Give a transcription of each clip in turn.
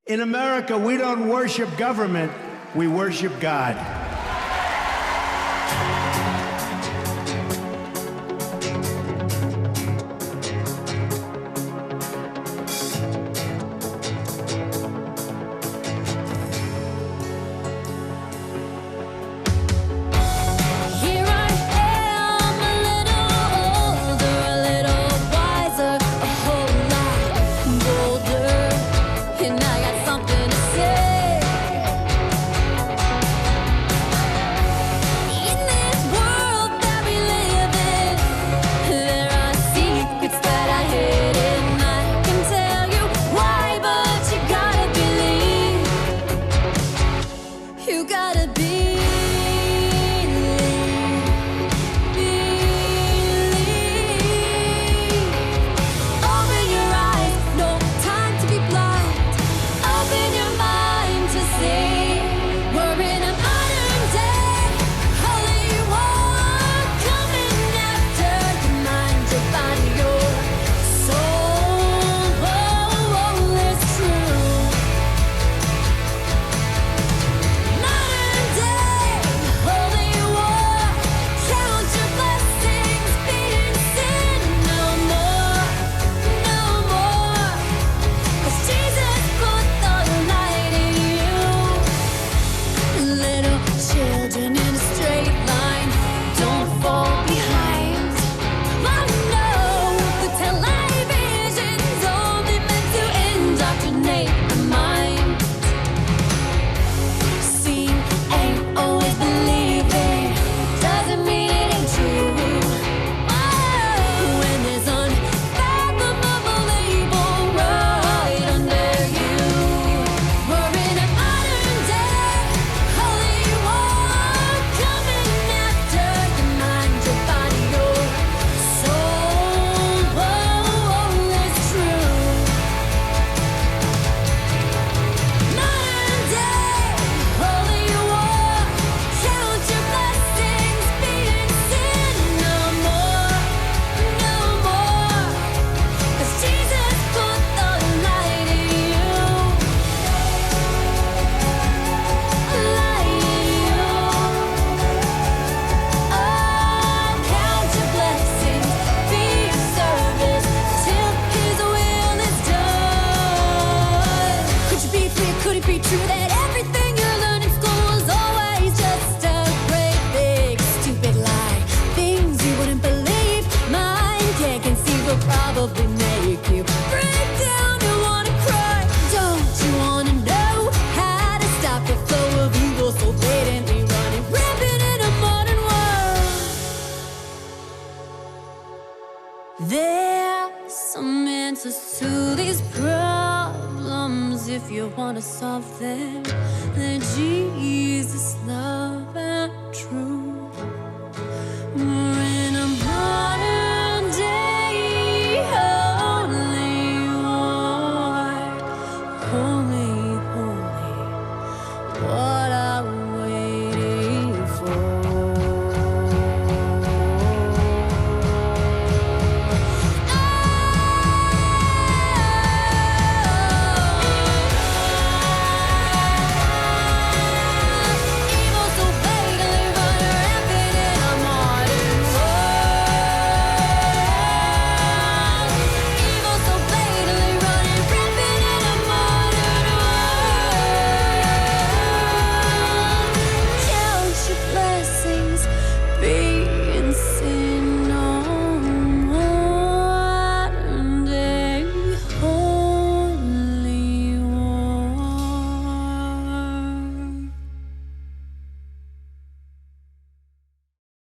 In America, we don't worship government, we worship God.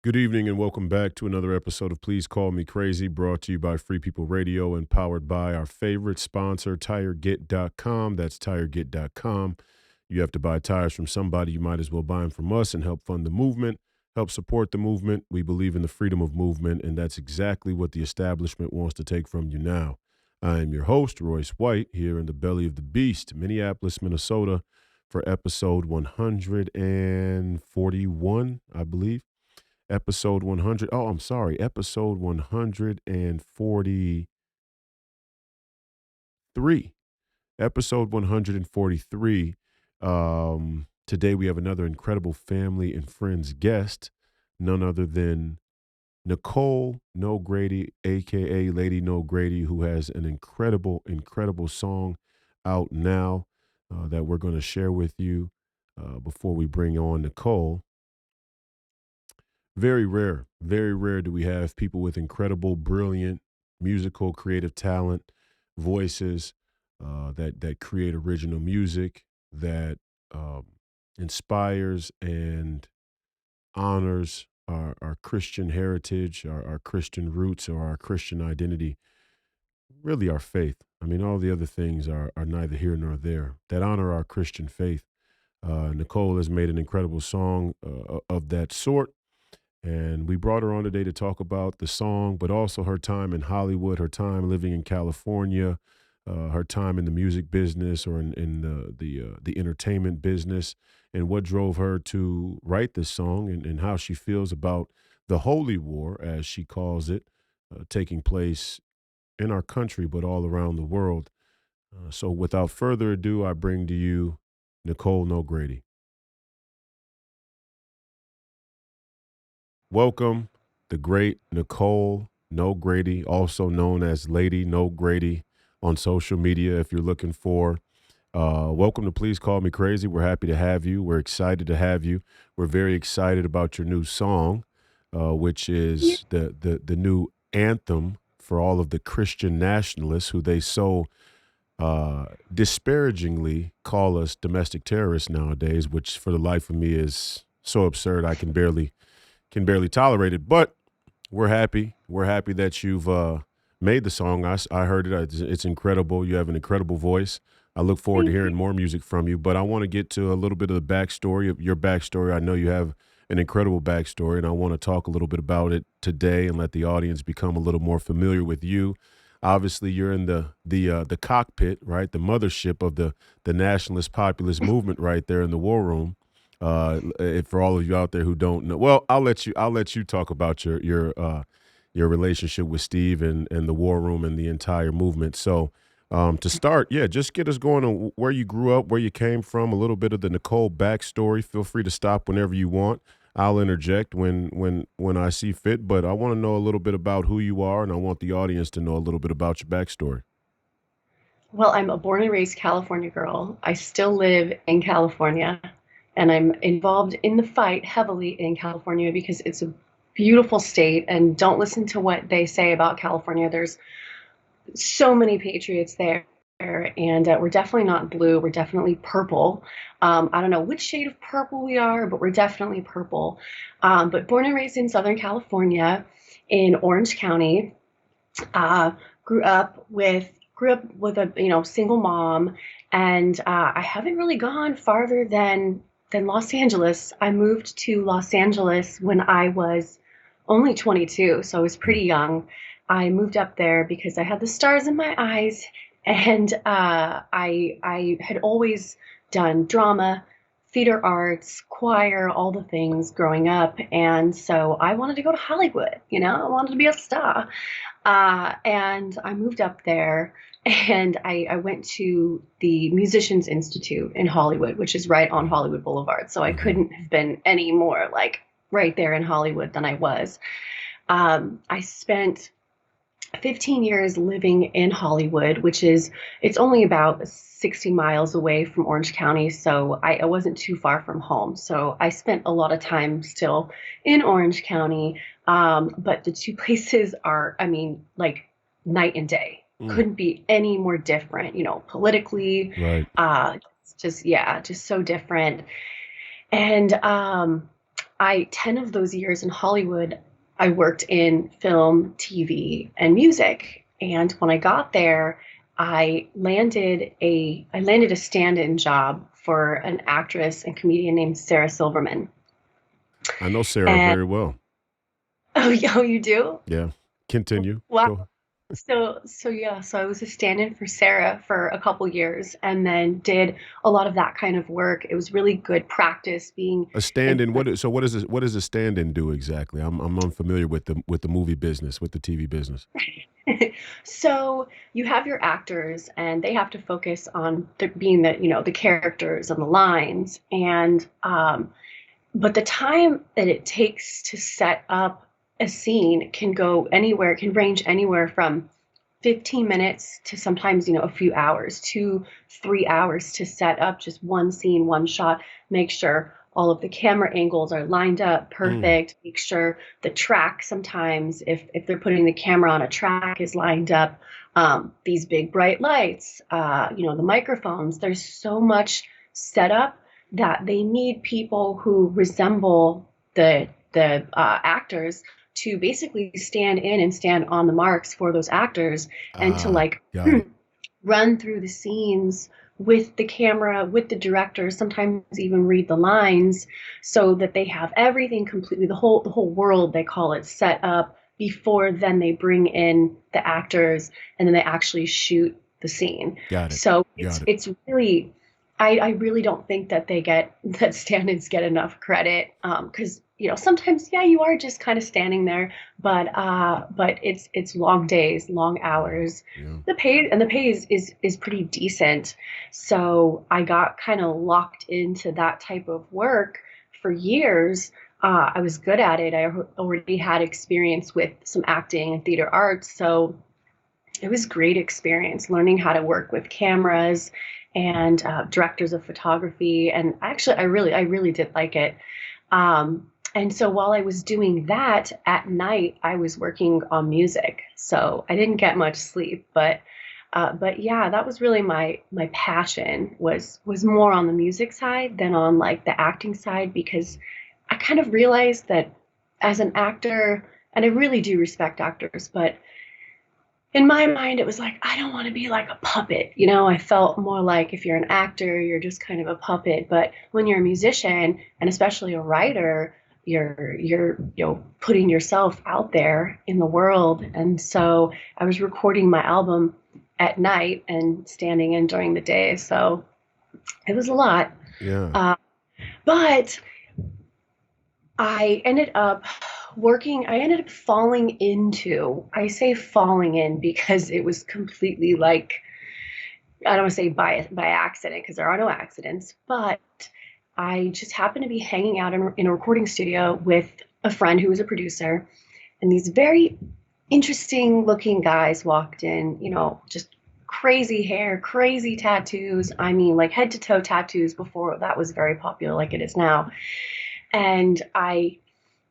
Good evening and welcome back to another episode of Please Call Me Crazy, brought to you by Free People Radio and powered by our favorite sponsor, TireGet.com. That's TireGet.com. You have to buy tires from somebody, you might as well buy them from us and help fund the movement, help support the movement. We believe in the freedom of movement, and that's exactly what the establishment wants to take from you now. I am your host, Royce White, here in the belly of the beast, Minneapolis, Minnesota, for episode 141, I believe. Episode 100. Oh, I'm sorry. Episode 143. episode 143. Today we have another incredible family and friends guest, none other than Nicole NoGrady, aka Lady NoGrady, who has an incredible song out now that we're going to share with you before we bring on Nicole. Very rare do we have people with incredible, brilliant, musical, creative talent, voices that create original music that um, inspires and honors our Christian heritage, our Christian roots, or our Christian identity, really our faith. I mean, all the other things are neither here nor there that honor our Christian faith. Nicole has made an incredible song of that sort. And we brought her on today to talk about the song, but also her time in Hollywood, her time living in California, her time in the music business or in the entertainment business, and what drove her to write this song, and how she feels about the holy war, as she calls it, taking place in our country, but all around the world. So without further ado, I bring to you Nicole NoGrady. Welcome, the great Nicole NoGrady, also known as Lady NoGrady on social media. If you're looking for, welcome to Please Call Me Crazy. We're happy to have you. We're excited to have you. We're very excited about your new song, which Yeah. is the new anthem for all of the Christian nationalists who they so disparagingly call us domestic terrorists nowadays, which for the life of me is so absurd I can barely tolerate it. But we're happy. We're happy that you've made the song. I heard it. It's incredible. You have an incredible voice. I look forward to Thank hearing you. more music from you. But I want to get to a little bit of the backstory of your backstory. I know you have an incredible backstory, and I want to talk a little bit about it today and let the audience become a little more familiar with you. Obviously, you're in the cockpit, right? The mothership of the nationalist populist movement, right there in the war room. For all of you out there who don't know, well, I'll let you talk about your relationship with Steve and the War Room and the entire movement. So to start, yeah, just get us going on where you grew up, where you came from, a little bit of the Nicole backstory. Feel free to stop whenever you want. I'll interject when I see fit, but I want to know a little bit about who you are, and I want the audience to know a little bit about your backstory. Well, I'm a born and raised California girl. I still live in California, and I'm involved in the fight heavily in California because it's a beautiful state. And don't listen to what they say about California. There's so many patriots there, and we're definitely not blue. We're definitely purple. I don't know which shade of purple we are, but we're definitely purple. But born and raised in Southern California, in Orange County. uh, grew up with a single mom, and I haven't really gone farther than Los Angeles. I moved to Los Angeles when I was only 22, so I was Mm. pretty young. I moved up there because I had the stars in my eyes, and I had always done drama, theater arts, choir, all the things growing up, and so I wanted to go to Hollywood. I wanted to be a star. And I moved up there, and I went to the Musicians Institute in Hollywood, which is right on Hollywood Boulevard. So I Mhm. couldn't have been any more like right there in Hollywood than I was. I spent 15 years living in Hollywood, it's only about 60 miles away from Orange County. So I wasn't too far from home. So I spent a lot of time still in Orange County. But the two places are, I mean, like night and day. Mm. Couldn't be any more different, politically. Right. Yeah, just so different. And 10 of those years in Hollywood, I worked in film, TV, and music. And when I got there, I landed a stand-in job for an actress and comedian named Sarah Silverman. I know Sarah And very well. oh, you do? Yeah. Continue. Wow. Go. So I was a stand-in for Sarah for a couple years and then did a lot of that kind of work. It was really good practice being A in stand-in, what does a stand-in do exactly? I'm unfamiliar with the movie business, with the TV business. so you have your actors and they have to focus on being the characters and the lines and but the time that it takes to set up a scene can go anywhere, can range anywhere from 15 minutes to sometimes, a few hours, 2, 3 hours to set up just one scene, one shot, make sure all of the camera angles are lined up Mm, perfect, make sure the track sometimes, if they're putting the camera on a track, is lined up. These big bright lights, the microphones, there's so much setup that they need people who resemble the actors to basically stand in and stand on the marks for those actors and to like got it. run through the scenes with the camera, with the director, sometimes even read the lines so that they have everything completely, the whole world, they call it, set up before then they bring in the actors and then they actually shoot the scene. Got it. So it's Got it. it's really I really don't think that that stand-ins get enough credit because sometimes yeah you are just kind of standing there but it's long days, long Yeah. hours. Yeah. The pay is pretty decent. So I got kind of locked into that type of work for years. I was good at it. Already had experience with some acting and theater arts, so it was great experience learning how to work with cameras and directors of photography. And actually, I really did like it. And so while I was doing that at night, I was working on music. So I didn't get much sleep, but yeah, that was really my passion was more on the music side than on like the acting side because I kind of realized that as an actor, and I really do respect actors, but in my mind, it was like, I don't want to be like a puppet. I felt more like if you're an actor, you're just kind of a puppet. But when you're a musician and especially a writer, you're putting yourself out there in the world. And so I was recording my album at night and standing in during the day. So it was a lot. Yeah. Uh, but I ended up falling into, I say falling in because it was completely like, I don't want to say by accident because there are no accidents, but I just happened to be hanging out in a recording studio with a friend who was a producer, and these very interesting looking guys walked in, just crazy hair, crazy tattoos. I mean, like head to toe tattoos before that was very popular like it is now. And I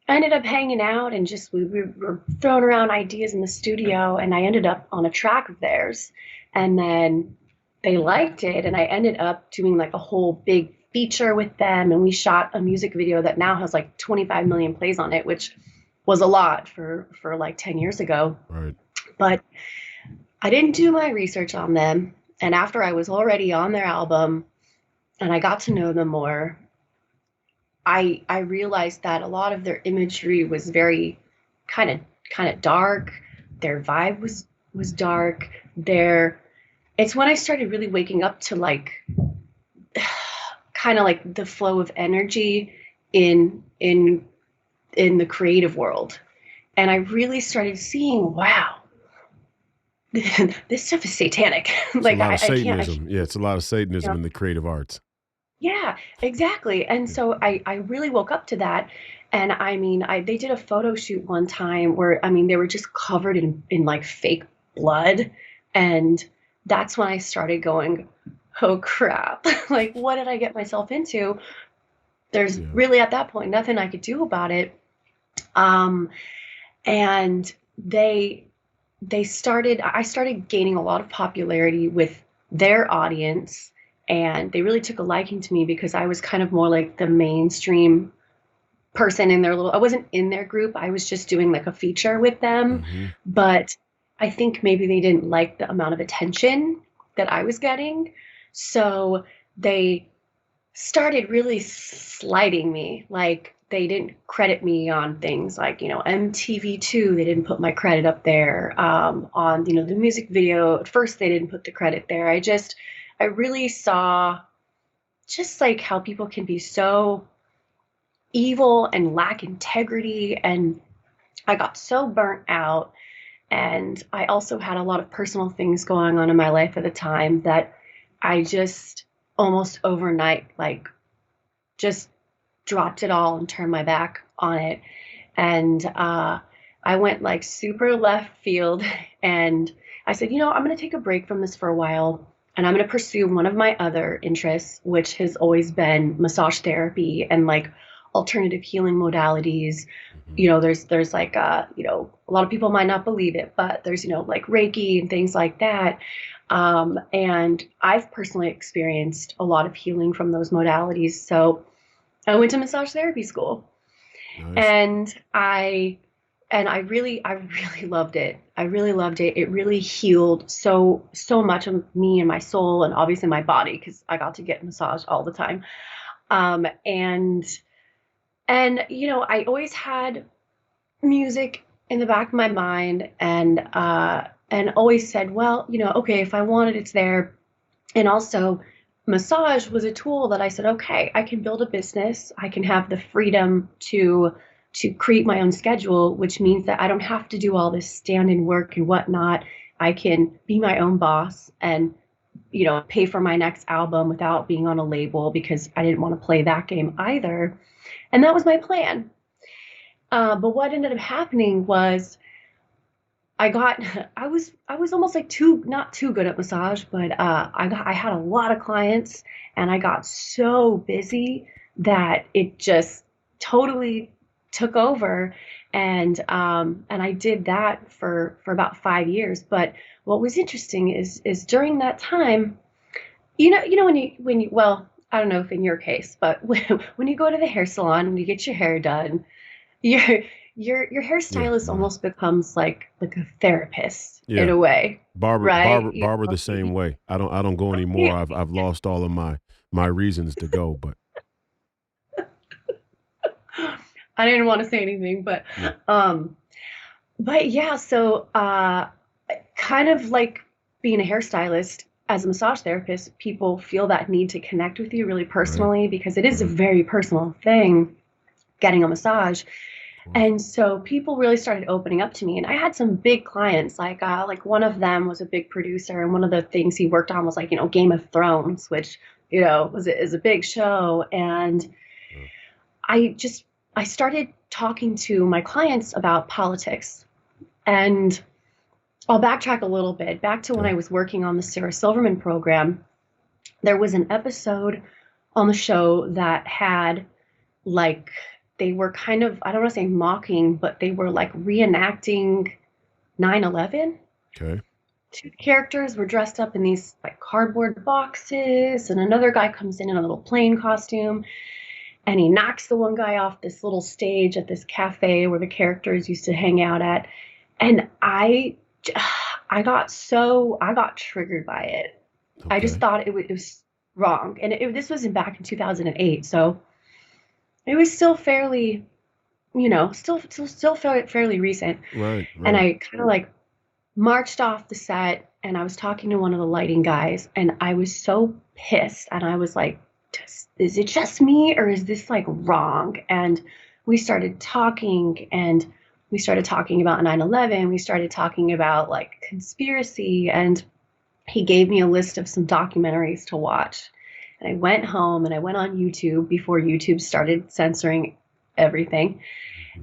ended up hanging out and just we were throwing around ideas in the studio, and I ended up on a track of theirs. And then they liked it, and I ended up doing like a whole big feature with them, and we shot a music video that now has like 25 million plays on it, which was a lot for like 10 years ago. Right. But I didn't do my research on them, and after I was already on their album and I got to know them more, I realized that a lot of their imagery was very kind of kind of dark. Their vibe was dark. It's when I started really waking up to like kind of like the flow of energy in in in the creative world. And I really started seeing, wow, this stuff is satanic. It's a Like lot of I can't. Satanism. Yeah, it's a lot of Satanism in the creative arts. Yeah, exactly. And Yeah. so I really woke up to that. And I mean, they did a photo shoot one time where I mean they were just covered in like fake blood. And that's when I started going, oh crap. Like what did I get myself into? There's Yeah. really at that point nothing I could do about it. Um, and they started I started gaining a lot of popularity with their audience, and they really took a liking to me because I was kind of more like the mainstream person in their little I wasn't in their group. I was just doing like a feature with them, Hmm. but I think maybe they didn't like the amount of attention that I was getting. So they started really slighting me. Like they didn't credit me on things like, MTV2, they didn't put my credit up there. On, the music video, at first they didn't put the credit there. I really saw just like how people can be so evil and lack integrity. And I got so burnt out. And I also had a lot of personal things going on in my life at the time that I just almost overnight, like, just dropped it all and turned my back on it. And I went like super left field and I said, I'm going to take a break from this for a while and I'm going to pursue one of my other interests, which has always been massage therapy and like alternative healing modalities. There's like, a lot of people might not believe it, but there's, like Reiki and things like that. And I've personally experienced a lot of healing from those modalities. So I went to massage therapy school. Nice. And I really loved it. I really loved it. It really healed so much of me and my soul and obviously my body because I got to get massaged all the time. And I always had music in the back of my mind and always said, well, okay, if I want it, it's there. And also massage was a tool that I said, okay, I can build a business. I can have the freedom to create my own schedule, which means that I don't have to do all this stand-in work and whatnot. I can be my own boss and, pay for my next album without being on a label because I didn't want to play that game either. And that was my plan. But what ended up happening was I was almost like not too good at massage, but I had a lot of clients and I got so busy that it just totally took over. And I did that for about 5 years. But what was interesting is during that time, when you well, I don't know if in your case, but when you go to the hair salon and you get your hair done, your hairstylist almost becomes like a therapist in a way, right? Barber the same way. I don't go anymore. I've lost all of my reasons to go, but I didn't want to say anything, but yeah, so kind of like being a hairstylist as a massage therapist, people feel that need to connect with you really personally because it is a very personal thing, getting a massage. And so people really started opening up to me, and I had some big clients. Like one of them was a big producer, and one of the things he worked on was like Game of Thrones, which is a big show. And I started talking to my clients about politics, and I'll backtrack a little bit back to when I was working on the Sarah Silverman program. There was an episode on the show that had like. They were kind of, I don't want to say mocking, but they were like reenacting 9/11. Okay. Two characters were dressed up in these like cardboard boxes, and another guy comes in a little plane costume, and he knocks the one guy off this little stage at this cafe where the characters used to hang out at. And I got triggered by it. Okay. I just thought it was wrong. And this was back in 2008. So it was still fairly, still fairly recent. Right. And I kind of like marched off the set and I was talking to one of the lighting guys and I was so pissed. And I was like, is it just me or is this like wrong? And we started talking about 9/11. We started talking about like conspiracy, and he gave me a list of some documentaries to watch. And I went home and I went on YouTube before YouTube started censoring everything.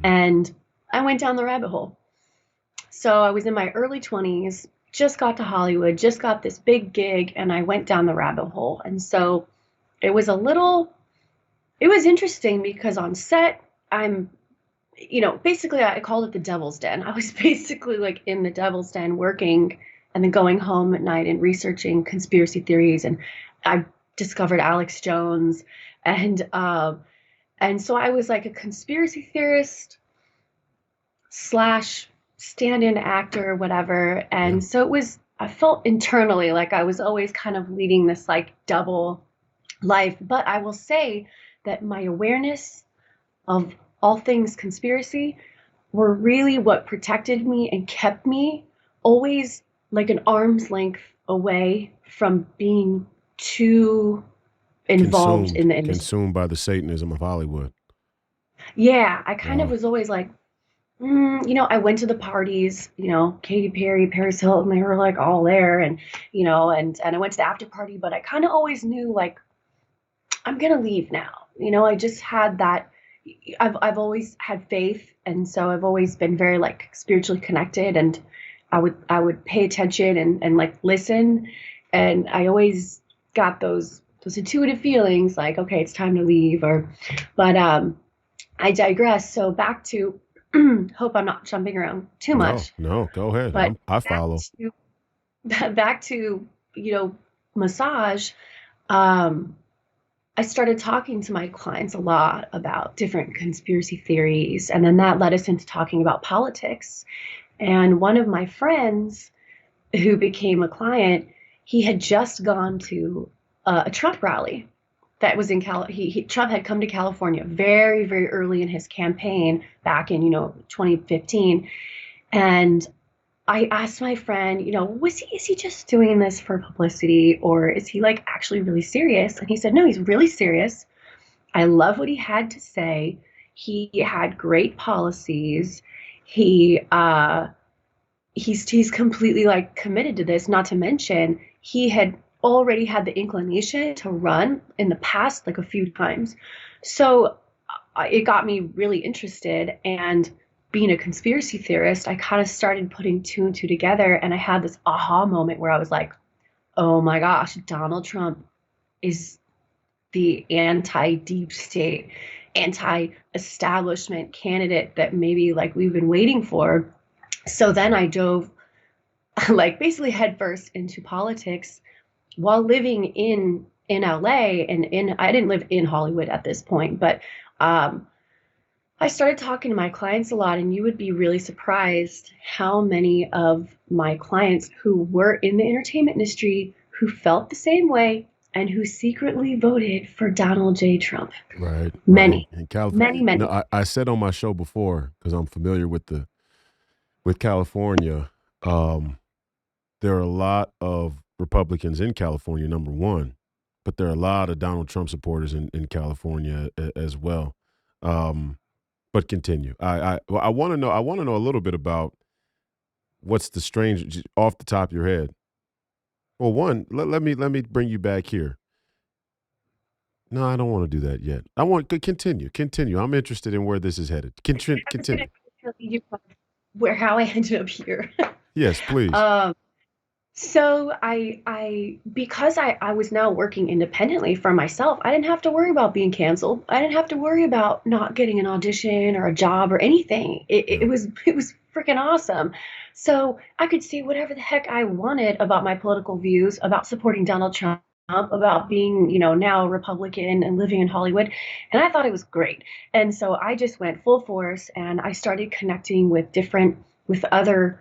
And I went down the rabbit hole. So I was in my early 20s, just got to Hollywood, just got this big gig, and I went down the rabbit hole. And so it was interesting because on set, basically I called it the Devil's Den. I was basically like in the Devil's Den working and then going home at night and researching conspiracy theories. And I discovered Alex Jones. And so I was like a conspiracy theorist / stand-in actor, whatever. And so I felt internally like I was always kind of leading this like double life. But I will say that my awareness of all things conspiracy were really what protected me and kept me always like an arm's length away from being too involved in the industry. Consumed by the Satanism of Hollywood. Yeah, I kind of Wow. was always like, I went to the parties, Katy Perry, Paris Hilton, they were like all there, and and I went to the after party, but I kind of always knew like I'm gonna leave now. I just had that. I've always had faith, and so I've always been very like spiritually connected, and I would pay attention and like listen, and I always got those intuitive feelings like, okay, it's time to leave, but I digress. So back to hope I'm not jumping around too No, much, no, go ahead. but I back follow. to back to massage. Um, I started talking to my clients a lot about different conspiracy theories, and then that led us into talking about politics. And one of my friends who became a client, he had just gone to a Trump rally that was in Trump had come to California very, very early in his campaign back in 2015, and I asked my friend, is he just doing this for publicity, or is he like actually really serious? And he said, no, he's really serious. I love what he had to say. He had great policies. He's completely like committed to this. Not to mention, he had already had the inclination to run in the past, like a few times. So it got me really interested. And being a conspiracy theorist, I kind of started putting two and two together. And I had this aha moment where I was like, oh my gosh, Donald Trump is the anti deep state, anti establishment candidate that maybe like we've been waiting for. So then I dove like basically headfirst into politics while living in LA, and I didn't live in Hollywood at this point, but I started talking to my clients a lot, and you would be really surprised how many of my clients who were in the entertainment industry who felt the same way and who secretly voted for Donald J. Trump. Right, right. Many, In California, many, many. I said on my show before, because I'm familiar with California. Um, there are a lot of Republicans in California, number one, but there are a lot of Donald Trump supporters in California as well. Um, but continue. Well, I want to know. I want to know a little bit about what's the strange off the top of your head. Well, one, let me bring you back here. No, I don't want to do that yet. I want to continue. I'm interested in where this is headed. I'm just gonna Continue. tell you where how I ended up here. Yes, please. um, So I because I was now working independently for myself, I didn't have to worry about being canceled. I didn't have to worry about not getting an audition or a job or anything. Yeah. It was freaking awesome. So I could say whatever the heck I wanted about my political views, about supporting Donald Trump, about being, now a Republican and living in Hollywood. And I thought it was great. And so I just went full force, and I started connecting with other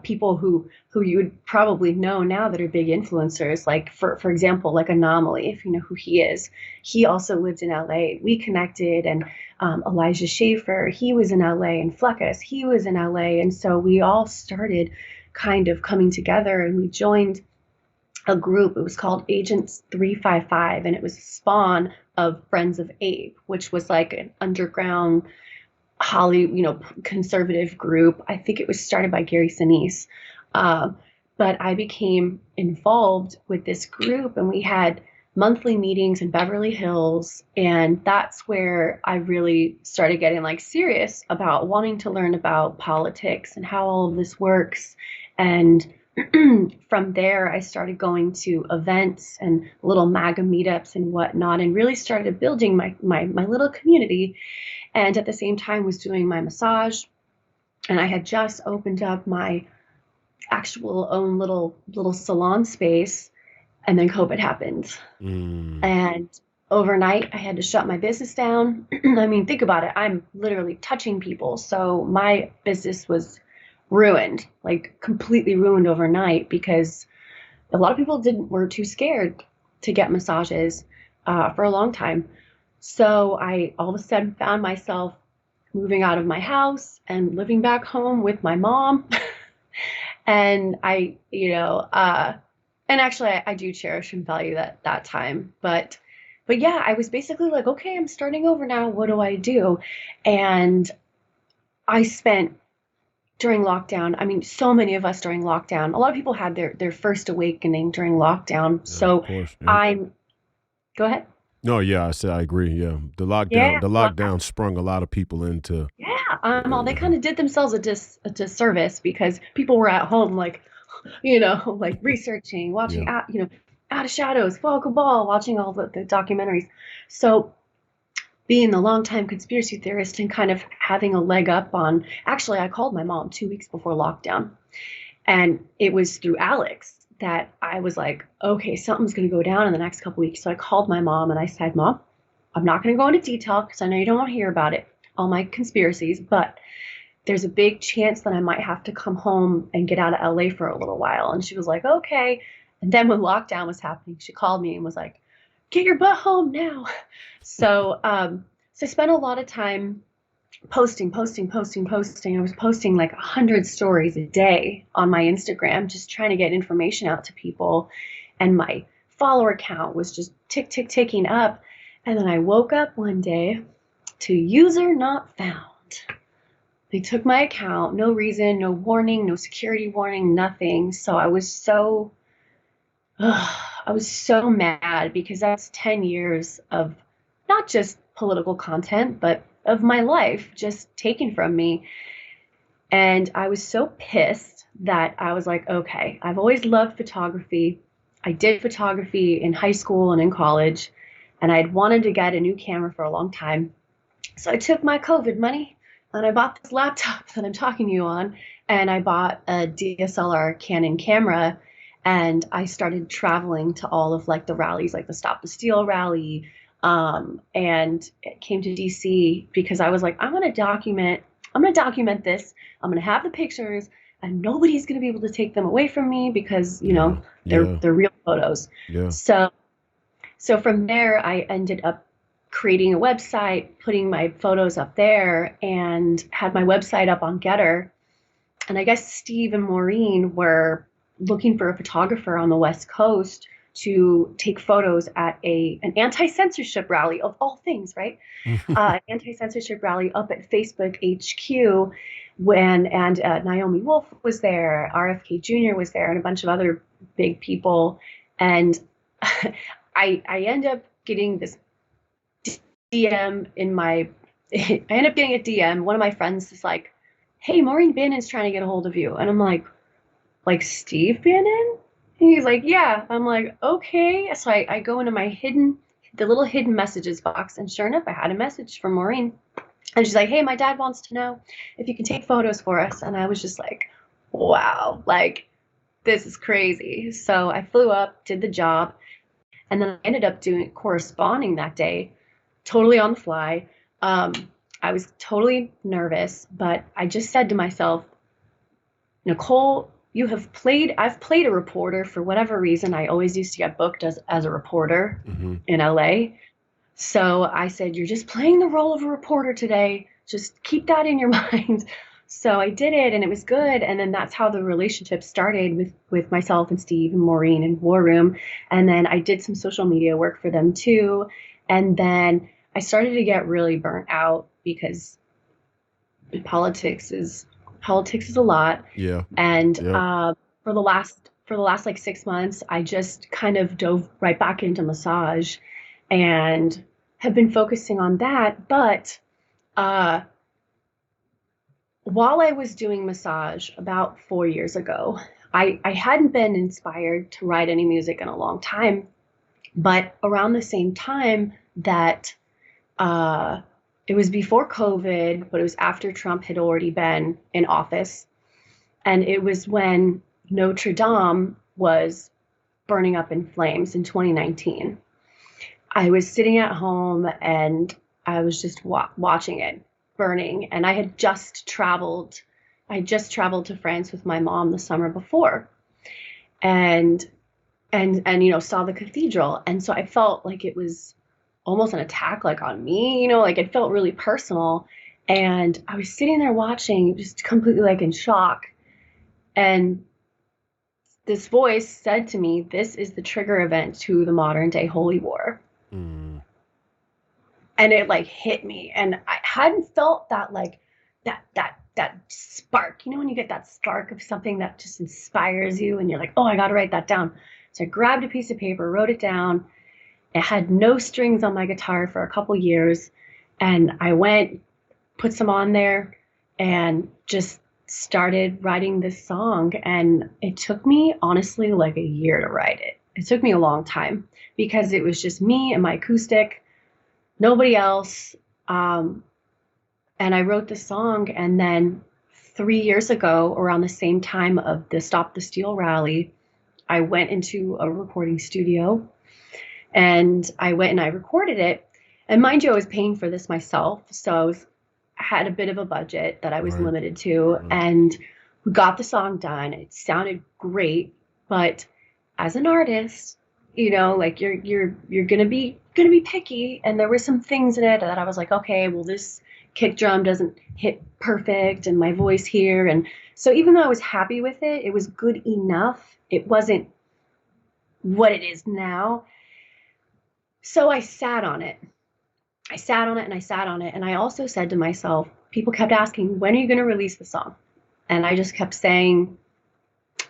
people who you would probably know now that are big influencers, like for example, like Anomaly, if you know who he is. He also lived in LA. We connected, and Elijah Schaefer, he was in LA, and Fleckus, he was in LA. And so we all started kind of coming together, and we joined a group. It was called Agents 355, and it was a spawn of Friends of Abe, which was like an underground conservative group. I think it was started by Gary Sinise. But I became involved with this group, and we had monthly meetings in Beverly Hills. And that's where I really started getting like serious about wanting to learn about politics and how all of this works. And from there, I started going to events and little MAGA meetups and whatnot, and really started building my little community. And at the same time was doing my massage, and I had just opened up my actual own little salon space, and then COVID happened. Mm, And overnight I had to shut my business down. I mean, think about it. I'm literally touching people. So my business was ruined, like completely ruined overnight, because a lot of people were too scared to get massages for a long time. So I all of a sudden found myself moving out of my house and living back home with my mom. And and actually I do cherish and value that time. But yeah, I was basically like, okay, I'm starting over now. What do I do? And I spent during lockdown, I mean, so many of us during lockdown, a lot of people had their first awakening during lockdown. Yeah, of So course. Yep. I'm, go ahead. No, yeah, I said I agree. Yeah, Yeah. the Well, lockdown sprung a lot of people into. yeah. All they Uh, kind of did themselves a disservice because people were at home, like, like researching, yeah, watching, Out of Shadows, Fall Cabal, watching all the documentaries. So being the longtime conspiracy theorist and kind of having a leg up on, actually, I called my mom 2 weeks before lockdown. And it was through Alex that I was like, okay, something's going to go down in the next couple weeks. So I called my mom and I said, Mom, I'm not going to go into detail because I know you don't want to hear about it, all my conspiracies, but there's a big chance that I might have to come home and get out of LA for a little while. And she was like, okay. And then when lockdown was happening, she called me and was like, get your butt home now. So I spent a lot of time posting. I was posting like 100 stories a day on my Instagram, just trying to get information out to people. And my follower count was just ticking up. And then I woke up one day to user not found. They took my account, no reason, no warning, no security warning, nothing. So I was so mad because that's 10 years of not just political content, but of my life just taken from me. And I was so pissed that I was like, okay, I've always loved photography. I did photography in high school and in college, and I'd wanted to get a new camera for a long time. So I took my COVID money and I bought this laptop that I'm talking to you on, and I bought a DSLR Canon camera, and I started traveling to all of like the rallies, like the Stop the Steal rally, and it came to DC because I was like, I'm going to document this. I'm going to have the pictures, and nobody's going to be able to take them away from me because yeah, yeah, they're real photos. yeah. So so from there, I ended up creating a website, putting my photos up there, and had my website up on Getter. And I guess Steve and Maureen were looking for a photographer on the West Coast to take photos at an anti-censorship rally of all things, right? Anti-censorship rally up at Facebook HQ and Naomi Wolf was there, RFK Jr. was there, and a bunch of other big people. And I end up getting this DM in my, I end up getting a DM. One of my friends is like, hey, Maureen Bannon's trying to get a hold of you. And I'm like Steve Bannon? And he's like, yeah. I'm like, okay. So I go into my the little hidden messages box. And sure enough, I had a message from Maureen. And she's like, hey, my dad wants to know if you can take photos for us. And I was just like, wow, like, this is crazy. So I flew up, did the job. And then I ended up corresponding that day, totally on the fly. I was totally nervous, but I just said to myself, Nicole, I've played a reporter for whatever reason. I always used to get booked as a reporter in LA. So I said, you're just playing the role of a reporter today. Just keep that in your mind. So I did it and it was good. And then that's how the relationship started with myself and Steve and Maureen and War Room. And then I did some social media work for them too. And then I started to get really burnt out because politics is a lot. Yeah. And Yeah. for the last like 6 months, I just kind of dove right back into massage and have been focusing on that. But while I was doing massage about 4 years ago, I hadn't been inspired to write any music in a long time. But around the same time that it was before COVID, but it was after Trump had already been in office. And it was when Notre Dame was burning up in flames in 2019. I was sitting at home and I was just watching it burning. And I had just traveled to France with my mom the summer before, and saw the cathedral. And so I felt like it was almost an attack like on me, you know, like it felt really personal. And I was sitting there watching, just completely like in shock. And this voice said to me, "This is the trigger event to the modern day holy war." Mm. And it like hit me. And I hadn't felt that like that spark. You know, when you get that spark of something that just inspires you and you're like, oh, I gotta write that down. So I grabbed a piece of paper, wrote it down. It had no strings on my guitar for a couple years. And I went, put some on there, and just started writing this song. And it took me honestly like a year to write it. It took me a long time because it was just me and my acoustic, nobody else. And I wrote the song. And then 3 years ago, around the same time of the Stop the Steal rally, I went into a recording studio and I went and I recorded it. And mind you, I was paying for this myself. So I had a bit of a budget that I was limited to. And we got the song done. It sounded great. But as an artist, you know, like you're gonna be picky. And there were some things in it that I was like, okay, well, this kick drum doesn't hit perfect and my voice here. And so even though I was happy with it, it was good enough. It wasn't what it is now. So I sat on it. I sat on it and I sat on it. And I also said to myself, people kept asking, when are you going to release the song? And I just kept saying,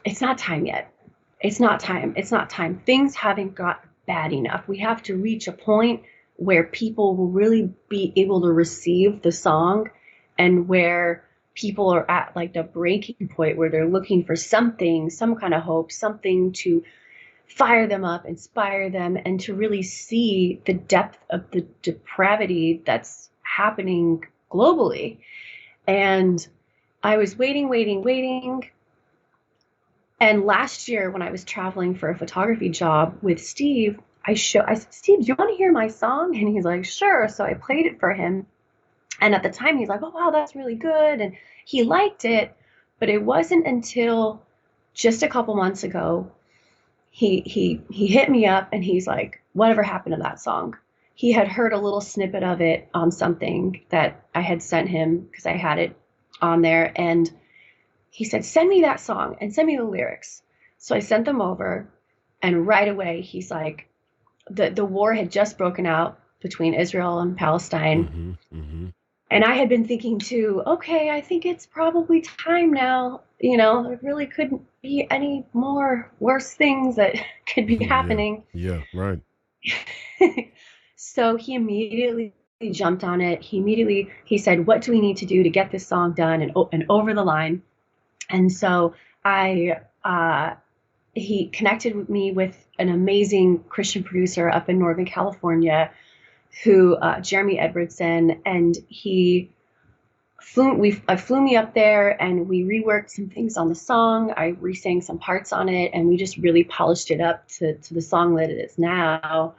it's not time yet. It's not time. It's not time. Things haven't got bad enough. We have to reach a point where people will really be able to receive the song, and where people are at like the breaking point where they're looking for something, some kind of hope, something to fire them up, inspire them, and to really see the depth of the depravity that's happening globally. And I was waiting. And last year, when I was traveling for a photography job with Steve, I said, Steve, do you want to hear my song? And he's like, sure. So I played it for him. And at the time, he's like, oh, wow, that's really good. And he liked it. But it wasn't until just a couple months ago, he hit me up and he's like, whatever happened to that song? He had heard a little snippet of it on something that I had sent him because I had it on there. And he said, send me that song and send me the lyrics. So I sent them over. And right away, he's like, the war had just broken out between Israel and Palestine. And I had been thinking too, okay, I think it's probably time now. You know, there really couldn't be any more worse things that could be happening. Yeah, right. So he immediately jumped on it. He said, what do we need to do to get this song done and over the line? And so he connected with me with an amazing Christian producer up in Northern California, who Jeremy Edwardson, and he flew me up there and we reworked some things on the song. I re-sang some parts on it and we just really polished it up to the song that it is now.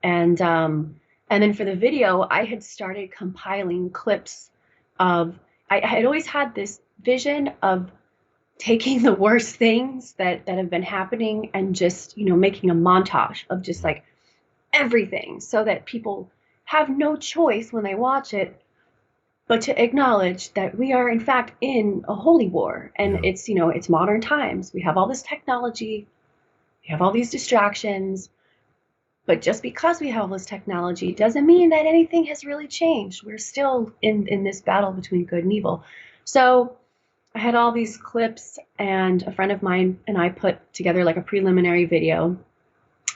And then for the video, I had started compiling clips of, I had always had this vision of taking the worst things that have been happening and just, you know, making a montage of just like everything, so that people have no choice when they watch it but to acknowledge that we are in fact in a holy war. And it's, you know, it's modern times. We have all this technology, we have all these distractions, but just because we have all this technology doesn't mean that anything has really changed. We're still in this battle between good and evil. So I had all these clips, and a friend of mine and I put together like a preliminary video.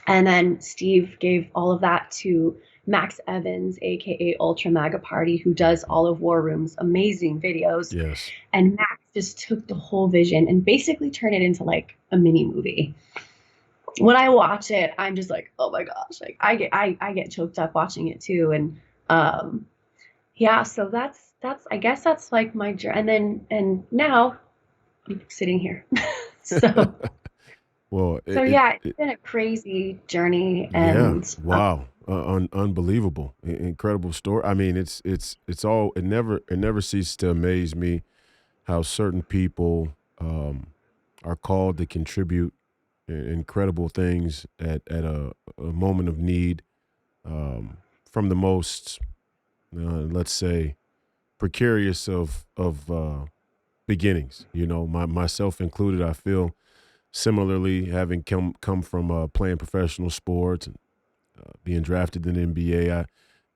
And then Steve gave all of that to Max Evans, aka Ultra Maga Party, who does all of War Room's amazing videos. Yes. And Max just took the whole vision and basically turned it into like a mini movie. When I watch it, I'm just like, oh my gosh, like I get choked up watching it too. And yeah, so that's I guess that's like my journey. And now I'm sitting here. So Well, it's been a crazy journey. And wow, unbelievable, incredible story. I mean, it never ceases to amaze me how certain people are called to contribute incredible things at a moment of need, from the most, let's say, precarious of beginnings. You know, myself included. I feel similarly, having come from playing professional sports and being drafted in the NBA.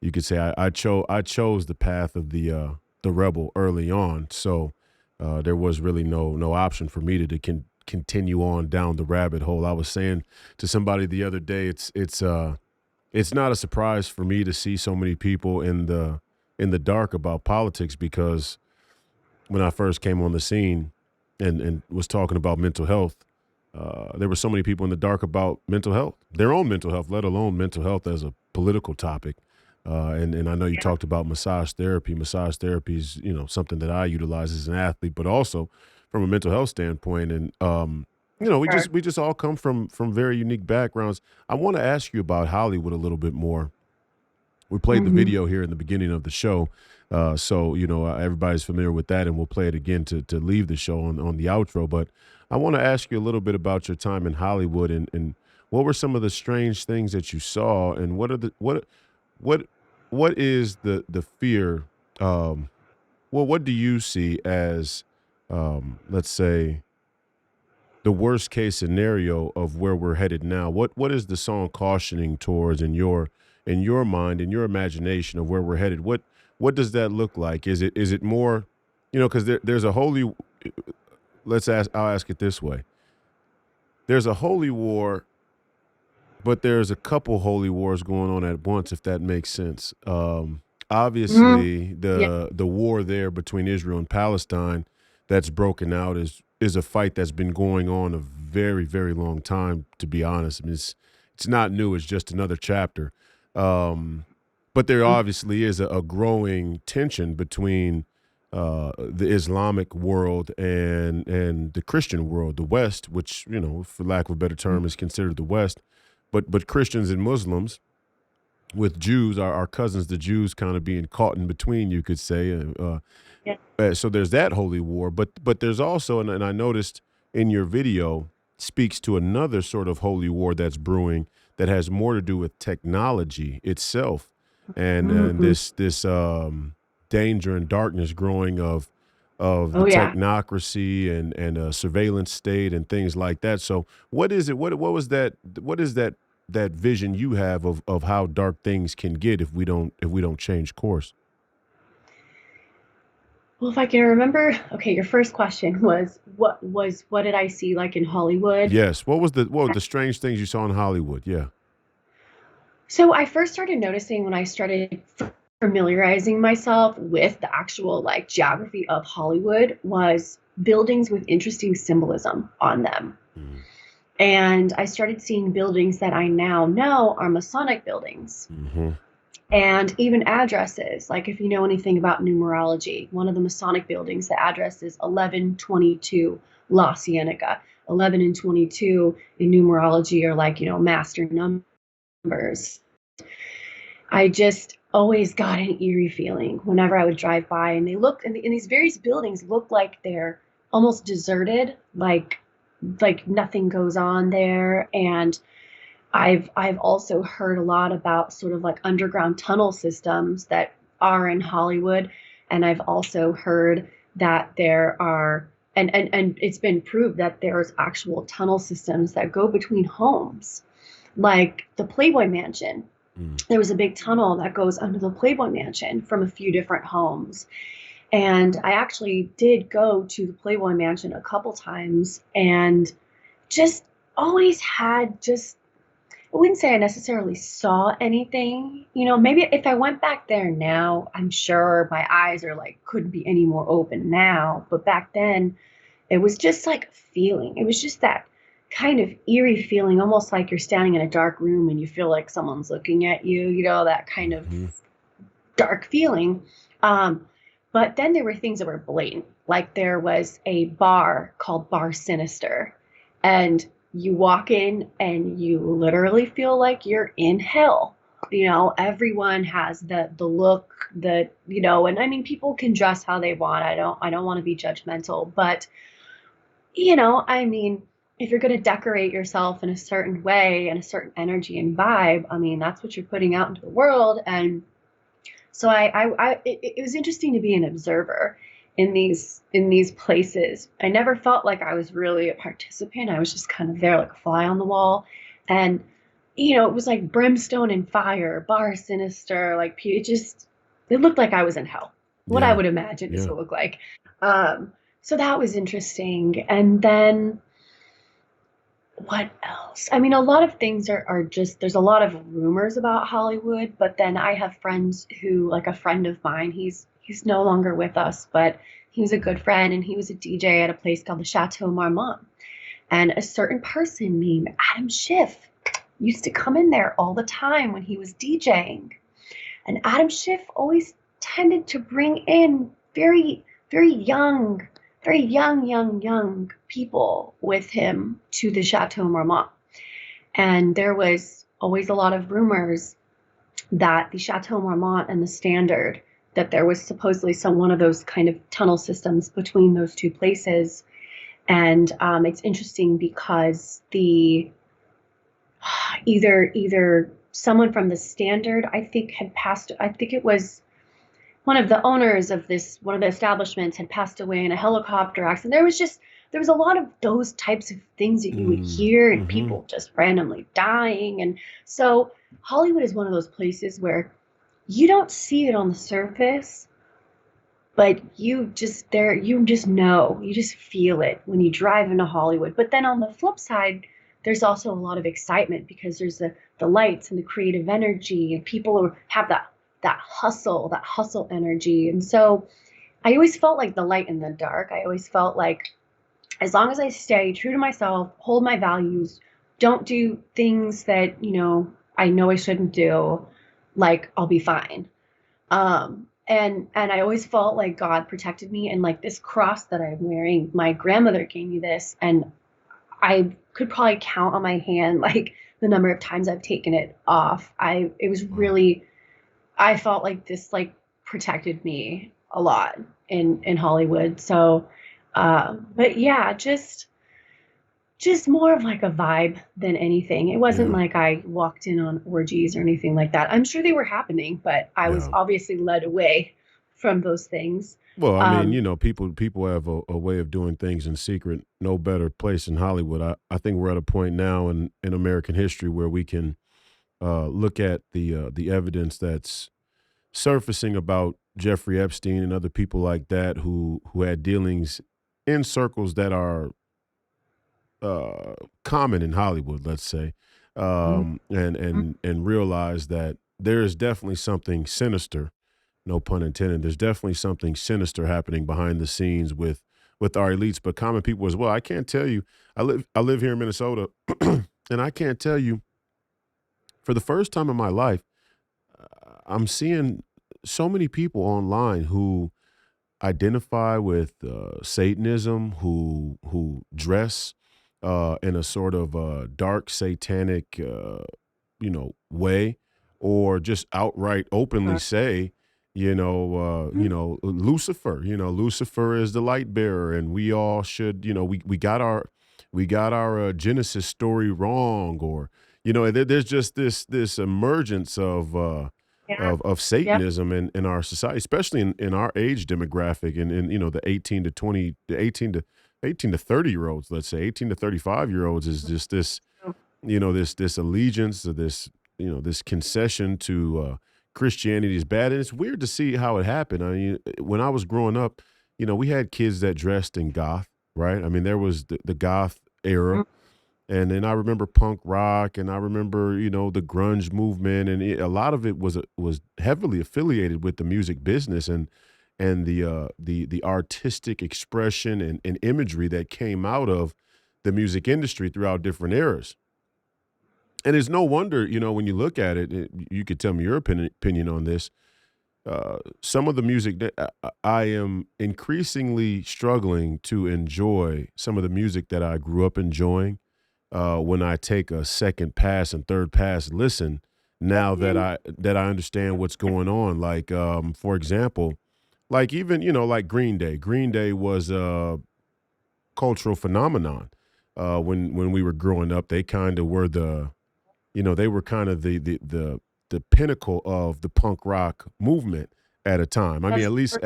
You could say I chose the path of the rebel early on. So there was really no option for me to continue on down the rabbit hole. I was saying to somebody the other day, it's not a surprise for me to see so many people in the dark about politics, because when I first came on the scene and was talking about mental health, there were so many people in the dark about mental health, their own mental health, let alone mental health as a political topic. And I know you talked about massage therapy. Massage therapy is, something that I utilize as an athlete, but also from a mental health standpoint. And we Sure. just all come from very unique backgrounds. I want to ask you about Hollywood a little bit more. We played the Hmm. video here in the beginning of the show, so everybody's familiar with that, and we'll play it again to leave the show on the outro. But I want to ask you a little bit about your time in Hollywood, and what were some of the strange things that you saw, and what what is the fear? Um, well, what do you see as, let's say, the worst case scenario of where we're headed now? What is the song cautioning towards in your mind, in your imagination of where we're headed? What does that look like? Is it more, because there's a holy, I'll ask it this way. There's a holy war, but there's a couple holy wars going on at once, if that makes sense. Hmm. Obviously, Yeah. the war there between Israel and Palestine that's broken out is a fight that's been going on a very, very long time. To be honest, I mean, it's not new. It's just another chapter. Um, but there obviously is a growing tension between the Islamic world and the Christian world, the West, which, for lack of a better term, is considered the West. But Christians and Muslims, with Jews, our cousins, the Jews, kind of being caught in between, you could say. Yeah. So there's that holy war, but there's also, and I noticed in your video, speaks to another sort of holy war that's brewing that has more to do with technology itself, and Hmm. this danger and darkness growing of the Oh yeah. technocracy and surveillance state and things like that. So what is it? What was that? What is that vision you have of how dark things can get if we don't change course? Well, if I can remember, okay, your first question was what did I see like in Hollywood? Yes. What were the strange things you saw in Hollywood? Yeah. So I first started noticing when I started familiarizing myself with the actual like geography of Hollywood was buildings with interesting symbolism on them. Mm-hmm. And I started seeing buildings that I now know are Masonic buildings Mm-hmm. and even addresses. Like if you know anything about numerology, one of the Masonic buildings, the address is 1122 La Cienega. 11 and 22 in numerology are like, master numbers. I just always got an eerie feeling whenever I would drive by, and they look, and these various buildings look like they're almost deserted, like nothing goes on there. And I've also heard a lot about sort of like underground tunnel systems that are in Hollywood, and I've also heard that there are and it's been proved that there's actual tunnel systems that go between homes, like the Playboy Mansion. There was a big tunnel that goes under the Playboy Mansion from a few different homes. And I actually did go to the Playboy Mansion a couple times and just always had just I wouldn't say I necessarily saw anything. Maybe if I went back there now, I'm sure my eyes are like couldn't be any more open now. But back then, it was just like a feeling. It was just that kind of eerie feeling, almost like you're standing in a dark room and you feel like someone's looking at you, that kind of Mm-hmm. dark feeling. Um, but then there were things that were blatant. Like there was a bar called Bar Sinister, and you walk in and you literally feel like you're in hell. Everyone has the look that and I mean people can dress how they want. I don't want to be judgmental, but I mean if you're going to decorate yourself in a certain way and a certain energy and vibe, I mean, that's what you're putting out into the world. And so it was interesting to be an observer in these places. I never felt like I was really a participant. I was just kind of there like a fly on the wall. And it was like brimstone and fire, bar sinister, like it looked like I was in hell. What I Yeah. would imagine it Yeah. to look like. So that was interesting. And then what else? I mean, a lot of things are just, there's a lot of rumors about Hollywood, but then I have friends who, like a friend of mine, he's no longer with us, but he was a good friend and he was a DJ at a place called the Chateau Marmont. And a certain person named Adam Schiff used to come in there all the time when he was DJing. And Adam Schiff always tended to bring in very, very young people with him to the Chateau Marmont. And there was always a lot of rumors that the Chateau Marmont and the Standard, that there was supposedly one of those kind of tunnel systems between those two places. And it's interesting because either someone from the Standard, I think, had passed. I think it was one of the owners of one of the establishments had passed away in a helicopter accident. There was a lot of those types of things that you would hear, and Mm-hmm. people just randomly dying. And so Hollywood is one of those places where you don't see it on the surface, but you just know, you just feel it when you drive into Hollywood. But then on the flip side, there's also a lot of excitement because there's the lights and the creative energy, and people have that hustle energy. And so I always felt like the light in the dark. I always felt like as long as I stay true to myself, hold my values, don't do things that, I know I shouldn't do, like I'll be fine. And I always felt like God protected me, and like this cross that I'm wearing, my grandmother gave me this, and I could probably count on my hand like the number of times I've taken it off. It was Wow. really, I felt like this like protected me a lot in Hollywood. So, but yeah, just more of like a vibe than anything. It wasn't Yeah. like I walked in on orgies or anything like that. I'm sure they were happening, but I was Yeah. obviously led away from those things. Well, I mean, Um, people have a way of doing things in secret. No better place in Hollywood. I think we're at a point now in American history where we can look at the evidence that's surfacing about Jeffrey Epstein and other people like that who had dealings in circles that are uh, common in Hollywood, let's say, mhm, and realize that there is definitely something sinister, no pun intended. There's definitely something sinister happening behind the scenes with our elites, but common people as well. I can't tell you. I live here in Minnesota, and I can't tell you for the first time in my life, I'm seeing so many people online who identify with Satanism, who dress in a sort of dark satanic, way, or just outright openly sure. say, Mhm. Lucifer. Lucifer is the light bearer, and we all should, we got our Genesis story wrong, or there's just this emergence of. Yeah. Of Yep. Satanism in our society, especially in our age demographic, and in the 18 to 20, the 18 to 30 year olds, let's say 18 to 35 year olds, is just this this allegiance, or this concession to Christianity is bad, and it's weird to see how it happened. I mean, when I was growing up, we had kids that dressed in goth, right? I mean, there was the goth era, Mhm. and then I remember punk rock, and I remember, the grunge movement, and a lot of it was heavily affiliated with the music business, and the artistic expression and imagery that came out of the music industry throughout different eras. And it's no wonder, when you look at it, you could tell me your opinion on this. Some of the music that I am increasingly struggling to enjoy, some of the music that I grew up enjoying, when I take a second pass and third pass listen, now that Mhm. I understand what's going on. Like, for example, like even like Green Day. Green Day was a cultural phenomenon. when we were growing up. They kind of were they were kind of the pinnacle of the punk rock movement at a time. I mean, That's at the least first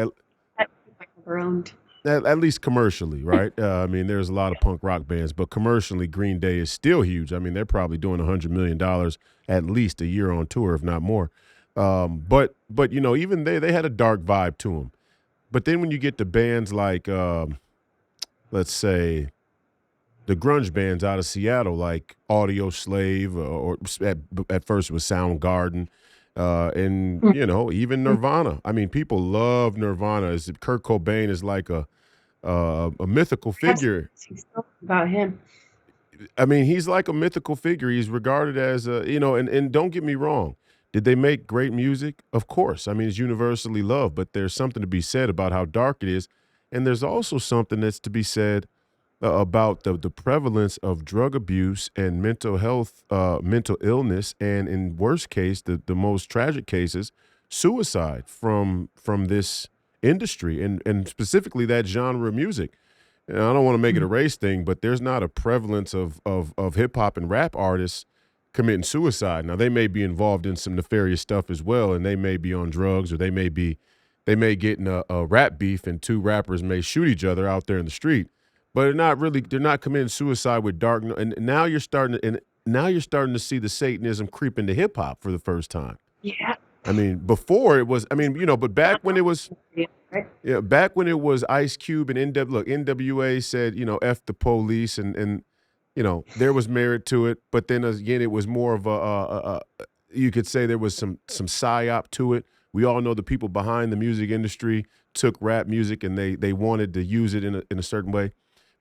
that I've ever owned. at least commercially, right? I mean, there's a lot of punk rock bands, but commercially, Green Day is still huge. I mean, they're probably doing $100 million at least a year on tour, if not more. But even they had a dark vibe to them. But then when you get to bands like, let's say, the grunge bands out of Seattle, like Audio Slave, or at first it was Soundgarden, and even Mhm. Nirvana. I mean, people love Nirvana. Kurt Cobain is like a mythical I have figure. some stuff about him. I mean, he's like a mythical figure. He's regarded as and don't get me wrong. Did they make great music? Of course. I mean, it's universally loved, but there's something to be said about how dark it is. And there's also something that's to be said about the prevalence of drug abuse and mental health, mental illness, and in worst case, the most tragic cases, suicide from this industry and specifically that genre of music. And I don't want to make it a Mm. race thing, but there's not a prevalence of hip hop and rap artists committing suicide. Now they may be involved in some nefarious stuff as well, and they may be on drugs, or they may get in a rap beef, and two rappers may shoot each other out there in the street. But they're not committing suicide with dark. And now you're starting to see the Satanism creep into hip hop for the first time. Yeah. I mean, before it was, I mean, but back when it was, Right? yeah, back when it was Ice Cube and NWA said, F the police, and there was merit to it, but then again, it was more of you could say there was some psyop to it. We all know the people behind the music industry took rap music and they wanted to use it in a certain way.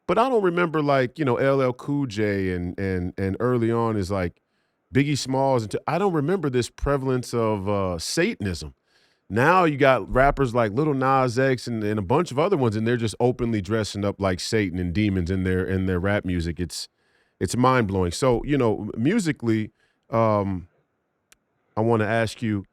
But I don't remember, like, LL Cool J and early on is like Biggie Smalls, I don't remember this prevalence of Satanism. Now you got rappers like Little Nas X and a bunch of other ones, and they're just openly dressing up like Satan and demons in their rap music. It's mind blowing. So musically, um, I want to ask you,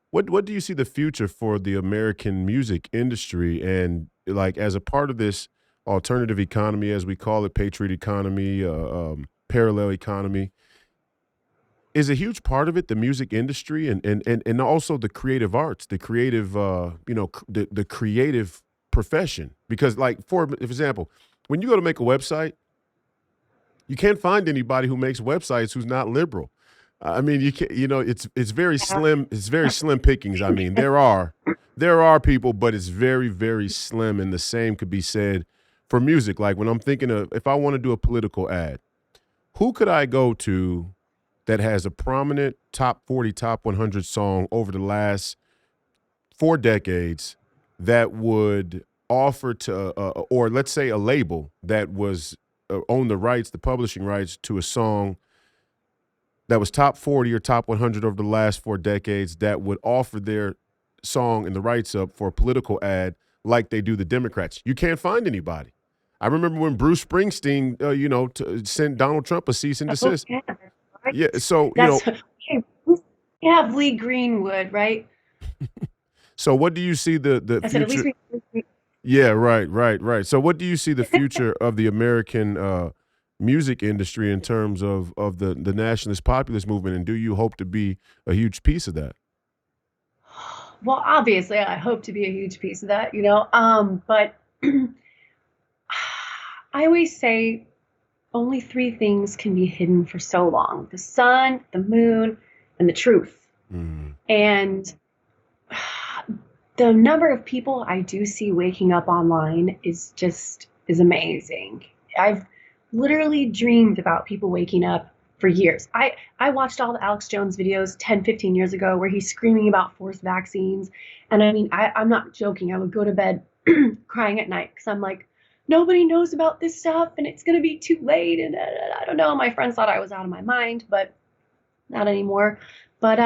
what do you see the future for the American music industry, and like as a part of this alternative economy, as we call it, patriot economy, parallel economy? Is a huge part of it the music industry and also the creative arts, the creative the creative profession? Because, like, for example, when you go to make a website, you can't find anybody who makes websites who's not liberal. I mean, you can it's very Yeah. slim. It's very slim pickings. I mean, there are people, but it's very, very slim. And the same could be said for music. Like, when I'm thinking of, if I want to do a political ad, who could I go to that has a prominent top 40, top 100 song over the last 4 decades that would offer to, or let's say a label that was owned the rights, the publishing rights to a song that was top 40 or top 100 over the last 4 decades, that would offer their song and the rights up for a political ad like they do the Democrats? You can't find anybody. I remember when Bruce Springsteen, sent Donald Trump a cease and Oh, desist. yeah. Yeah, Right. so Okay. We have Lee Greenwood, right? so what do you see the I said at least future? we Yeah, right, right, right. So what do you see the future of the American music industry in terms of the nationalist populist movement, and do you hope to be a huge piece of that? well, obviously, I hope to be a huge piece of that, but I always say only three things can be hidden for so long: the sun, the moon, and the truth. Mm, And the number of people I do see waking up online is amazing. I've literally dreamed about people waking up for years. I watched all the Alex Jones videos 10, 15 years ago where he's screaming about forced vaccines. And I mean, I'm not joking. I would go to bed crying at night because I'm like, nobody knows about this stuff and it's going to be too late. And I don't know. My friends thought I was out of my mind, but not anymore. But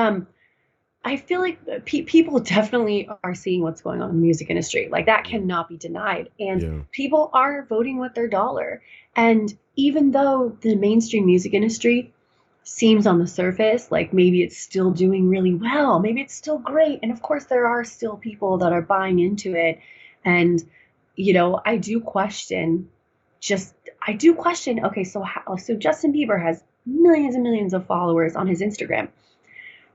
I feel like people definitely are seeing what's going on in the music industry. Like, that yeah, cannot be denied. And yeah, people are voting with their dollar. And even though the mainstream music industry seems on the surface like maybe it's still doing really well, maybe it's still great. And of course, there are still people that are buying into it. And, I do question just, I do question, okay, so Justin Bieber has millions and millions of followers on his Instagram.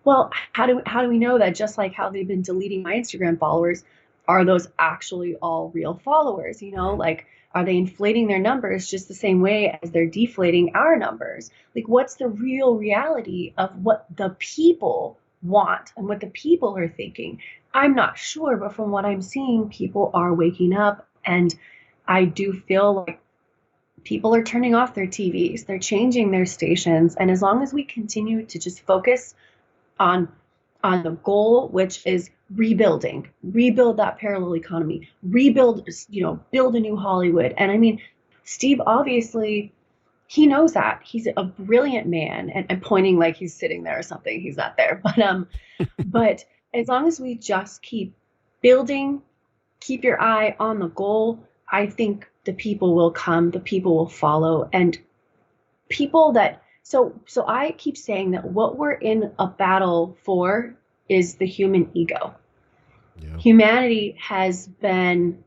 Well, how do we know that, just like how they've been deleting my Instagram followers, are those actually all real followers? Right. Like, are they inflating their numbers just the same way as they're deflating our numbers? Like, what's the real reality of what the people want and what the people are thinking? I'm not sure, but from what I'm seeing, people are waking up, and I do feel like people are turning off their TVs, they're changing their stations, and as long as we continue to just focus on the goal, which is rebuild that parallel economy, rebuild, build a new Hollywood. And I mean, Steve, obviously, he knows that. He's a brilliant man, and pointing like he's sitting there or something. He's not there, but as long as we just keep building, keep your eye on the goal, I think the people will come, the people will follow, and people that so I keep saying that what we're in a battle for is the human ego. Yeah. Humanity has been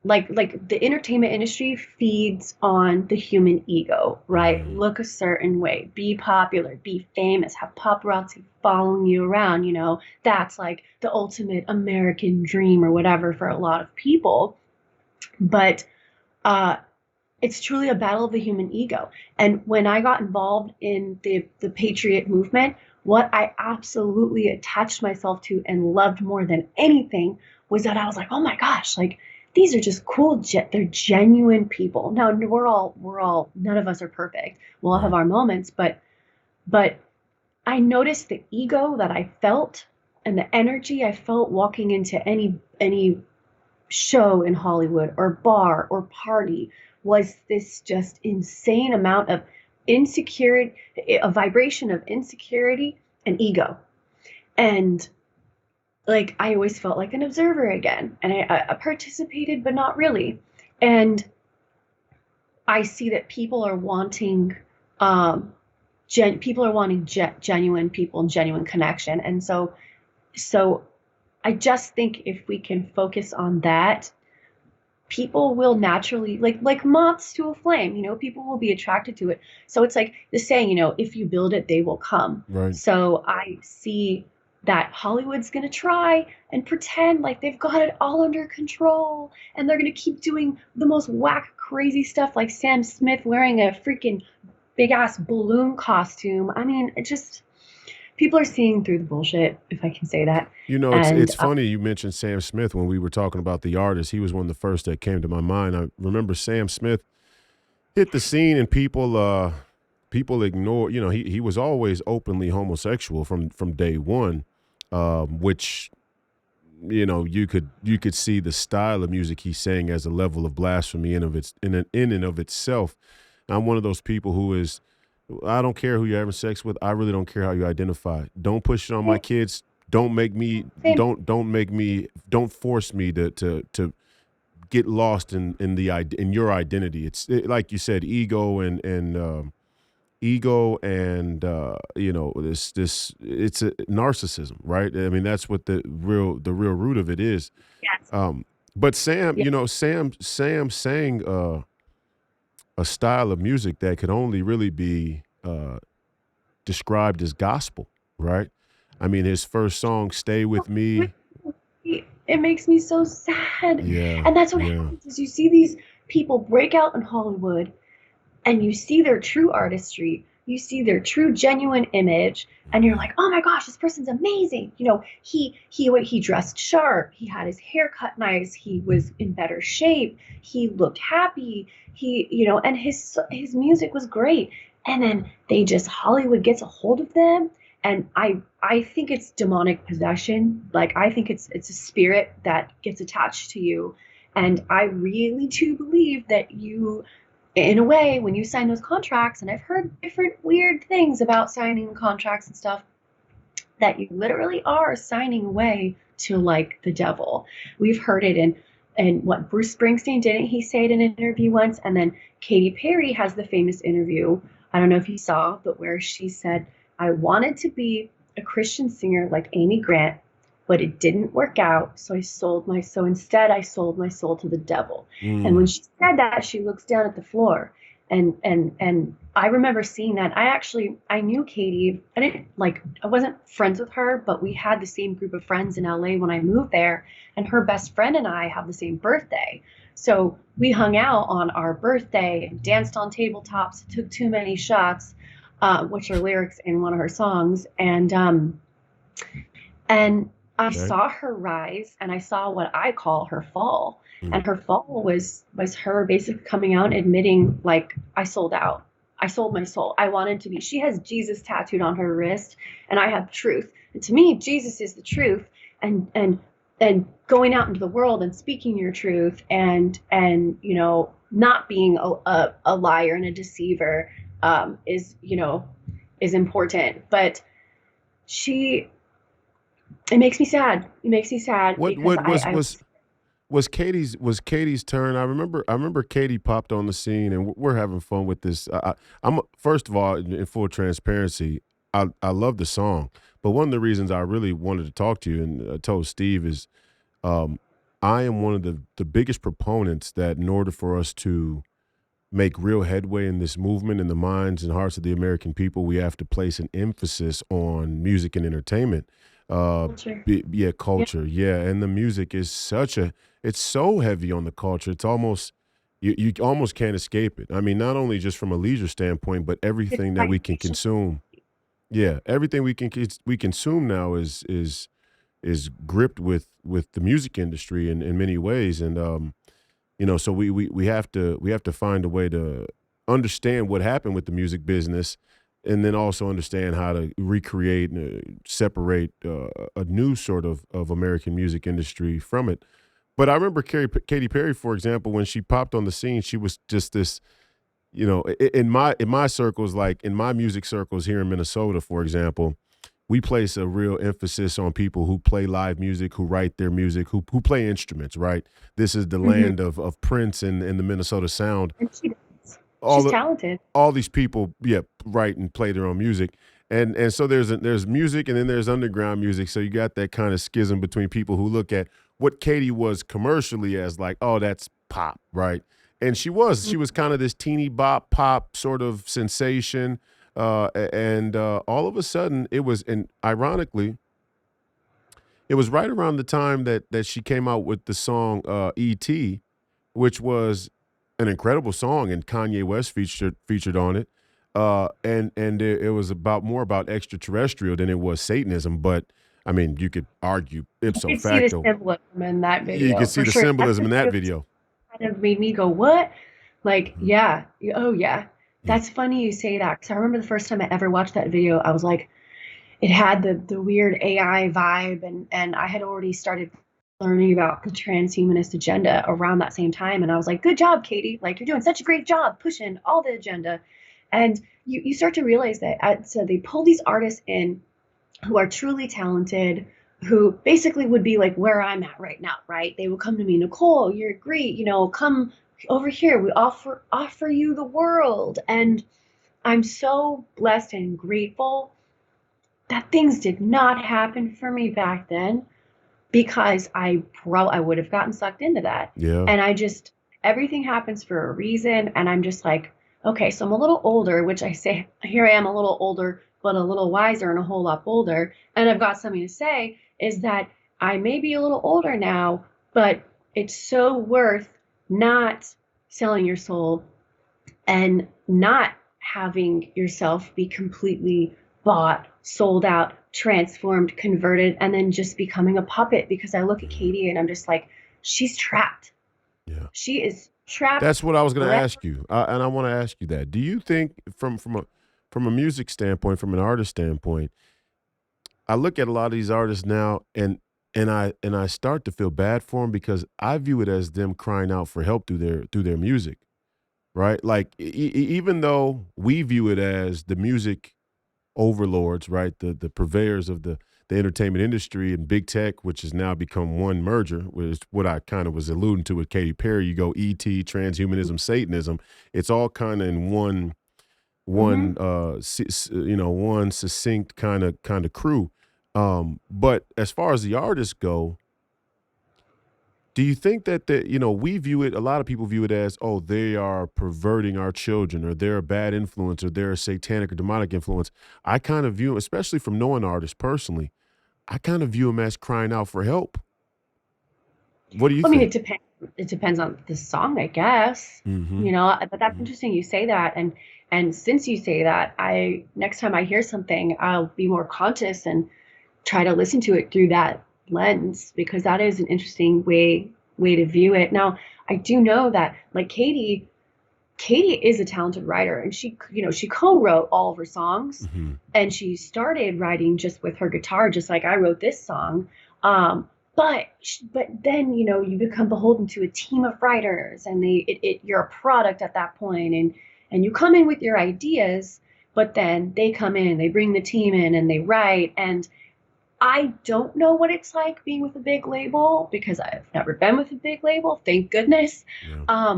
like the entertainment industry feeds on the human ego, right? Look a certain way, be popular, be famous, have paparazzi following you around, that's like the ultimate American dream or whatever for a lot of people. But it's truly a battle of the human ego. And when I got involved in the Patriot movement, what I absolutely attached myself to and loved more than anything was that I was like, oh my gosh, like these are just cool. They're genuine people. Now we're all, none of us are perfect. We'll all have our moments, but I noticed the ego that I felt and the energy I felt walking into any show in Hollywood or bar or party was this just insane amount of insecurity, a vibration of insecurity and ego. And like, I always felt like an observer again. And I participated, but not really. And I see that people are wanting, genuine people and genuine connection. And so I just think if we can focus on that, people will naturally, like moths to a flame, people will be attracted to it. So it's like the saying, if you build it, they will come. Right. So I see that Hollywood's going to try and pretend like they've got it all under control, and they're going to keep doing the most whack, crazy stuff, like Sam Smith wearing a freaking big ass balloon costume. I mean, it just, people are seeing through the bullshit, if I can say that. It's funny you mentioned Sam Smith when we were talking about the artist. He was one of the first that came to my mind. I remember Sam Smith hit the scene, and people ignore. He was always openly homosexual from day one, which you could see the style of music he sang as a level of blasphemy in and of itself. I'm one of those people who is, I don't care who you're having sex with. I really don't care how you identify. Don't push it on my kids. Don't force me to get lost in your identity. It's like you said, ego and this it's a narcissism, right? I mean, that's what the real root of it is. Yes. But Sam, Yeah. Sam sang a style of music that could only really be described as gospel, right? I mean, his first song, "Stay with Me." It makes me so sad. Yeah, And that's what yeah, happens is you see these people break out in Hollywood, and you see their true artistry, you see their true genuine image, and you're like, oh my gosh, this person's amazing. He dressed sharp, he had his hair cut nice, he was in better shape, he looked happy, and his music was great. And then Hollywood gets a hold of them, and I think it's demonic possession. Like, I think it's a spirit that gets attached to you. And I really do believe that you, in a way, when you sign those contracts, and I've heard different weird things about signing contracts and stuff, that you literally are signing away to like the devil. We've heard it in what Bruce Springsteen, didn't he say it in an interview once? And then Katy Perry has the famous interview, I don't know if you saw, but where she said, I wanted to be a Christian singer like Amy Grant, but it didn't work out. So instead I sold my soul to the devil. And when Mm. she said that, she looks down at the floor. And I remember seeing that. I knew Katie. I wasn't friends with her, but we had the same group of friends in LA when I moved there, and her best friend and I have the same birthday. So we hung out on our birthday, danced on tabletops, took too many shots, which are lyrics in one of her songs, and I Okay. saw her rise, and I saw what I call her fall. Mm. And her fall was her basically coming out and admitting, like, I sold out. I sold my soul. I wanted to be. She has Jesus tattooed on her wrist, and I have truth. And to me, Jesus is the truth. And going out into the world and speaking your truth, and not being a liar and a deceiver, is important. But she it makes me sad. It makes me sad because What was Katie's turn? I remember Katie popped on the scene, and we're having fun with this. I'm first of all, in full transparency, I love the song, but one of the reasons I really wanted to talk to you and told Steve is, um, I am one of the biggest proponents that in order for us to make real headway in this movement in the minds and hearts of the American people, we have to place an emphasis on music and entertainment. Uh, culture. yeah, Yeah, culture, yeah, and the music is it's so heavy on the culture. It's almost you almost can't escape it. I mean, not only just from a leisure standpoint, but it's everything that we can stagnation. consume. Yeah, everything we consume now is gripped with the music industry in many ways, and so we have to find a way to understand what happened with the music business, and then also understand how to recreate and separate a new sort of American music industry from it. But I remember Katy Perry, for example, when she popped on the scene, she was just this, in my circles, like in my music circles here in Minnesota, for example, we place a real emphasis on people who play live music, who write their music, who play instruments, right? This is the Hmm. land of Prince and the Minnesota sound. And she does. All She's the talented. all these people, yeah, write and play their own music. And so there's music, and then there's underground music. So you got that kind of schism between people who look at what Katie was commercially as like, oh, that's pop, right? And she was kind of this teeny bop pop sort of sensation. And all of a sudden it was, and ironically, it was right around the time that she came out with the song E.T., which was an incredible song, and Kanye West featured on it. And it was about more about extraterrestrial than it was Satanism, but I mean, you could argue You ipso could see the facto. symbolism in that You could video see for the sure. That's symbolism the in that video video. that kind of made me go, "What?" Like, Mhm. yeah, oh yeah. Yeah. That's funny you say that, because I remember the first time I ever watched that video, I was like, it had the weird AI vibe, and I had already started learning about the transhumanist agenda around that same time, and I was like, good job, Katie, like, you're doing such a great job pushing all the agenda. And you start to realize that, so they pull these artists in who are truly talented, who basically would be like where I'm at right now, right? They will come to me, Nicole, you're great, come over here, we offer you the world. And I'm so blessed and grateful that things did not happen for me back then, because I would have gotten sucked into that. Yeah. And everything happens for a reason. And I'm just like, okay, so I'm a little older, which I say, here I am, a little older, but a little wiser and a whole lot bolder. And I've got something to say, is that I may be a little older now, but it's so worth not selling your soul and not having yourself be completely bought, sold out, transformed, converted, and then just becoming a puppet. Because I look at Mhm. Katie and I'm just like, she's trapped. Yeah. She is trapped That's what I was going to forever. ask you, and I want to ask you that. Do you think, from a music standpoint, from an artist standpoint, I look at a lot of these artists now, and I start to feel bad for them because I view it as them crying out for help through their music, right? Like even though we view it as the music overlords, right? The purveyors of the entertainment industry and big tech, which has now become one merger, which is what I kind of was alluding to with Katy Perry. You go ET, transhumanism, Satanism. It's all kind of in one Mm-hmm. one succinct kind of crew. But as far as the artists go, do you think that we view it, a lot of people view it as, oh, they are perverting our children, or they're a bad influence, or they're a satanic or demonic influence? I kind of view, especially from knowing artists personally, I kind of view them as crying out for help. What do you I mean, think? it depends on the song, I guess. Mm-hmm. But that's Hmm. interesting you say that. And since you say that, I next time I hear something, I'll be more conscious and try to listen to it through that lens, because that is an interesting way to view it. Now, I do know that, like, Katie is a talented writer, and she co-wrote all of her songs, Hmm. and she started writing just with her guitar, just like I wrote this song. But then you become beholden to a team of writers, and you're a product at that point, and you come in with your ideas, but then they come in, they bring the team in, and they write. And I don't know what it's like being with a big label, because I've never been with a big label, thank goodness. Yeah.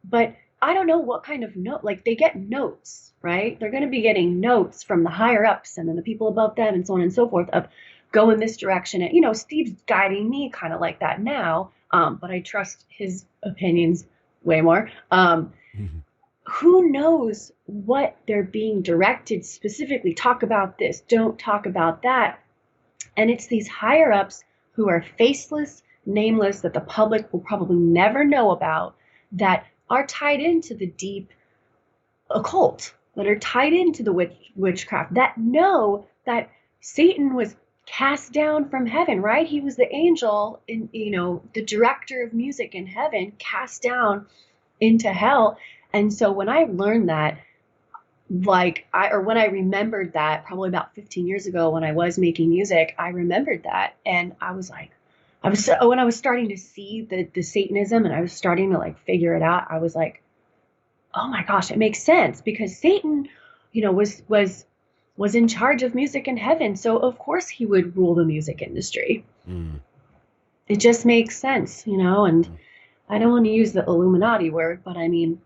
But I don't know what kind of note, like, they get notes, right? They're going to be getting notes from the higher ups and then the people above them and so on and so forth, of go in this direction. And, Steve's guiding me kind of like that now, but I trust his opinions way more. Mhm. Who knows what they're being directed specifically? Talk about this, don't talk about that. And it's these higher ups who are faceless, nameless, that the public will probably never know about, that are tied into the deep occult, that are tied into the witchcraft, that know that Satan was cast down from heaven, right? He was the angel, in, the director of music in heaven, cast down into hell. And so when I learned that, when I remembered that, probably about 15 years ago when I was making music, I remembered that, and I was like, when I was starting to see the Satanism, and I was starting to, like, figure it out, I was like, oh my gosh, it makes sense, because Satan, was in charge of music in heaven, so of course he would rule the music industry. Mm. It just makes sense, and I don't want to use the Illuminati word, but I mean,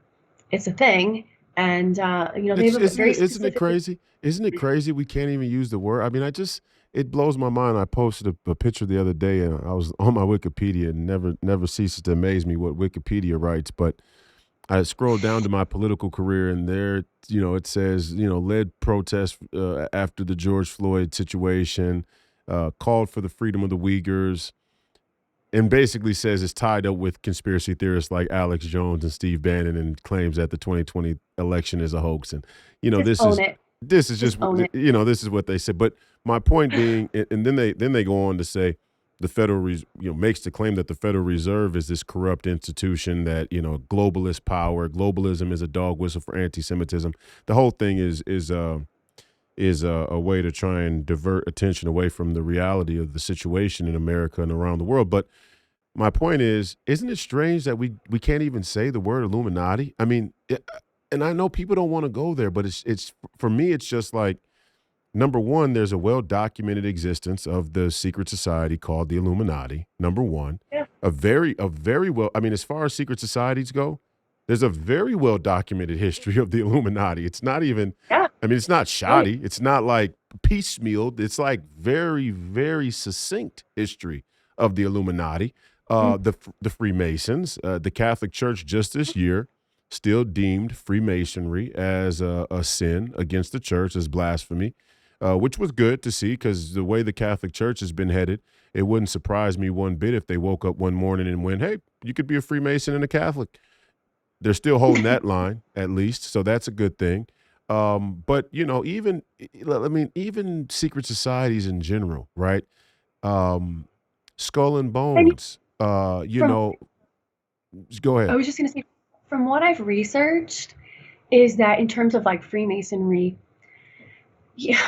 it's a thing. And they It's have a isn't very it isn't it specific. crazy? Isn't it crazy we can't even use the word? I mean, it blows my mind. I posted a picture the other day, and I was on my Wikipedia, and never ceases to amaze me what Wikipedia writes. But I scrolled down to my political career, and there, it says, led protests after the George Floyd situation, called for the freedom of the Uyghurs, and basically says it's tied up with conspiracy theorists like Alex Jones and Steve Bannon, and claims that the 2020 election is a hoax. And you know, Just this own is it. this is Just just own it. this is what they said. But my point being, and then they go on to say the makes the claim that the Federal Reserve is this corrupt institution, that globalist power, globalism is a dog whistle for anti-Semitism. The whole thing is a way to try and divert attention away from the reality of the situation in America and around the world. But my point is, isn't it strange that we can't even say the word Illuminati? I mean, and I know people don't want to go there, but it's for me, it's just like, number one, there's a well documented existence of the secret society called the Illuminati. Number one, Yeah. a very well. I mean, as far as secret societies go, there's a very well documented history of the Illuminati. It's not even. Yeah. I mean, it's not Right. shoddy. It's not like piecemealed. It's like very, very succinct history of the Illuminati. Mm. The Freemasons, the Catholic Church just this year still deemed Freemasonry as a sin against the church, as blasphemy, which was good to see, because the way the Catholic Church has been headed, it wouldn't surprise me one bit if they woke up one morning and went, hey, you could be a Freemason and a Catholic. They're still holding that line, at least, so that's a good thing. But I mean, even secret societies in general, right? Um, Skull and I mean, Bones. from Go I ahead. was just gonna say, from what I've researched, is that in terms of, like, Freemasonry, yeah,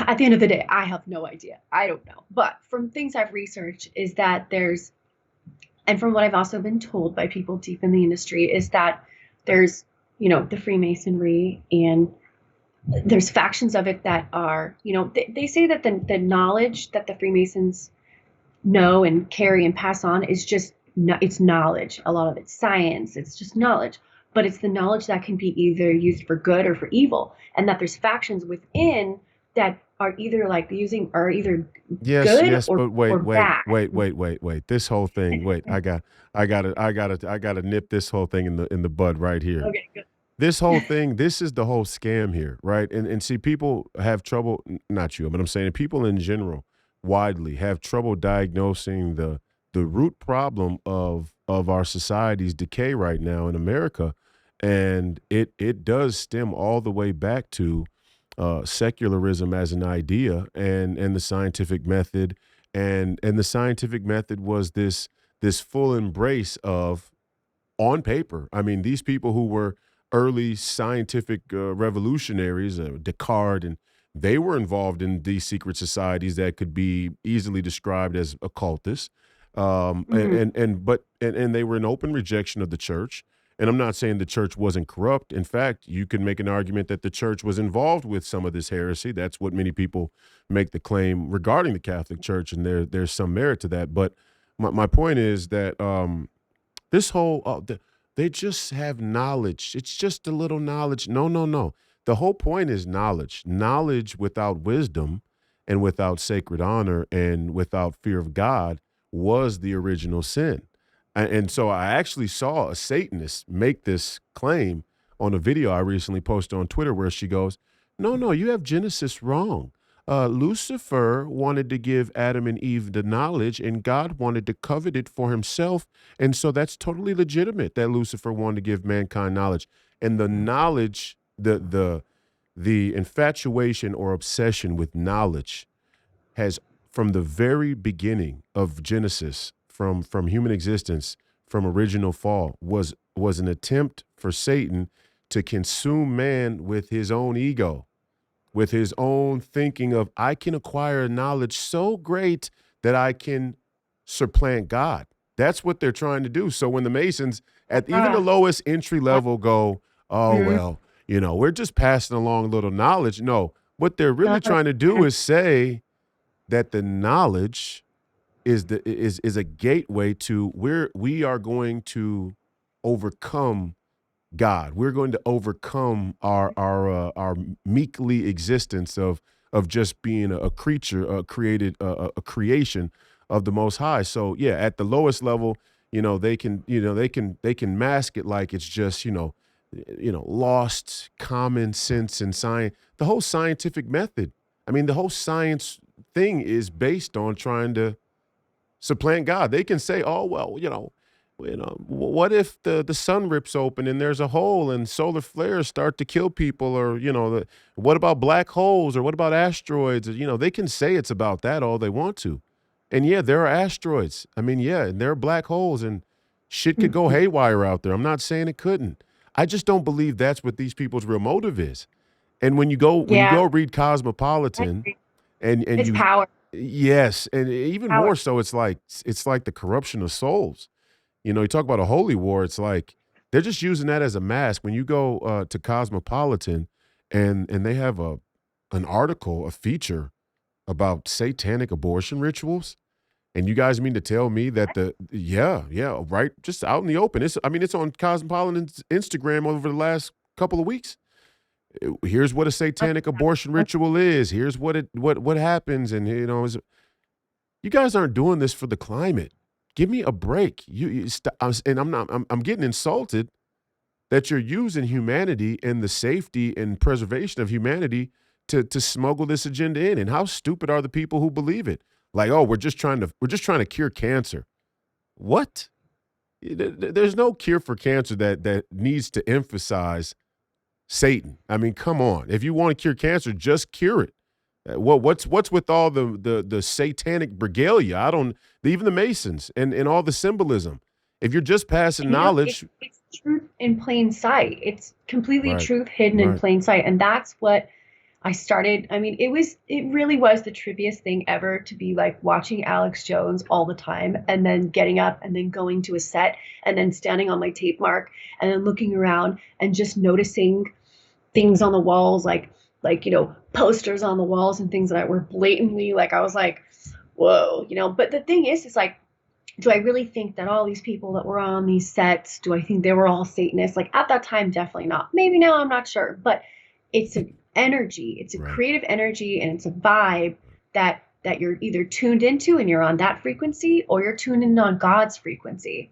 at the end of the day, I have no idea. I don't know. But from things I've researched, is that and from what I've also been told by people deep in the industry, is that there's, the Freemasonry, and there's factions of it that are, they say that the knowledge that the Freemasons know and carry and pass on is just, it's knowledge. A lot of it's science. It's just knowledge, but it's the knowledge that can be either used for good or for evil, and that there's factions within that are either like using are either Yes, good yes, but or wait, wait, bad. wait, wait, wait, wait. This whole thing, wait, I gotta nip this whole thing in the bud right here. Okay, good. This whole thing, this is the whole scam here, right? And see, people have trouble, not you, but I'm saying people in general, widely, have trouble diagnosing the root problem of our society's decay right now in America, and it does stem all the way back to secularism as an idea and the scientific method, and the scientific method was this full embrace of on paper. I mean, these people who were early scientific revolutionaries, Descartes, and they were involved in these secret societies that could be easily described as occultists. Mhm. And they were in open rejection of the church. And I'm not saying the church wasn't corrupt. In fact, you could make an argument that the church was involved with some of this heresy. That's what many people make the claim regarding the Catholic Church, and there's some merit to that. But my point is that this whole they just have knowledge. It's just a little knowledge. No, no, no. The whole point is knowledge. Knowledge without wisdom and without sacred honor and without fear of God was the original sin. And so I actually saw a Satanist make this claim on a video I recently posted on Twitter where she goes, "No, no, you have Genesis wrong. Lucifer wanted to give Adam and Eve the knowledge, and God wanted to covet it for himself. And so that's totally legitimate that Lucifer wanted to give mankind knowledge. And the knowledge, the infatuation or obsession with knowledge has from the very beginning of Genesis, from human existence, from original fall, was an attempt for Satan to consume man with his own ego, with his own thinking of I can acquire knowledge so great that I can supplant God. That's what they're trying to do. So when the Masons at even the Ah, lowest entry level go, oh mhm. well, we're just passing along a little knowledge. No, what they're really Uh, trying to do is say that the knowledge is a gateway to where we are going to overcome God. We're going to overcome our meekly existence of just being a creature, a creation of the Most High. So yeah, at the lowest level, they can mask it like it's just lost common sense and science. The whole scientific method. I mean, the whole science thing is based on trying to supplant God. They can say, "Oh well, what if the sun rips open and there's a hole and solar flares start to kill people, or what about black holes, or what about asteroids?" They can say it's about that all they want to, and yeah, there are asteroids. I mean, yeah, and there are black holes, and shit could go mhm. haywire out there. I'm not saying it couldn't. I just don't believe that's what these people's real motive is. And when you go Yeah, read I Cosmopolitan, agree. and It's you power. yes, and even Power. more so, it's like the corruption of souls. You talk about a holy war. It's like they're just using that as a mask. When you go to Cosmopolitan, and they have an article, a feature about satanic abortion rituals, and you guys mean to tell me that yeah, right, just out in the open. It's on Cosmopolitan's Instagram over the last couple of weeks. Here's what a satanic abortion ritual is. Here's what happens, and you guys aren't doing this for the climate. Give me a break. And I'm not. I'm getting insulted that you're using humanity and the safety and preservation of humanity to smuggle this agenda in. And how stupid are the people who believe it? Like, oh, we're just trying to cure cancer. What? There's no cure for cancer that needs to emphasize Satan. I mean, come on. If you want to cure cancer, just cure it. What's with all the satanic regalia? I don't even the Masons and all the symbolism. If you're just passing And knowledge, it's truth in plain sight. It's completely right, truth hidden in right. plain sight. And that's what I started. I mean, it really was the trippiest thing ever to be like watching Alex Jones all the time and then getting up and then going to a set and then standing on my tape mark and then looking around and just noticing things on the walls, like posters on the walls and things that were blatantly like I was like, whoa. But the thing is like, do I really think that all these people that were on these sets, do I think they were all Satanists? Like at that time, definitely not. Maybe now, I'm not sure. But it's a energy. It's a Right. creative energy, and it's a vibe that you're either tuned into and you're on that frequency, or you're tuned in on God's frequency.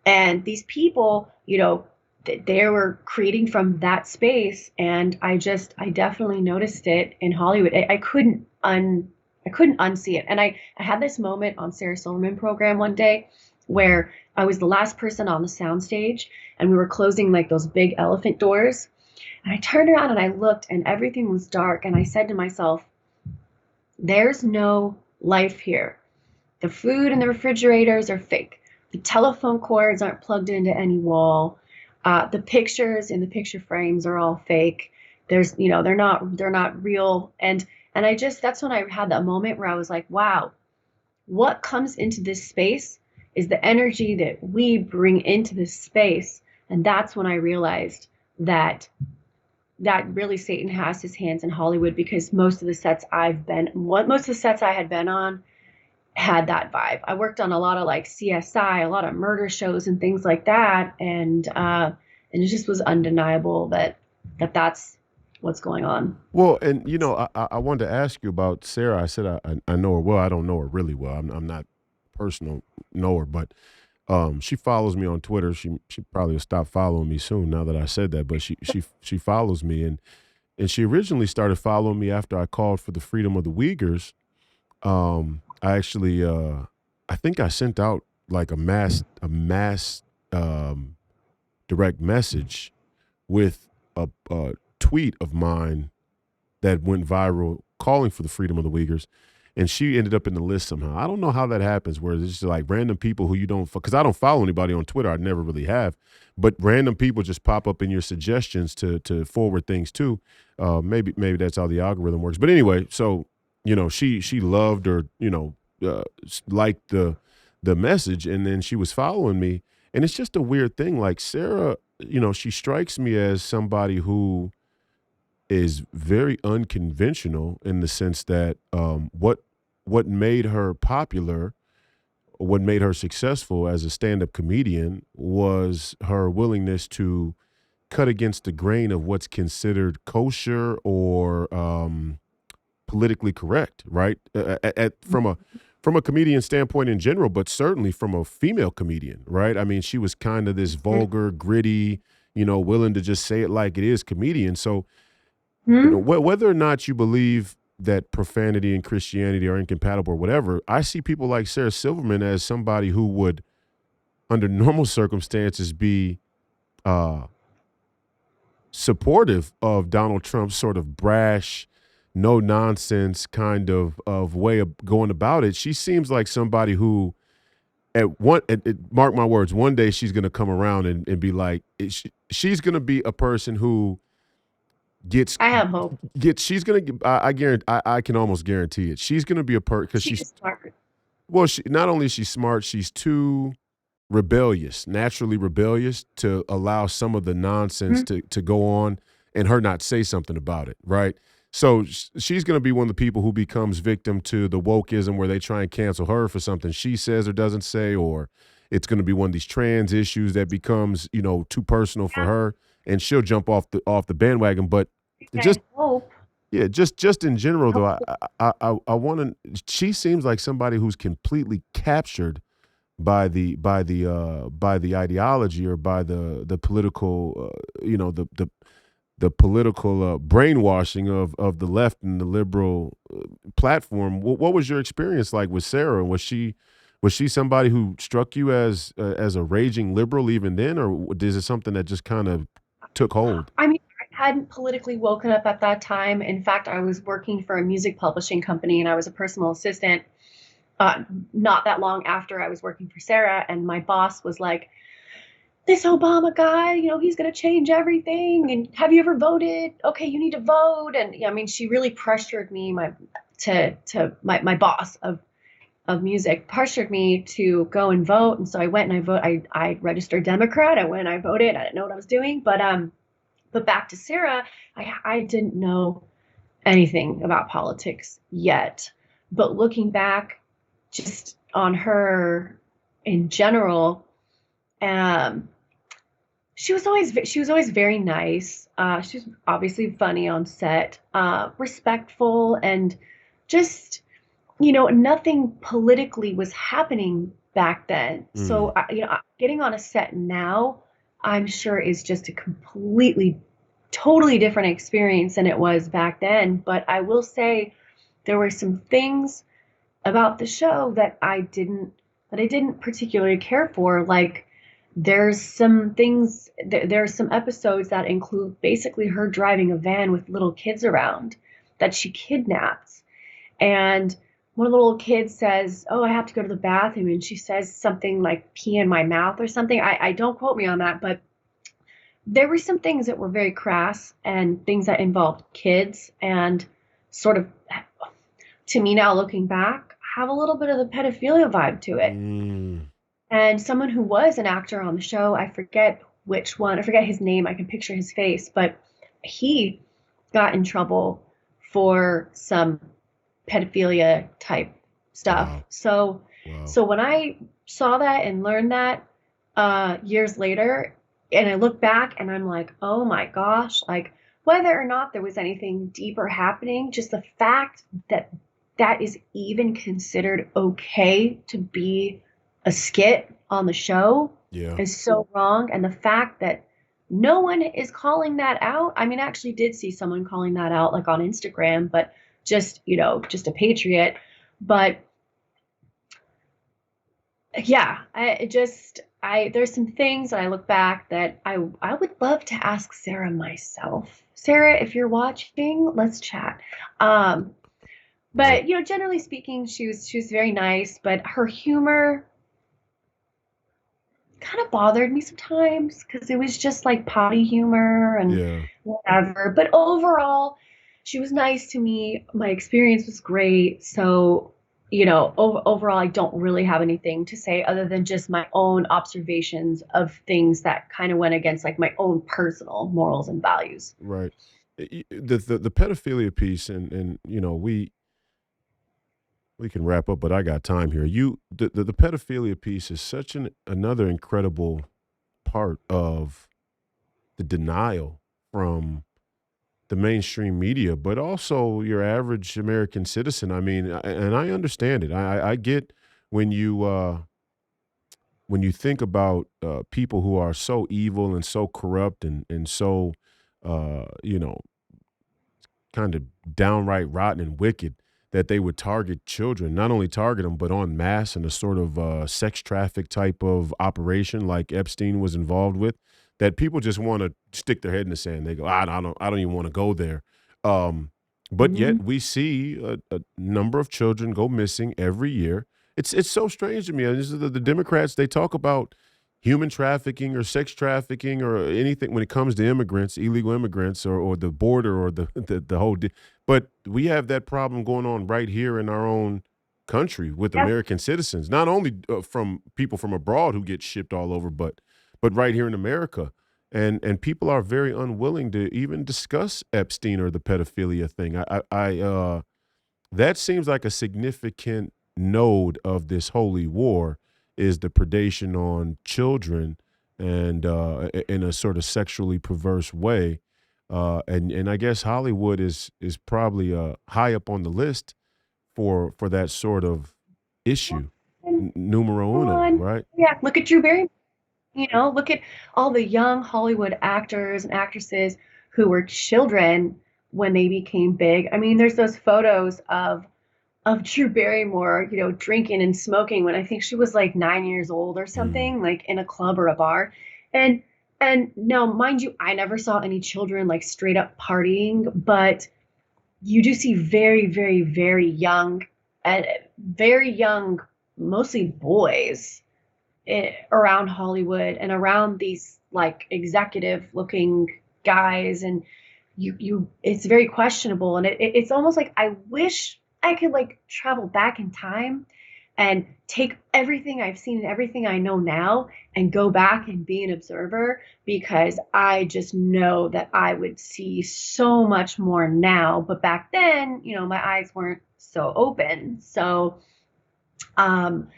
And these people, they were creating from that space, and I definitely noticed it in Hollywood. I couldn't unsee it. And I had this moment on Sarah Silverman program one day where I was the last person on the soundstage, and we were closing like those big elephant doors. And I turned around and I looked, and everything was dark. And I said to myself, there's no life here. The food in the refrigerators are fake. The telephone cords aren't plugged into any wall. The pictures in the picture frames are all fake. They're not real. And that's when I had that moment where I was like, wow, what comes into this space is the energy that we bring into this space. And that's when I realized that really Satan has his hands in Hollywood, because most of the sets I had been on had that vibe. I worked on a lot of like CSI, a lot of murder shows and things like that, and it just was undeniable that's what's going on. Well, and I wanted to ask you about Sarah. I said I know her well. I don't know her really well. I'm not personal know her, but she follows me on Twitter. She probably will stop following me soon now that I said that. But she follows me, and she originally started following me after I called for the freedom of the Uyghurs. I actually I think I sent out like a mass direct message with a tweet of mine that went viral calling for the freedom of the Uyghurs. And she ended up in the list somehow. I don't know how that happens, where it's just like random people who you don't, because I don't follow anybody on Twitter. I never really have. But random people just pop up in your suggestions to forward things to. Maybe that's how the algorithm works. But anyway, so, she loved or, liked the message. And then she was following me. And it's just a weird thing. Like Sarah, she strikes me as somebody who is very unconventional in the sense that what made her popular, what made her successful as a stand-up comedian was her willingness to cut against the grain of what's considered kosher or politically correct, right? From a comedian standpoint in general, but certainly from a female comedian, right? I mean, she was kind of this vulgar, gritty, willing to just say it like it is comedian. So whether or not you believe that profanity and Christianity are incompatible or whatever, I see people like Sarah Silverman as somebody who would, under normal circumstances, be supportive of Donald Trump's sort of brash, no nonsense kind of way of going about it. She seems like somebody who, mark my words, one day she's going to come around and be like, she's going to be a person who I have hope. she's gonna I guarantee I can almost guarantee it. She's gonna be a because She's smart. well, she not only is she smart, she's too rebellious, naturally rebellious to allow some of the nonsense to go on and her not say something about it, right? So she's going to be one of the people who becomes victim to the wokeism where they try and cancel her for something she says or doesn't say, or it's going to be one of these trans issues that becomes, too personal for her, and she'll jump off the bandwagon. But just hope. yeah, just in general though, I want to. She seems like somebody who's completely captured by the ideology or by the political, the political brainwashing of the left and the liberal platform. What was your experience like with Sarah? Was she somebody who struck you as a raging liberal even then, or is it something that just kind of took hold? I mean, I hadn't politically woken up at that time. In fact, I was working for a music publishing company, and I was a personal assistant. Not that long after I was working for Sarah, and my boss was like, this Obama guy, he's going to change everything. And have you ever voted? Okay, you need to vote. And I mean, she really pressured me, my boss of music pressured me to go and vote. And so I went and I registered Democrat. I went, I voted. I didn't know what I was doing. But back to Sarah, I didn't know anything about politics yet. But looking back just on her in general, she was always very nice. She was obviously funny on set, respectful, and just, nothing politically was happening back then. So, Mm, getting on a set now, I'm sure is just a completely, totally different experience than it was back then. But I will say there were some things about the show that I didn't particularly care for. Like there's some episodes that include basically her driving a van with little kids around that she kidnaps. And one of the little kids says, "Oh, I have to go to the bathroom," and she says something like "pee in my mouth" or something. I don't quote me on that, but there were some things that were very crass and things that involved kids and sort of, to me now looking back, have a little bit of the pedophilia vibe to it. mm, And someone who was an actor on the show, I forget which one, I forget his name, I can picture his face, but he got in trouble for some pedophilia type stuff. wow, So wow. so when I saw that and learned that years later, and I look back and I'm like, oh my gosh, like whether or not there was anything deeper happening, just the fact that that is even considered okay to be a skit on the show Yeah, is so wrong. And the fact that no one is calling that out. I mean, I actually did see someone calling that out like on Instagram, but just, just a patriot. But yeah, there's some things that I look back that I would love to ask Sarah myself. Sarah, if you're watching, let's chat. Um, right. but generally speaking, she was very nice, but her humor kind of bothered me sometimes because it was just like potty humor and Yeah. whatever. But overall, she was nice to me. My experience was great. So, overall, I don't really have anything to say other than just my own observations of things that kind of went against like my own personal morals and values. Right. The pedophilia piece, and we can wrap up, but I got time here. The pedophilia piece is such another incredible part of the denial from the mainstream media, but also your average American citizen. I mean, and I understand it. I get when you think about people who are so evil and so corrupt and so you know kind of downright rotten and wicked that they would target children, not only target them, but en masse in a sort of sex traffic type of operation like Epstein was involved with, that people just want to stick their head in the sand. They go, I don't even want to go there. Um, but Hmm. yet we see a number of children go missing every year. It's so strange to me. And this is the Democrats, they talk about human trafficking or sex trafficking or anything when it comes to immigrants, illegal immigrants, or the border or the whole. But we have that problem going on right here in our own country with Yeah. American citizens, not only from people from abroad who get shipped all over, but right here in America. And people are very unwilling to even discuss Epstein or the pedophilia thing. That seems like a significant node of this holy war is the predation on children and in a sort of sexually perverse way. And I guess Hollywood is probably high up on the list for that sort of issue. And Numero come uno, on. right? Yeah, look at Drew Barrymore. Look at all the young Hollywood actors and actresses who were children when they became big. I mean, there's those photos of Drew Barrymore, drinking and smoking when I think she was like 9 years old or Mm, something, like in a club or a bar. And now, mind you, I never saw any children like straight up partying, but you do see very, very, very young, mostly boys around Hollywood and around these like executive looking guys. And it's very questionable. And it's almost like I wish I could like travel back in time and take everything I've seen and everything I know now and go back and be an observer, because I just know that I would see so much more now. But back then, my eyes weren't so open. So um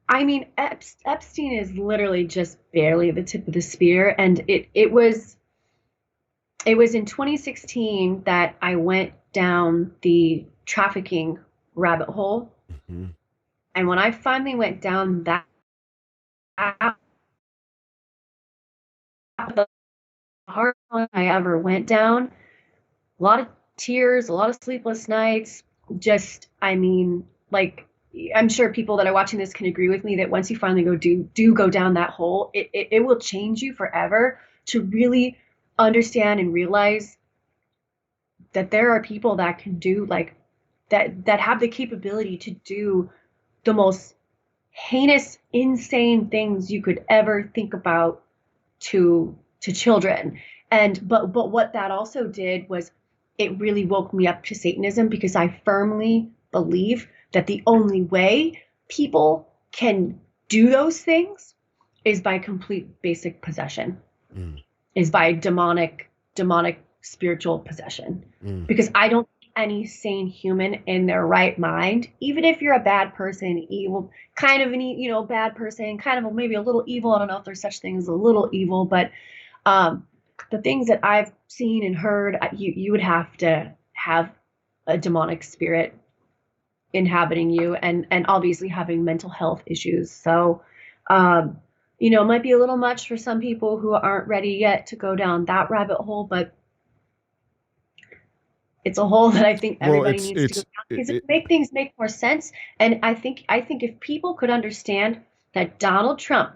I mean, Epstein is literally just barely the tip of the spear, and it was in 2016 that I went down the trafficking rabbit hole, Mhm. and when I finally went down that, the hardest one I ever went down, a lot of tears, a lot of sleepless nights. Just, I mean, like, I'm sure people that are watching this can agree with me that once you finally go down that hole, it will change you forever to really understand and realize that there are people that can do like that have the capability to do the most heinous, insane things you could ever think about to children. And but what that also did was it really woke me up to Satanism, because I firmly believe that the only way people can do those things is by complete basic possession, Mm, is by demonic spiritual possession. mm. Because I don't think any sane human in their right mind, even if you're a bad person, evil, kind of bad person, kind of maybe a little evil. I don't know if there's such thing as a little evil, but um, the things that I've seen and heard, you would have to have a demonic spirit inhabiting you, and obviously having mental health issues. So, um, it might be a little much for some people who aren't ready yet to go down that rabbit hole, but it's a hole that I think Well, everybody needs to go down, because it it make things make more sense. And I think if people could understand that Donald Trump,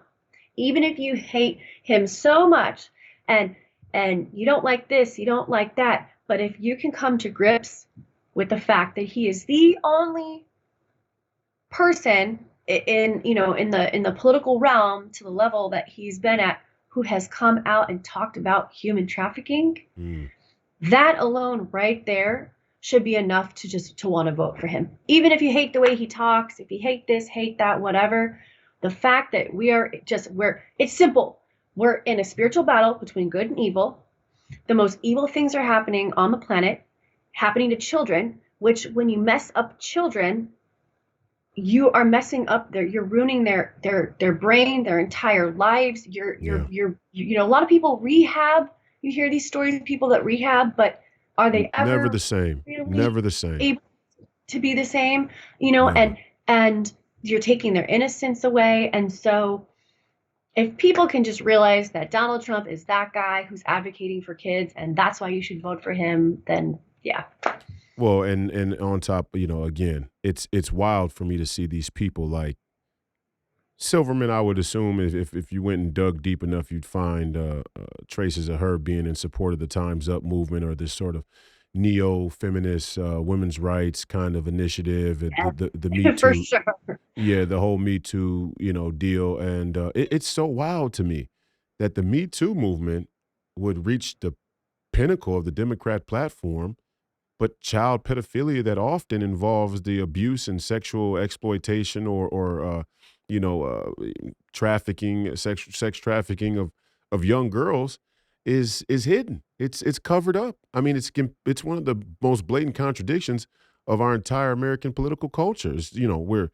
even if you hate him so much, and you don't like this, you don't like that, but if you can come to grips with the fact that he is the only person in the political realm to the level that he's been at who has come out and talked about human trafficking, mm, that alone right there should be enough to want to vote for him. Even if you hate the way he talks, if you hate this, hate that, whatever, the fact that it's simple. We're in a spiritual battle between good and evil. The most evil things are happening on the planet, happening to children, which when you mess up children, you are messing up you're ruining their brain, their entire lives. yeah, A lot of people rehab. You hear these stories of people that rehab, but are they never the ever same. really Never the same. able to be the same? Never. And you're taking their innocence away. And so if people can just realize that Donald Trump is that guy who's advocating for kids and that's why you should vote for him, then yeah. Well, and on top, again, it's wild for me to see these people like Silverman. I would assume if you went and dug deep enough, you'd find traces of her being in support of the Times Up movement or this sort of neo-feminist women's rights kind of initiative. The Me For Too, sure. yeah, the whole Me Too, deal, and it's so wild to me that the Me Too movement would reach the pinnacle of the Democrat platform, but child pedophilia that often involves the abuse and sexual exploitation or trafficking, sex trafficking of young girls is hidden. It's covered up. I mean, it's one of the most blatant contradictions of our entire American political culture. We're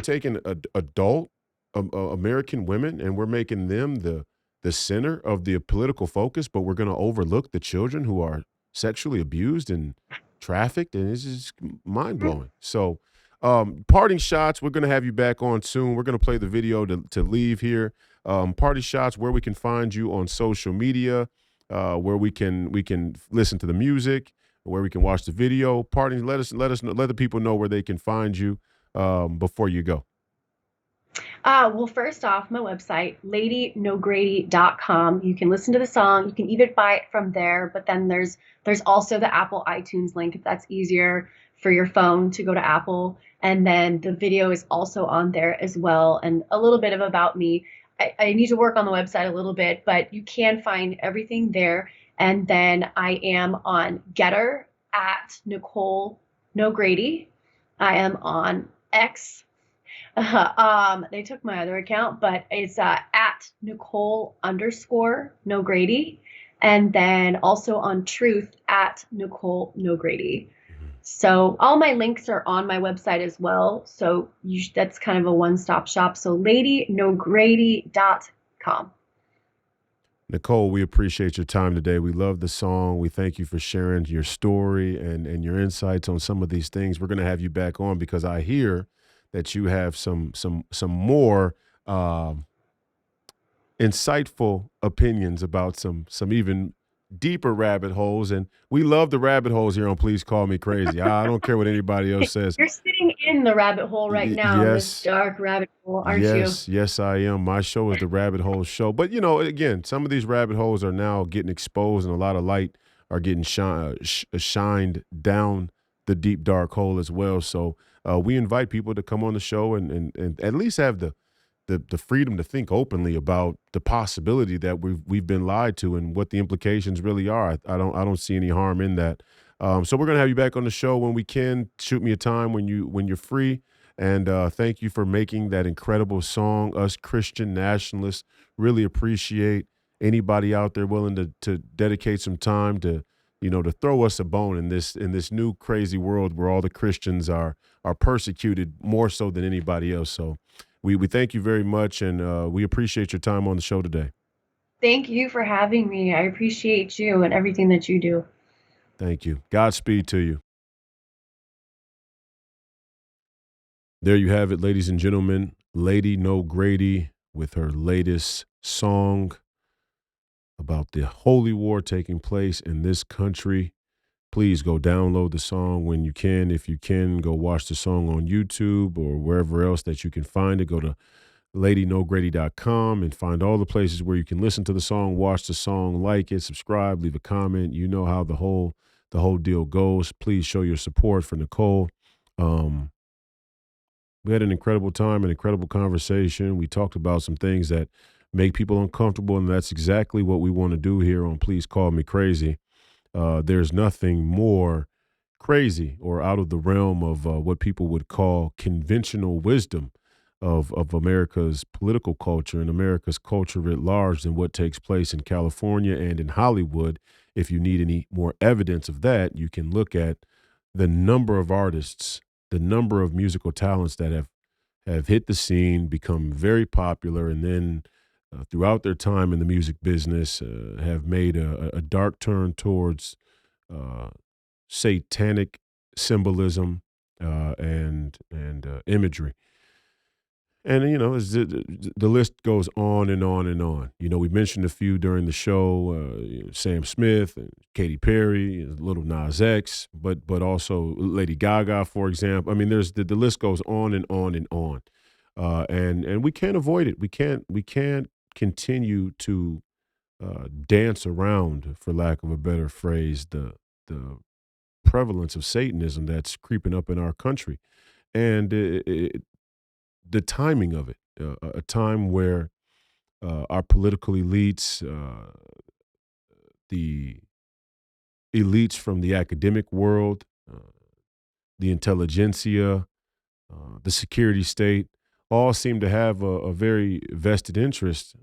taking adult American women and we're making them the center of the political focus, but we're going to overlook the children who are sexually abused and trafficked, and it's just mind blowing. So, parting shots. We're gonna have you back on soon. We're gonna play the video to leave here. Party shots. Where we can find you on social media, where we can listen to the music, where we can watch the video. Parting. Let us know, let the people know where they can find you before you go. Well, first off, my website, ladynogrady.com. You can listen to the song. You can even buy it from there. But then there's also the Apple iTunes link if that's easier for your phone to go to Apple. And then the video is also on there as well. And a little bit of about me. I need to work on the website a little bit, but you can find everything there. And then I am on Getter at Nicole NoGrady. I am on X. They took my other account, but it's at Nicole underscore NoGrady. And then also on Truth at Nicole NoGrady. So all my links are on my website as well. So that's kind of a one-stop shop. So LadyNoGrady.com. Nicole, we appreciate your time today. We love the song. We thank you for sharing your story and your insights on some of these things. We're going to have you back on because I hear that you have some more insightful opinions about some even deeper rabbit holes. And we love the rabbit holes here on Please Call Me Crazy. I don't care what anybody else says. You're sitting in the rabbit hole right now, in this Yes, dark rabbit hole, aren't you? yes, I am. My show is the Rabbit Hole Show. But, you know, again, some of these rabbit holes are now getting exposed and a lot of light are getting shined down the deep, dark hole as well. So we invite people to come on the show and at least have the freedom to think openly about the possibility that we've been lied to and what the implications really are. I don't see any harm in that. So we're gonna have you back on the show when we can. Shoot me a time when you're free. And thank you for making that incredible song. Us Christian nationalists really appreciate anybody out there willing to dedicate some time to to throw us a bone in this new crazy world where all the Christians are persecuted more so than anybody else. So we thank you very much, and we appreciate your time on the show today. Thank you for having me. I appreciate you and everything that you do. Thank you. Godspeed to you. There you have it, ladies and gentlemen. Lady NoGrady with her latest song about the holy war taking place in this country. Please go download the song when you can. If you can, go watch the song on YouTube or wherever else that you can find it. Go to ladynogrady.com and find all the places where you can listen to the song, watch the song, like it, subscribe, leave a comment. You know how the whole deal goes. Please show your support for Nicole. We had an incredible time, an incredible conversation. We talked about some things that make people uncomfortable, and that's exactly what we want to do here on Please Call Me Crazy. There's nothing more crazy or out of the realm of what people would call conventional wisdom of America's political culture and America's culture writ large than what takes place in California and in Hollywood. If you need any more evidence of that, you can look at the number of artists, the number of musical talents that have hit the scene, become very popular, and then throughout their time in the music business have made a dark turn towards uh, satanic symbolism and imagery. And the list goes on and on and on. We mentioned a few during the show: Sam Smith, and Katy Perry, Little Nas X, but also Lady Gaga, for example. I mean, there's the list goes on and on and on, and we can't avoid it. We can't continue to dance around, for lack of a better phrase, the prevalence of Satanism that's creeping up in our country, and the timing of it, a time where our political elites, the elites from the academic world, the intelligentsia, the security state, all seem to have a very vested interest,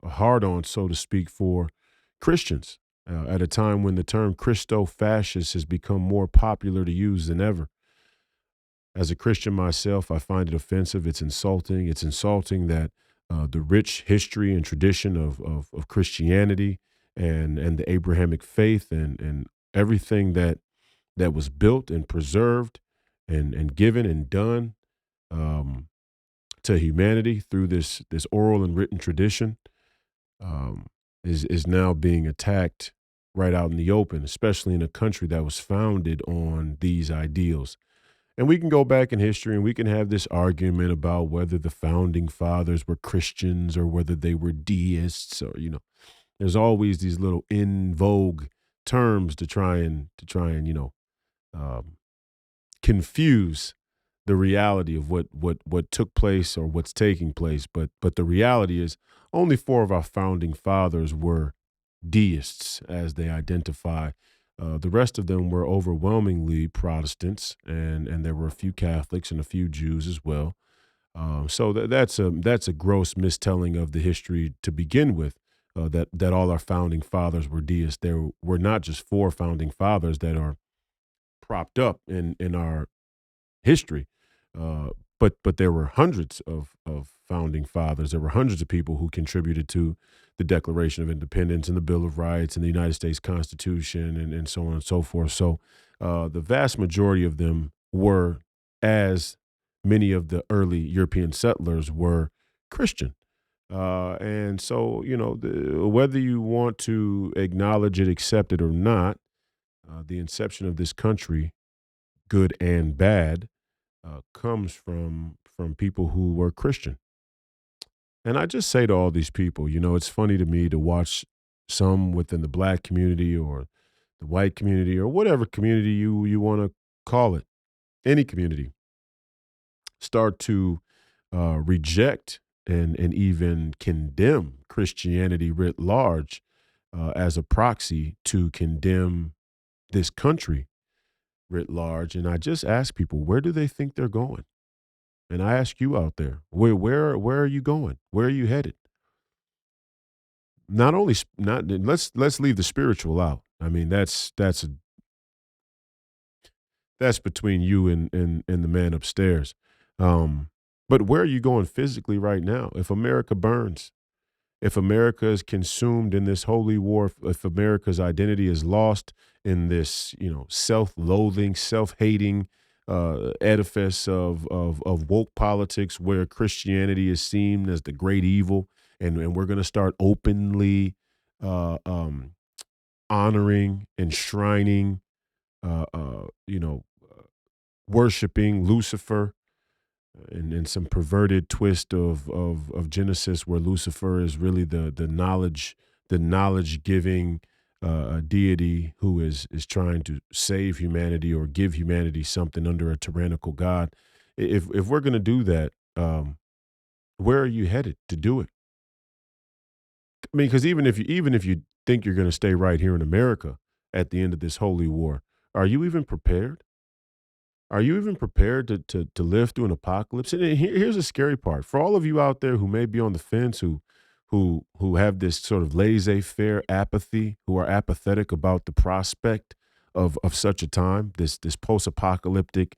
a hard on, so to speak, for Christians at a time when the term Christo-fascist has become more popular to use than ever. As a Christian myself, I find it offensive. It's insulting. It's insulting that the rich history and tradition of Christianity and the Abrahamic faith and everything that was built and preserved and given and done um, to humanity through this oral and written tradition um, is now being attacked right out in the open, especially in a country that was founded on these ideals. And we can go back in history and we can have this argument about whether the founding fathers were Christians or whether they were deists or, there's always these little in vogue terms to try and um, confuse the reality of what took place or what's taking place. But the reality is only four of our founding fathers were deists as they identify. The rest of them were overwhelmingly Protestants, and there were a few Catholics and a few Jews as well. So that's a gross mistelling of the history to begin with. That all our founding fathers were deists. There were not just four founding fathers that are propped up in our history. Uh, but there were hundreds of founding fathers. There were hundreds of people who contributed to the Declaration of Independence and the Bill of Rights and the United States Constitution and so on and so forth. So the vast majority of them were, as many of the early European settlers were, Christian. And so, whether you want to acknowledge it, accept it or not, the inception of this country, good and bad, comes from people who were Christian. And I just say to all these people, it's funny to me to watch some within the black community or the white community or whatever community you want to call it, any community, start to reject and even condemn Christianity writ large as a proxy to condemn this country writ large. And I just ask people, where do they think they're going? And I ask you out there, where are you going? Where are you headed? Not only not let's leave the spiritual out. I mean, that's between you and the man upstairs. Um, but where are you going physically right now? If America burns, if America is consumed in this holy war, if America's identity is lost in this, self-loathing, self-hating edifice of woke politics, where Christianity is seen as the great evil, and we're going to start openly uh, um, honoring, enshrining, uh, uh, you know, worshiping Lucifer and some perverted twist of Genesis, where Lucifer is really the knowledge giving deity who is trying to save humanity or give humanity something under a tyrannical God. If we're going to do that, where are you headed to do it? I mean, because even if you think you're going to stay right here in America at the end of this holy war, are you even prepared? Are you even prepared to live through an apocalypse? And here's the scary part: for all of you out there who may be on the fence, who have this sort of laissez-faire apathy, who are apathetic about the prospect of such a time, this post-apocalyptic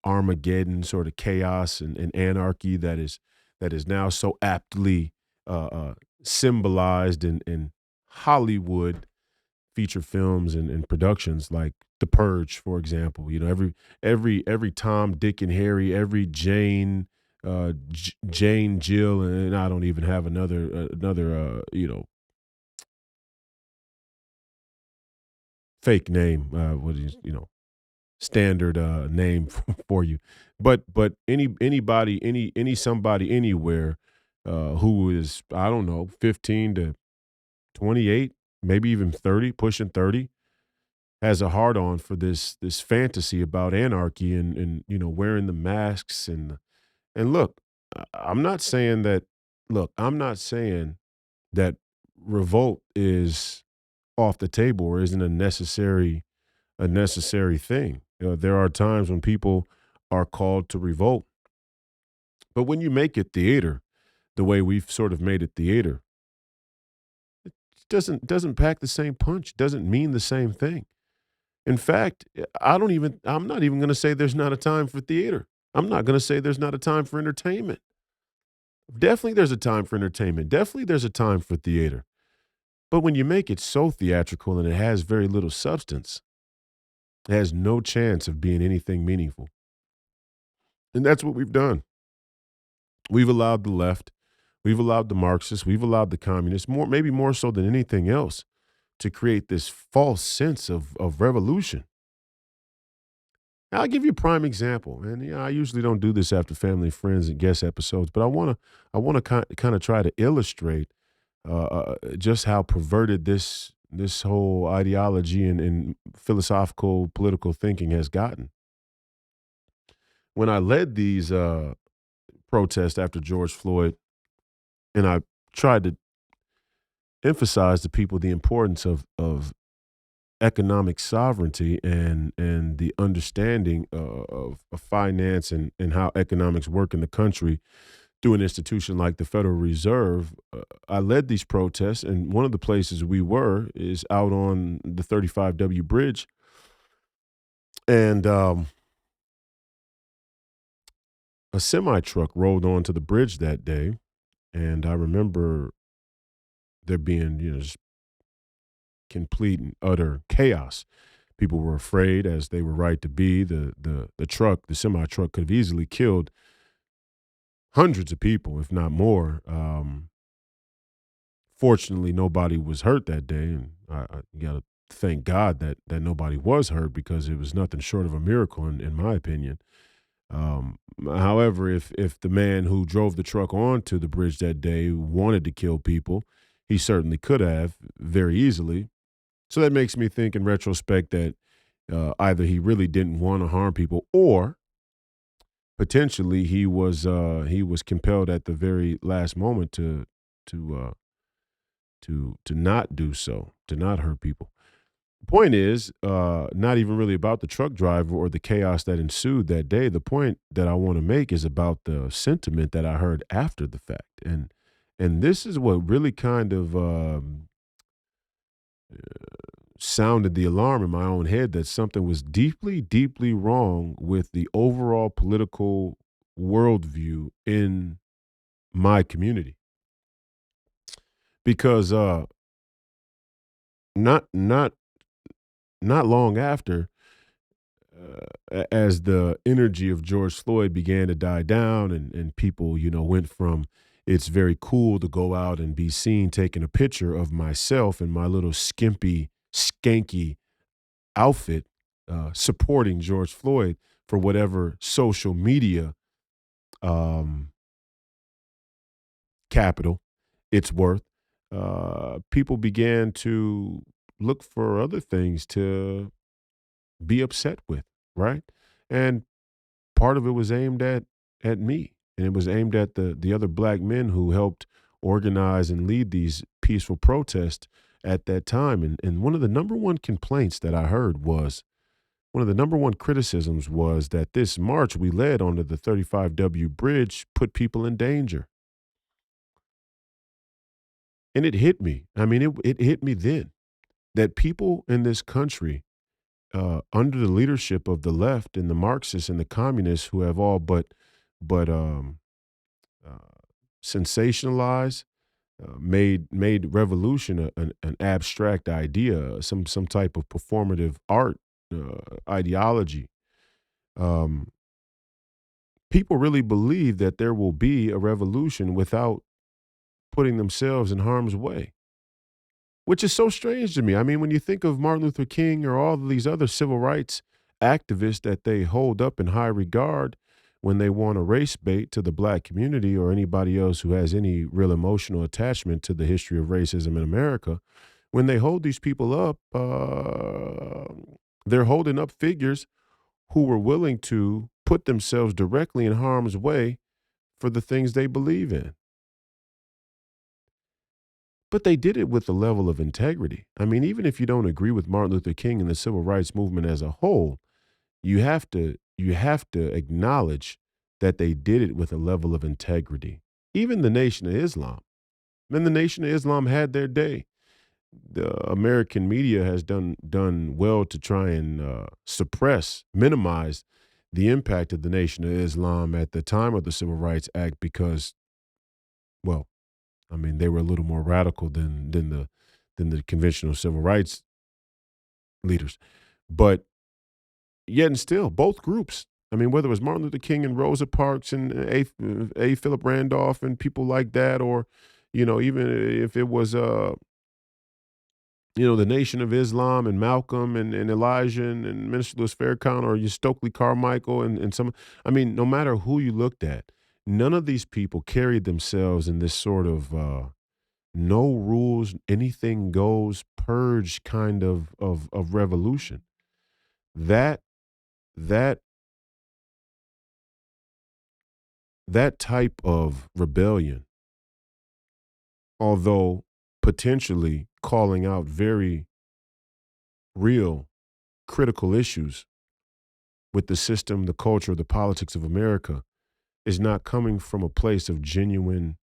Armageddon sort of chaos and anarchy that is now so aptly symbolized in Hollywood feature films and productions like The Purge, for example. Every Tom, Dick, and Harry, every Jane, Jane, Jill, and I don't even have another fake name. What is standard name for you, but anybody, any somebody anywhere who is, I don't know, 15 to 28, maybe even 30, pushing 30, has a hard on for this fantasy about anarchy and wearing the masks and look, I'm not saying that. Look, I'm not saying that revolt is off the table or isn't a necessary thing. There are times when people are called to revolt, but when you make it theater, the way we've sort of made it theater, it doesn't pack the same punch. Doesn't mean the same thing. In fact, I'm not even going to say there's not a time for theater. I'm not going to say there's not a time for entertainment. Definitely there's a time for entertainment. Definitely there's a time for theater. But when you make it so theatrical and it has very little substance, it has no chance of being anything meaningful. And that's what we've done. We've allowed the left, we've allowed the Marxists, we've allowed the communists, maybe more so than anything else, to create this false sense of revolution. I'll give you a prime example, and I usually don't do this after family, friends, and guest episodes, but I want to kind of try to illustrate just how perverted this whole ideology and philosophical political thinking has gotten. When I led these protests after George Floyd, and I tried to emphasize to people the importance of economic sovereignty and the understanding of finance and how economics work in the country through an institution like the Federal Reserve. I led these protests, and one of the places we were is out on the 35W bridge. And a semi truck rolled onto the bridge that day, and I remember there being, just complete and utter chaos. People were afraid, as they were right to be. The truck, the semi truck, could have easily killed hundreds of people, if not more. Fortunately, nobody was hurt that day, and I got to thank God that nobody was hurt, because it was nothing short of a miracle, in my opinion. However, if the man who drove the truck onto the bridge that day wanted to kill people, he certainly could have very easily. So that makes me think, in retrospect, that either he really didn't want to harm people, or potentially he was compelled at the very last moment to to not do so, to not hurt people. The point is, not even really about the truck driver or the chaos that ensued that day. The point that I want to make is about the sentiment that I heard after the fact, and this is what really kind of sounded the alarm in my own head, that something was deeply, deeply wrong with the overall political worldview in my community. Because not not not long after, as the energy of George Floyd began to die down, and people, went from, it's very cool to go out and be seen taking a picture of myself in my little skimpy, skanky outfit, supporting George Floyd for whatever social media um, capital it's worth. People began to look for other things to be upset with, right? And part of it was aimed at me, and it was aimed at the other black men who helped organize and lead these peaceful protests at that time. And one of the number one complaints that I heard was, one of the number one criticisms was that this march we led onto the 35W bridge put people in danger. And it hit me. I mean, it hit me then, that people in this country, under the leadership of the left and the Marxists and the communists, who have all but uh, sensationalized, made revolution an abstract idea, some type of performative art ideology. Um, People really believe that there will be a revolution without putting themselves in harm's way, which is so strange to me. I mean, when you think of Martin Luther King or all of these other civil rights activists that they hold up in high regard, when they want to race bait to the black community or anybody else who has any real emotional attachment to the history of racism in America, when they hold these people up, they're holding up figures who were willing to put themselves directly in harm's way for the things they believe in. But they did it with a level of integrity. I mean, even if you don't agree with Martin Luther King and the civil rights movement as a whole, you have to acknowledge that they did it with a level of integrity. Even the Nation of Islam. Then the Nation of Islam had their day. The American media has done well to try and suppress, minimize the impact of the Nation of Islam at the time of the Civil Rights Act, because, well, I mean, they were a little more radical than the conventional civil rights leaders. But yet and still, both groups. I mean, whether it was Martin Luther King and Rosa Parks and A. Philip Randolph and people like that, or, even if it was the Nation of Islam and Malcolm and Elijah and Minister Louis Farrakhan, or you Stokely Carmichael and some, I mean, no matter who you looked at, none of these people carried themselves in this sort of no rules, anything goes, purge kind of revolution. That that that type of rebellion, although potentially calling out very real critical issues with the system, the culture, the politics of America, is not coming from a place of genuine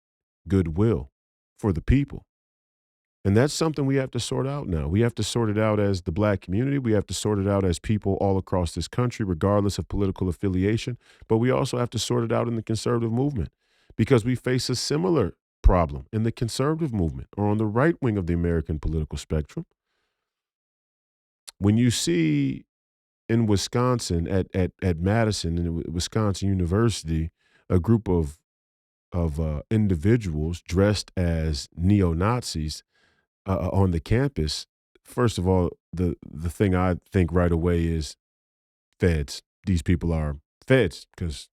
goodwill for the people. And that's something we have to sort out now. We have to sort it out as the black community. We have to sort it out as people all across this country, regardless of political affiliation. But we also have to sort it out in the conservative movement because we face a similar problem in the conservative movement or on the right wing of the American political spectrum. When you see in Wisconsin at Madison in Wisconsin University, a group of individuals dressed as neo-Nazis on the campus, first of all, the thing I think right away is feds. These people are feds because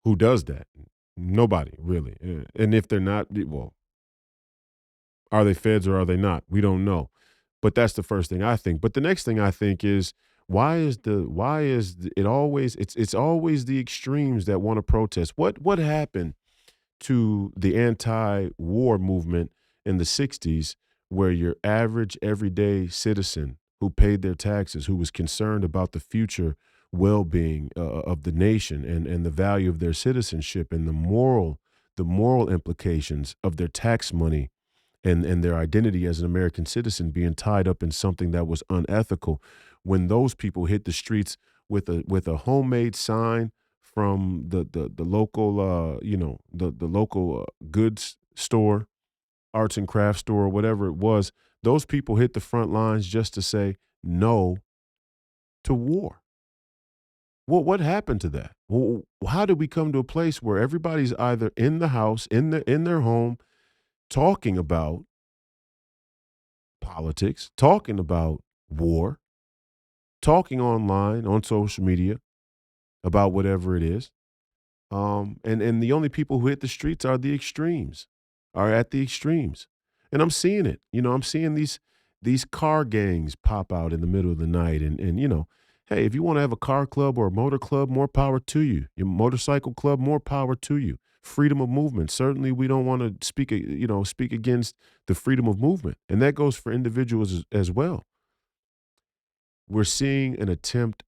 who does that? Nobody really. And if they're not, well, are they feds or are they not? We don't know. But that's the first thing I think. But the next thing I think is it always it's always the extremes that want to protest. What happened to the anti-war movement in the 60s where your average everyday citizen who paid their taxes, who was concerned about the future well-being of the nation and the value of their citizenship and the moral implications of their tax money and their identity as an American citizen being tied up in something that was unethical, when those people hit the streets with a homemade sign from the local the local goods store, arts and crafts store, or whatever it was, those people hit the front lines just to say no to war. What happened to that? Well, how did we come to a place where everybody's either in the house, in their home, talking about politics, talking about war, talking online on social media about whatever it is. And the only people who hit the streets are the extremes, are at the extremes. And I'm seeing it. I'm seeing these car gangs pop out in the middle of the night. And hey, if you want to have a car club or a motor club, more power to you. Your motorcycle club, more power to you. Freedom of movement. Certainly we don't want to speak against the freedom of movement. And that goes for individuals as well. We're seeing an attempt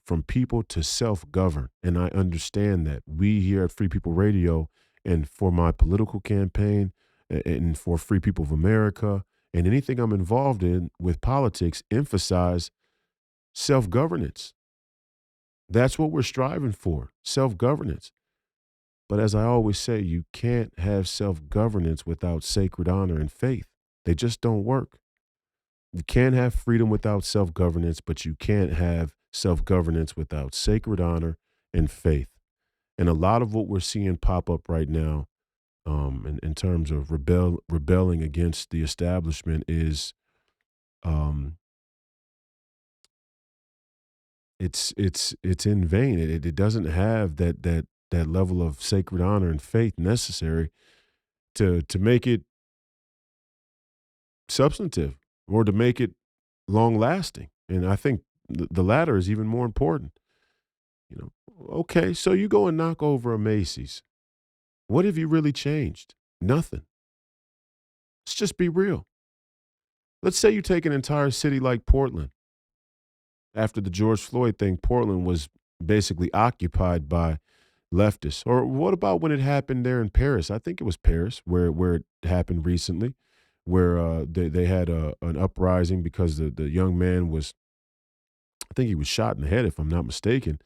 from people to self-govern, and I understand that. We here at Free People Radio, and for my political campaign, and for Free People of America, and anything I'm involved in with politics, emphasize self-governance. That's what we're striving for, self-governance. But as I always say, you can't have self-governance without sacred honor and faith. They just don't work. You can't have freedom without self-governance, but you can't have self-governance without sacred honor and faith. And a lot of what we're seeing pop up right now, in terms of rebelling against the establishment, is um, it's in vain. It doesn't have that level of sacred honor and faith necessary to make it substantive or to make it long lasting. And I think the latter is even more important. Okay, so you go and knock over a Macy's. What have you really changed? Nothing. Let's just be real. Let's say you take an entire city like Portland. After the George Floyd thing, Portland was basically occupied by leftists. Or what about when it happened there in Paris? I think it was Paris where it happened recently, where they had an uprising because the young man was, I think he was shot in the head, if I'm not mistaken,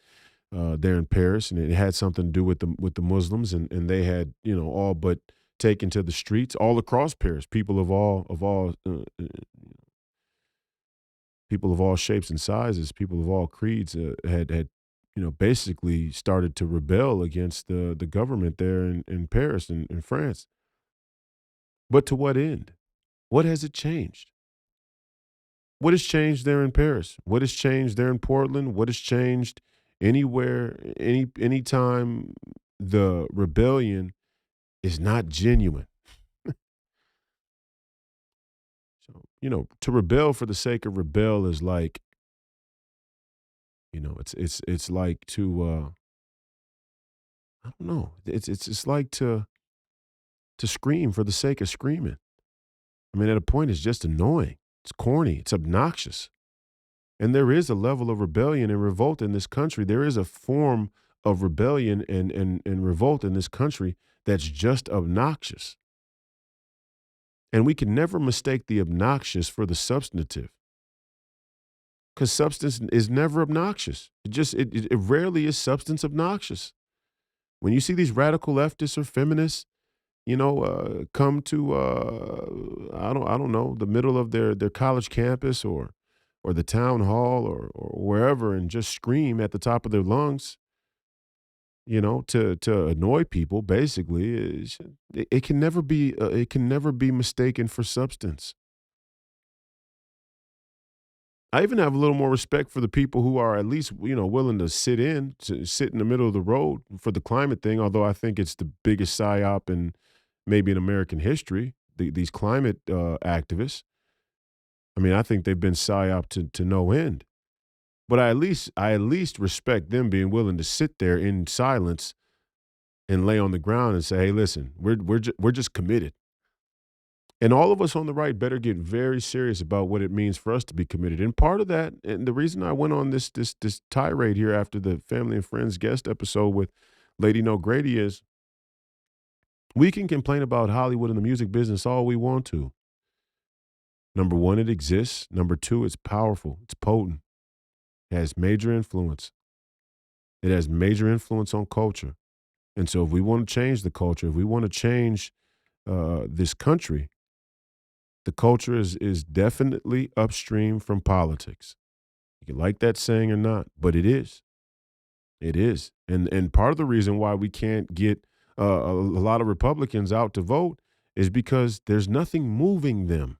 there in Paris, and it had something to do with the Muslims, and they had all but taken to the streets all across Paris. People of all shapes and sizes, people of all creeds had basically started to rebel against the government there in Paris and in France. But to what end? What has it changed? What has changed there in Paris? What has changed there in Portland? What has changed anywhere, anytime the rebellion is not genuine? So, to rebel for the sake of rebel is like, it's like to I don't know. It's like to scream for the sake of screaming. I mean, at a point it's just annoying. It's corny, it's obnoxious. And there is a level of rebellion and revolt in this country. There is a form of rebellion and revolt in this country that's just obnoxious. And we can never mistake the obnoxious for the substantive, because substance is never obnoxious. It rarely is substance obnoxious. When you see these radical leftists or feminists, come to I don't know, the middle of their college campus or the town hall or wherever, and just scream at the top of their lungs, to annoy people. Basically, it can never be mistaken for substance. I even have a little more respect for the people who are at least, willing to sit in the middle of the road for the climate thing, although I think it's the biggest psyop in maybe in American history, these climate activists. I mean, I think they've been psyop to no end. But I at least respect them being willing to sit there in silence and lay on the ground and say, "Hey, listen, we're just committed." And all of us on the right better get very serious about what it means for us to be committed. And part of that, and the reason I went on this tirade here after the Family and Friends guest episode with Lady NoGrady is, we can complain about Hollywood and the music business all we want to. Number one, it exists. Number two, it's powerful. It's potent. It has major influence. It has major influence on culture. And so if we want to change the culture, if we want to change this country, the culture is definitely upstream from politics. You can like that saying or not, but it is. It is. And part of the reason why we can't get a lot of Republicans out to vote is because there's nothing moving them.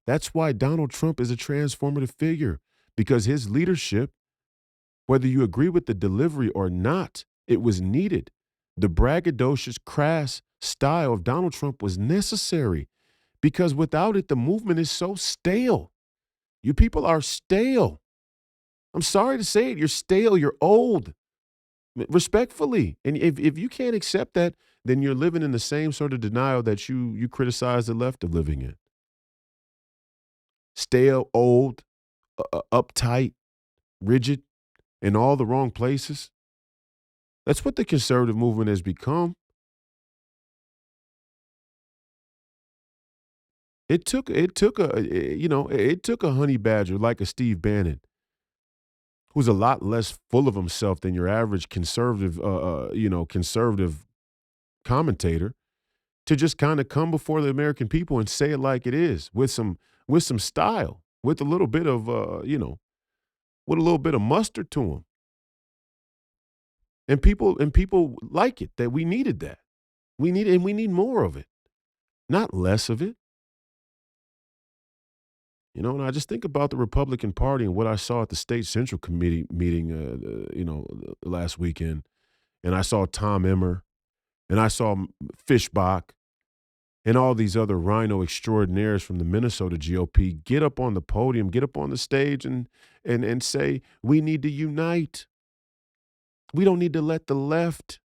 That's why Donald Trump is a transformative figure, because his leadership, whether you agree with the delivery or not, it was needed. The braggadocious, crass style of Donald Trump was necessary, because without it, the movement is so stale. You people are stale. I'm sorry to say it. You're stale. You're old. Respectfully. And if you can't accept that, then you're living in the same sort of denial that you criticize the left of living in. Stale, old, uptight, rigid, in all the wrong places. That's what the conservative movement has become. It took a honey badger like a Steve Bannon, who's a lot less full of himself than your average conservative commentator, to just kind of come before the American people and say it like it is, with some style, with a little bit of with a little bit of mustard to him. And people like it, that we needed that. We need more of it, not less of it. And I just think about the Republican Party and what I saw at the state central committee meeting, last weekend. And I saw Tom Emmer, and I saw Fishbach, and all these other rhino extraordinaires from the Minnesota GOP get up on the podium, get up on the stage, and say, we need to unite. We don't need to let the left.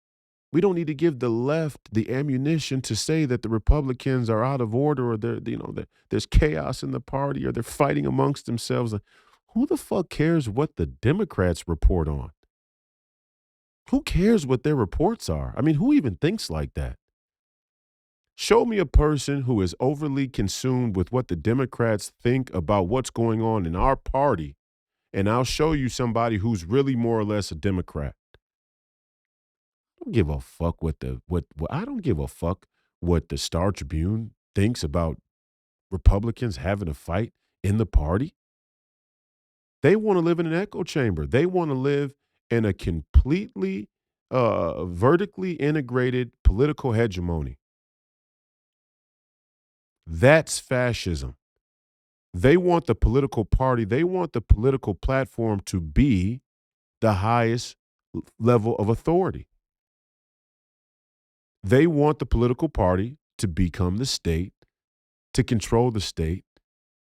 We don't need to give the left the ammunition to say that the Republicans are out of order, or there's chaos in the party, or they're fighting amongst themselves. Who the fuck cares what the Democrats report on? Who cares what their reports are? I mean, who even thinks like that? Show me a person who is overly consumed with what the Democrats think about what's going on in our party, and I'll show you somebody who's really more or less a Democrat. I don't give a fuck I don't give a fuck what the Star Tribune thinks about Republicans having a fight in the party. They want to live in an echo chamber. They want to live in a completely vertically integrated political hegemony. That's fascism. They want the political party, they want the political platform to be the highest level of authority. They want the political party to become the state, to control the state,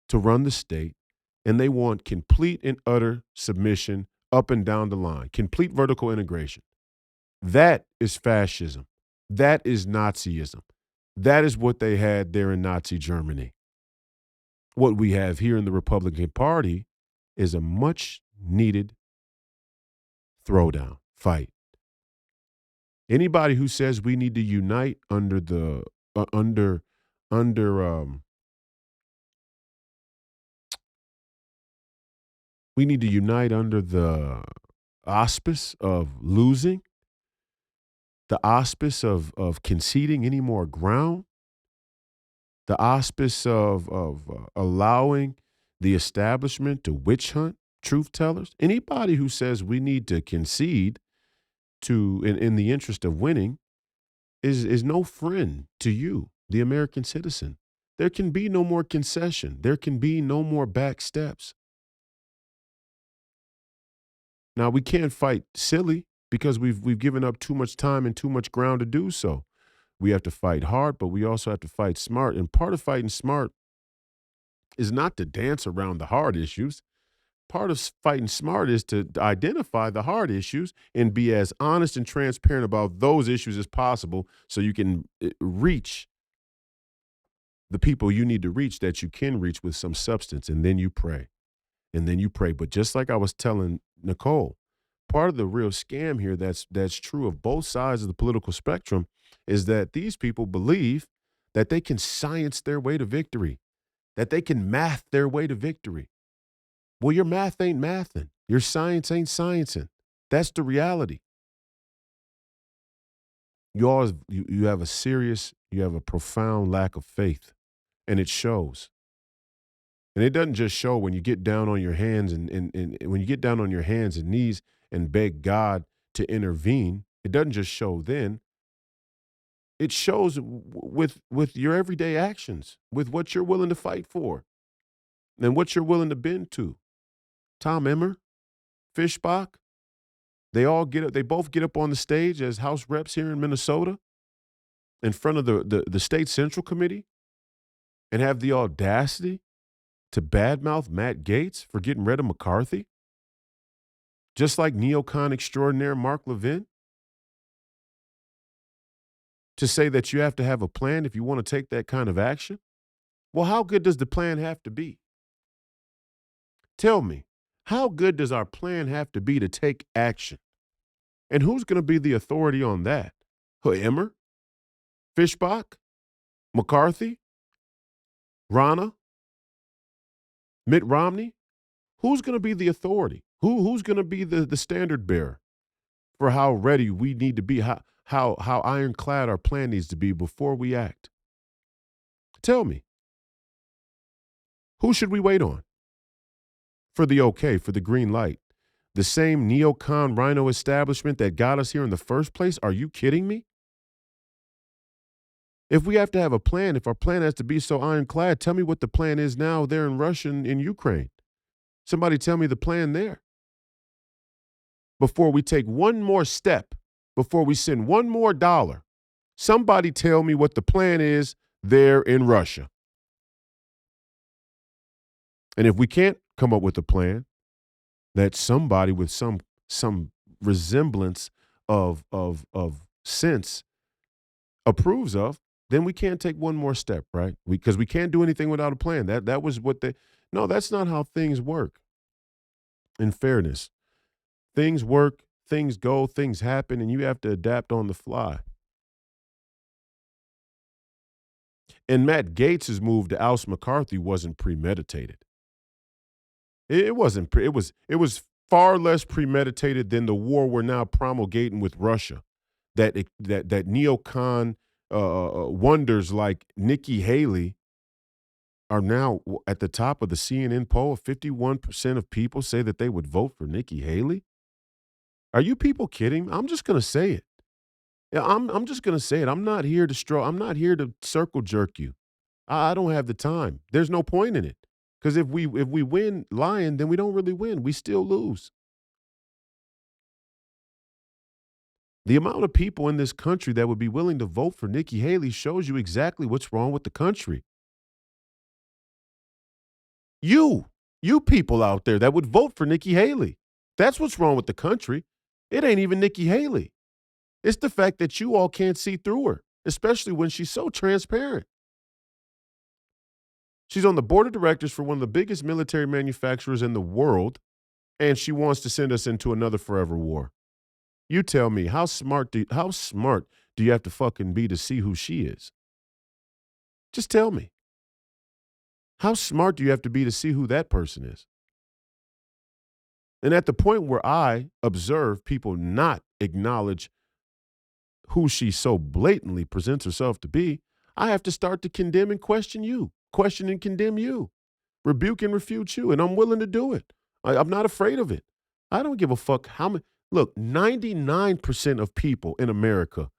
to run the state, and they want complete and utter submission up and down the line, complete vertical integration. That is fascism. That is Nazism. That is what they had there in Nazi Germany. What we have here in the Republican Party is a much needed throwdown fight. Anybody who says we need to unite under We need to unite under the auspice of losing, the auspice of conceding any more ground, the auspice of allowing the establishment to witch hunt truth tellers. Anybody who says we need to concede in the interest of winning is no friend to you, the American citizen. There can be no more concession. There can be no more back steps. Now we can't fight silly because we've given up too much time and too much ground to do so. We have to fight hard, but we also have to fight smart. And part of fighting smart is not to dance around the hard issues. Part of fighting smart is to identify the hard issues and be as honest and transparent about those issues as possible so you can reach the people you need to reach that you can reach with some substance. And then you pray. And then you pray. But just like I was telling Nicole, part of the real scam here that's true of both sides of the political spectrum is that these people believe that they can science their way to victory, that they can math their way to victory. Well, your math ain't mathing. Your science ain't sciencing. That's the reality. You have a profound lack of faith, and it shows. And it doesn't just show when you get down on your hands and when you get down on your hands and knees and beg God to intervene. It doesn't just show then. It shows with your everyday actions, with what you're willing to fight for, and what you're willing to bend to. Tom Emmer, Fishbach, they both get up on the stage as House reps here in Minnesota in front of the state central committee and have the audacity to badmouth Matt Gaetz for getting rid of McCarthy, just like neocon extraordinaire Mark Levin, to say that you have to have a plan if you want to take that kind of action. Well, how good does the plan have to be? Tell me, how good does our plan have to be to take action? And who's going to be the authority on that? Emmer? Fishbach? McCarthy? Ronna? Mitt Romney? Who's going to be the authority? Who's going to be the standard bearer for how ready we need to be, how ironclad our plan needs to be before we act? Tell me. Who should we wait on? For the okay, for the green light. The same neocon rhino establishment that got us here in the first place? Are you kidding me? If we have to have a plan, if our plan has to be so ironclad, tell me what the plan is now there in Russia and in Ukraine. Somebody tell me the plan there. Before we take one more step, before we send one more dollar, somebody tell me what the plan is there in Russia. And if we can't come up with a plan that somebody with some resemblance of sense approves of, then we can't take one more step, right? Because we can't do anything without a plan. That was what no, that's not how things work. In fairness, things work, things go, things happen, and you have to adapt on the fly. And Matt Gaetz's move to oust McCarthy wasn't premeditated. It wasn't. It was far less premeditated than the war we're now promulgating with Russia. That neocon wonders like Nikki Haley are now at the top of the CNN poll. 51% of people say that they would vote for Nikki Haley. Are you people kidding? I'm just going to say it. Yeah, I'm just going to say it. I'm not here to circle jerk you. I don't have the time. There's no point in it. Because if we win lying, then we don't really win. We still lose. The amount of people in this country that would be willing to vote for Nikki Haley shows you exactly what's wrong with the country. You people out there that would vote for Nikki Haley. That's what's wrong with the country. It ain't even Nikki Haley. It's the fact that you all can't see through her, especially when she's so transparent. She's on the board of directors for one of the biggest military manufacturers in the world, and she wants to send us into another forever war. You tell me, how smart do you have to fucking be to see who she is? Just tell me. How smart do you have to be to see who that person is? And at the point where I observe people not acknowledge who she so blatantly presents herself to be, I have to start to condemn and question you, question and condemn you, rebuke and refute you. And I'm willing to do it. I'm not afraid of it. I don't give a fuck how many. Look, 99% of people in America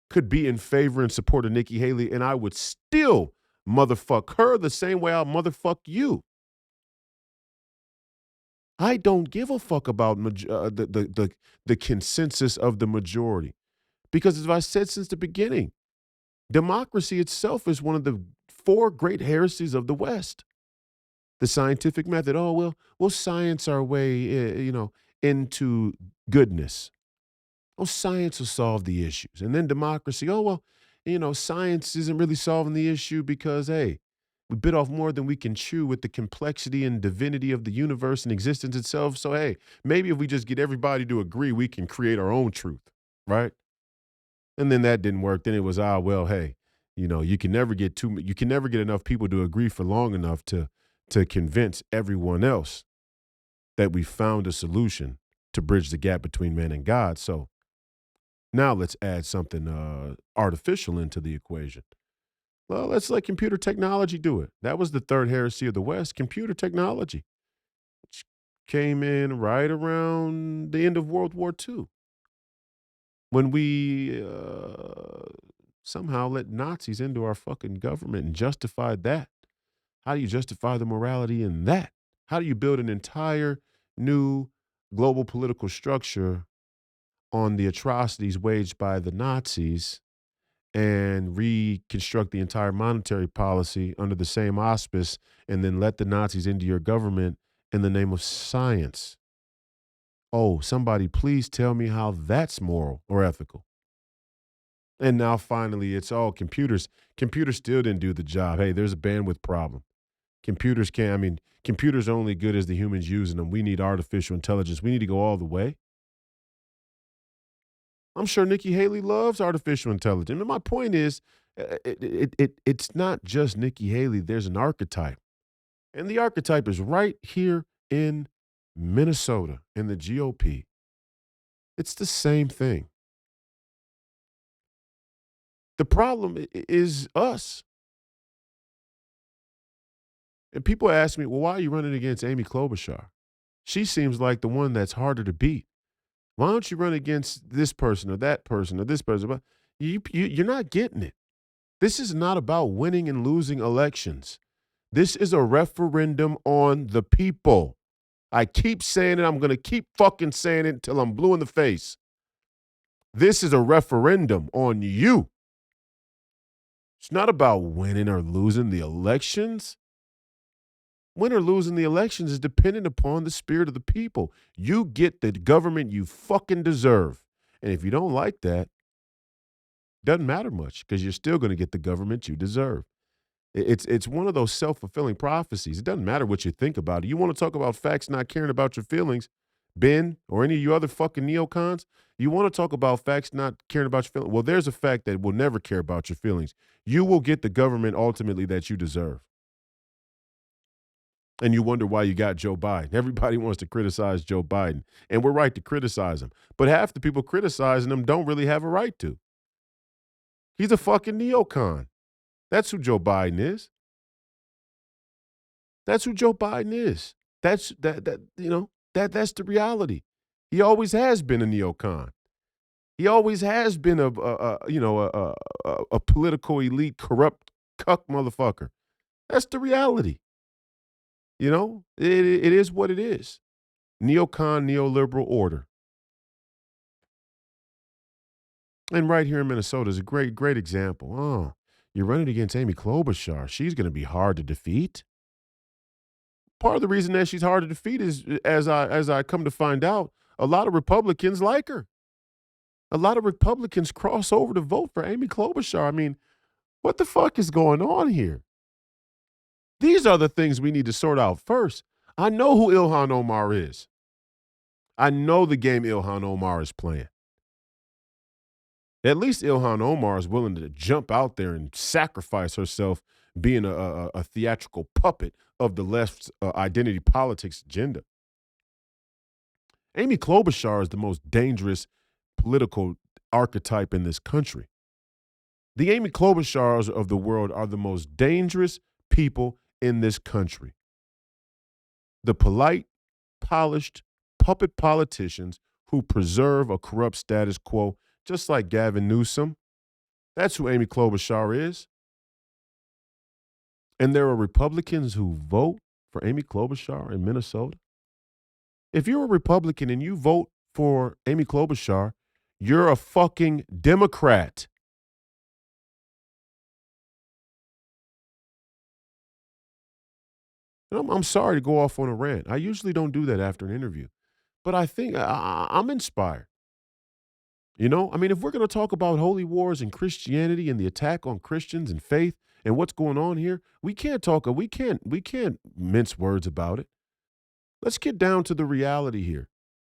could be in favor and support of Nikki Haley, and I would still motherfuck her the same way I'll motherfuck you. I don't give a fuck about the consensus of the majority. Because as I said since the beginning, democracy itself is one of the four great heresies of the West. The scientific method, oh, we'll science our way, into goodness. Oh, science will solve the issues. And then democracy, oh, well, science isn't really solving the issue because, hey, we bit off more than we can chew with the complexity and divinity of the universe and existence itself. So, hey, maybe if we just get everybody to agree, we can create our own truth, right? And then that didn't work. Then it was, well, hey, you can never get enough people to agree for long enough to convince everyone else that we found a solution to bridge the gap between man and God. So now let's add something artificial into the equation. Well, let's let computer technology do it. That was the third heresy of the West, computer technology, which came in right around the end of World War II when we somehow let Nazis into our fucking government and justified that. How do you justify the morality in that? How do you build an entire new global political structure on the atrocities waged by the Nazis and reconstruct the entire monetary policy under the same auspice and then let the Nazis into your government in the name of science? Oh, somebody please tell me how that's moral or ethical. And now finally it's all computers. Computers still didn't do the job. Hey, there's a bandwidth problem. Computers are only good as the humans using them. We need artificial intelligence. We need to go all the way. I'm sure Nikki Haley loves artificial intelligence. And my point is, it's not just Nikki Haley. There's an archetype. And the archetype is right here in Minnesota in the GOP. It's the same thing. The problem is us. And people ask me, well, why are you running against Amy Klobuchar? She seems like the one that's harder to beat. Why don't you run against this person or that person or this person? But you're not getting it. This is not about winning and losing elections. This is a referendum on the people. I keep saying it. I'm going to keep fucking saying it until I'm blue in the face. This is a referendum on you. It's not about winning or losing the elections. Winning or losing the elections is dependent upon the spirit of the people. You get the government you fucking deserve. And if you don't like that, doesn't matter much because you're still going to get the government you deserve. It's one of those self-fulfilling prophecies. It doesn't matter what you think about it. You want to talk about facts not caring about your feelings, Ben, or any of you other fucking neocons? You want to talk about facts not caring about your feelings? Well, there's a fact that will never care about your feelings. You will get the government ultimately that you deserve. And you wonder why you got Joe Biden. Everybody wants to criticize Joe Biden, and we're right to criticize him. But half the people criticizing him don't really have a right to. He's a fucking neocon. That's who Joe Biden is. That's who Joe Biden is. That's the reality. He always has been a neocon. He always has been a political elite, corrupt cuck motherfucker. That's the reality. It is what it is. Neocon, neoliberal order. And right here in Minnesota is a great, great example. Oh, you're running against Amy Klobuchar. She's going to be hard to defeat. Part of the reason that she's hard to defeat is, as I come to find out, a lot of Republicans like her. A lot of Republicans cross over to vote for Amy Klobuchar. I mean, what the fuck is going on here? These are the things we need to sort out first. I know who Ilhan Omar is. I know the game Ilhan Omar is playing. At least Ilhan Omar is willing to jump out there and sacrifice herself being a theatrical puppet of the left's identity politics agenda. Amy Klobuchar is the most dangerous political archetype in this country. The Amy Klobuchars of the world are the most dangerous people in this country. The polite, polished, puppet politicians who preserve a corrupt status quo, just like Gavin Newsom. That's who Amy Klobuchar is. And there are Republicans who vote for Amy Klobuchar in Minnesota. If you're a Republican and you vote for Amy Klobuchar, you're a fucking Democrat. And I'm sorry to go off on a rant. I usually don't do that after an interview, but I think I'm inspired. You know, I mean, if we're going to talk about holy wars and Christianity and the attack on Christians and faith and what's going on here, we can't mince words about it. Let's get down to the reality here.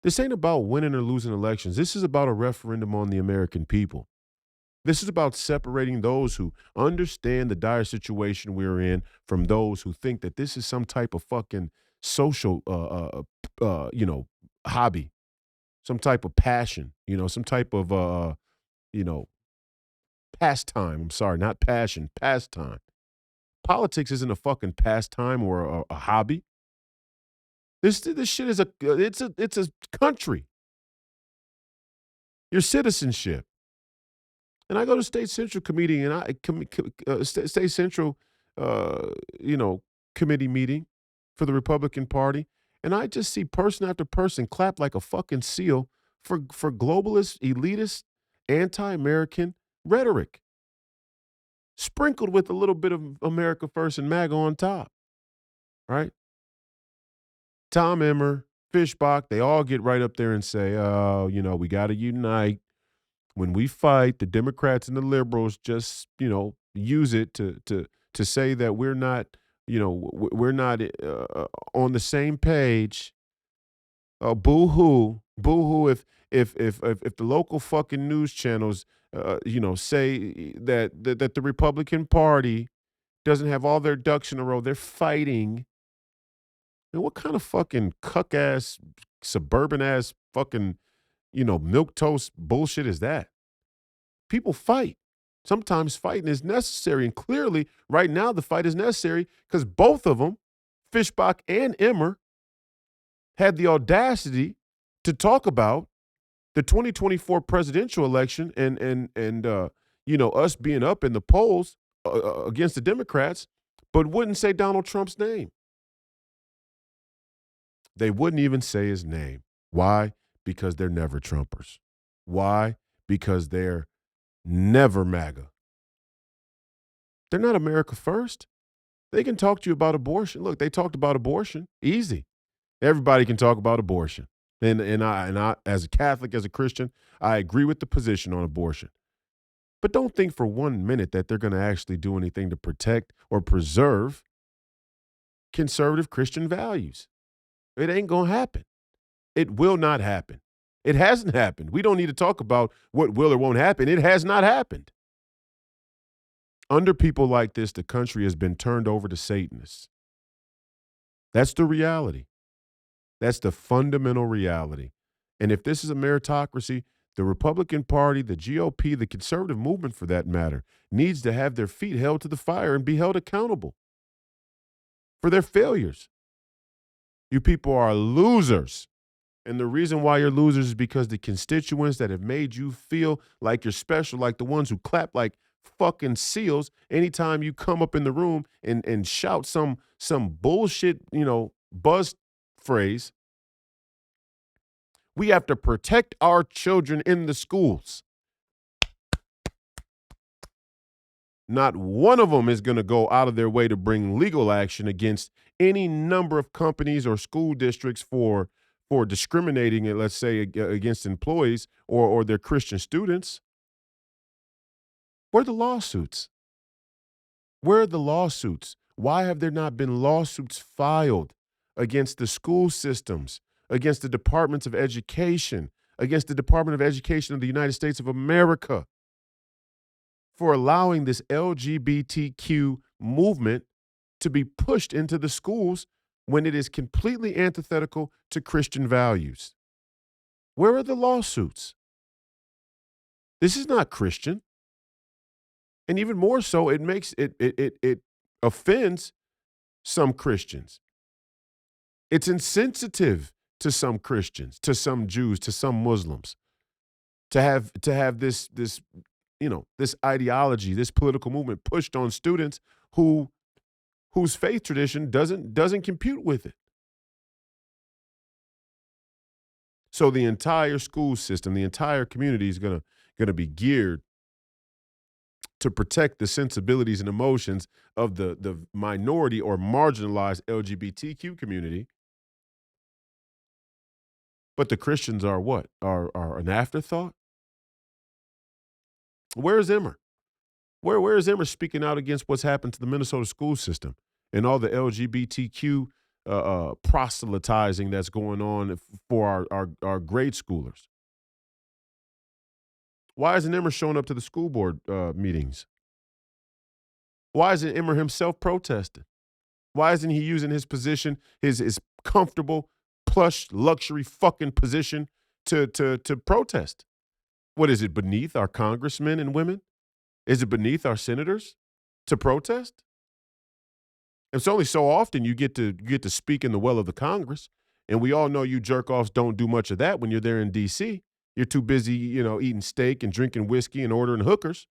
This ain't about winning or losing elections. This is about a referendum on the American people. This is about separating those who understand the dire situation we're in from those who think that this is some type of fucking social, hobby, some type of passion, some type of, pastime. I'm sorry, not passion, pastime. Politics isn't a fucking pastime or a hobby. This shit is it's a country. Your citizenship. And I go to State Central Committee and State Central, committee meeting for the Republican Party, and I just see person after person clap like a fucking seal for globalist, elitist, anti-American rhetoric, sprinkled with a little bit of America First and MAGA on top, right? Tom Emmer, Fishbach, they all get right up there and say, oh, we got to unite. When we fight, the Democrats and the liberals just, use it to say that we're not, we're not on the same page. Boo-hoo, boo-hoo if the local fucking news channels, say that the Republican Party doesn't have all their ducks in a row. They're fighting. And what kind of fucking cuck-ass, suburban-ass fucking, milquetoast bullshit is that? People fight. Sometimes fighting is necessary. And clearly, right now, the fight is necessary because both of them, Fishbach and Emmer, had the audacity to talk about the 2024 presidential election and us being up in the polls against the Democrats, but wouldn't say Donald Trump's name. They wouldn't even say his name. Why? Because they're never Trumpers. Why? Because they're never MAGA. They're not America First. They can talk to you about abortion. Look, they talked about abortion. Easy. Everybody can talk about abortion. And I, as a Catholic, as a Christian, I agree with the position on abortion. But don't think for 1 minute that they're going to actually do anything to protect or preserve conservative Christian values. It ain't going to happen. It will not happen. It hasn't happened. We don't need to talk about what will or won't happen. It has not happened. Under people like this, the country has been turned over to Satanists. That's the reality. That's the fundamental reality. And if this is a meritocracy, the Republican Party, the GOP, the conservative movement for that matter, needs to have their feet held to the fire and be held accountable for their failures. You people are losers. And the reason why you're losers is because the constituents that have made you feel like you're special, like the ones who clap like fucking seals anytime you come up in the room and shout some bullshit, buzz phrase. We have to protect our children in the schools. Not one of them is going to go out of their way to bring legal action against any number of companies or school districts for discriminating, let's say, against employees or their Christian students. Where are the lawsuits? Where are the lawsuits? Why have there not been lawsuits filed against the school systems, against the departments of education, against the Department of Education of the United States of America for allowing this LGBTQ movement to be pushed into the schools when it is completely antithetical to Christian values? Where are the lawsuits? This is not Christian. And even more so, it offends some Christians. It's insensitive to some Christians, to some Jews, to some Muslims, to have this this ideology, this political movement pushed on students whose faith tradition doesn't compute with it. So the entire school system, the entire community is gonna be geared to protect the sensibilities and emotions of the minority or marginalized LGBTQ community. But the Christians are what? Are an afterthought? Where's Emmer? Where is Emmer speaking out against what's happened to the Minnesota school system and all the LGBTQ proselytizing that's going on for our grade schoolers? Why isn't Emmer showing up to the school board meetings? Why isn't Emmer himself protesting? Why isn't he using his position, his comfortable, plush, luxury fucking position to protest? What is it, beneath our congressmen and women? Is it beneath our senators to protest? It's only so often you get to speak in the well of the Congress, and we all know you jerk-offs don't do much of that when you're there in D.C. You're too busy, eating steak and drinking whiskey and ordering hookers,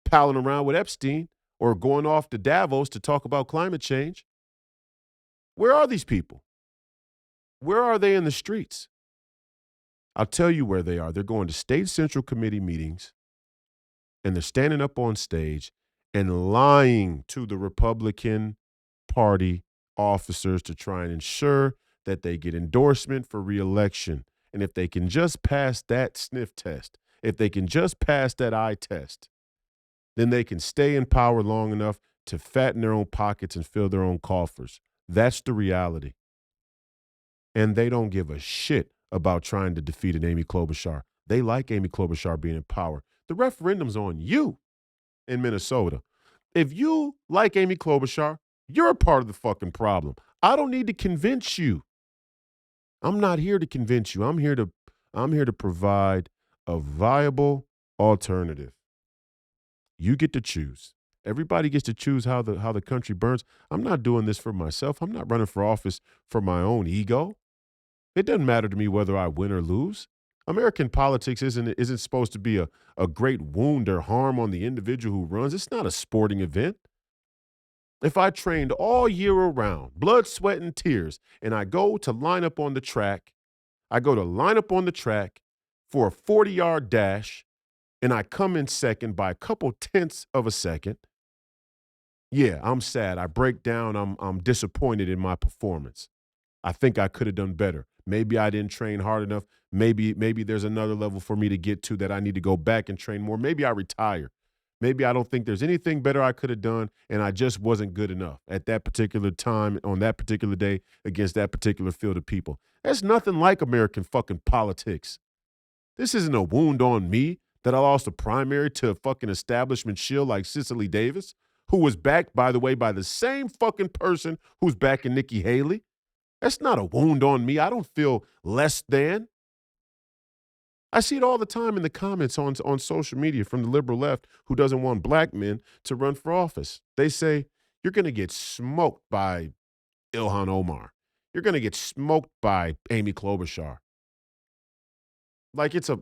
palling around with Epstein, or going off to Davos to talk about climate change. Where are these people? Where are they in the streets? I'll tell you where they are. They're going to state central committee meetings, and they're standing up on stage and lying to the Republican Party officers to try and ensure that they get endorsement for reelection. And if they can just pass that sniff test, if they can just pass that eye test, then they can stay in power long enough to fatten their own pockets and fill their own coffers. That's the reality. And they don't give a shit about trying to defeat an Amy Klobuchar. They like Amy Klobuchar being in power. The referendum's on you in Minnesota. If you like Amy Klobuchar, you're a part of the fucking problem. I don't need to convince you. I'm not here to convince you. I'm here to provide a viable alternative. You get to choose. Everybody gets to choose how the country burns. I'm not doing this for myself. I'm not running for office for my own ego. It doesn't matter to me whether I win or lose. American politics isn't supposed to be a great wound or harm on the individual who runs. It's not a sporting event. If I trained all year around, blood, sweat, and tears, and I go to line up on the track, for a 40-yard dash, and I come in second by a couple tenths of a second, yeah, I'm sad. I break down. I'm disappointed in my performance. I think I could have done better. Maybe I didn't train hard enough. Maybe there's another level for me to get to that I need to go back and train more. Maybe I retire. Maybe I don't think there's anything better I could have done, and I just wasn't good enough at that particular time, on that particular day, against that particular field of people. That's nothing like American fucking politics. This isn't a wound on me that I lost a primary to a fucking establishment shill like Cicely Davis, who was backed, by the way, by the same fucking person who's backing Nikki Haley. That's not a wound on me. I don't feel less than. I see it all the time in the comments on social media from the liberal left who doesn't want black men to run for office. They say, you're going to get smoked by Ilhan Omar. You're going to get smoked by Amy Klobuchar. Like it's a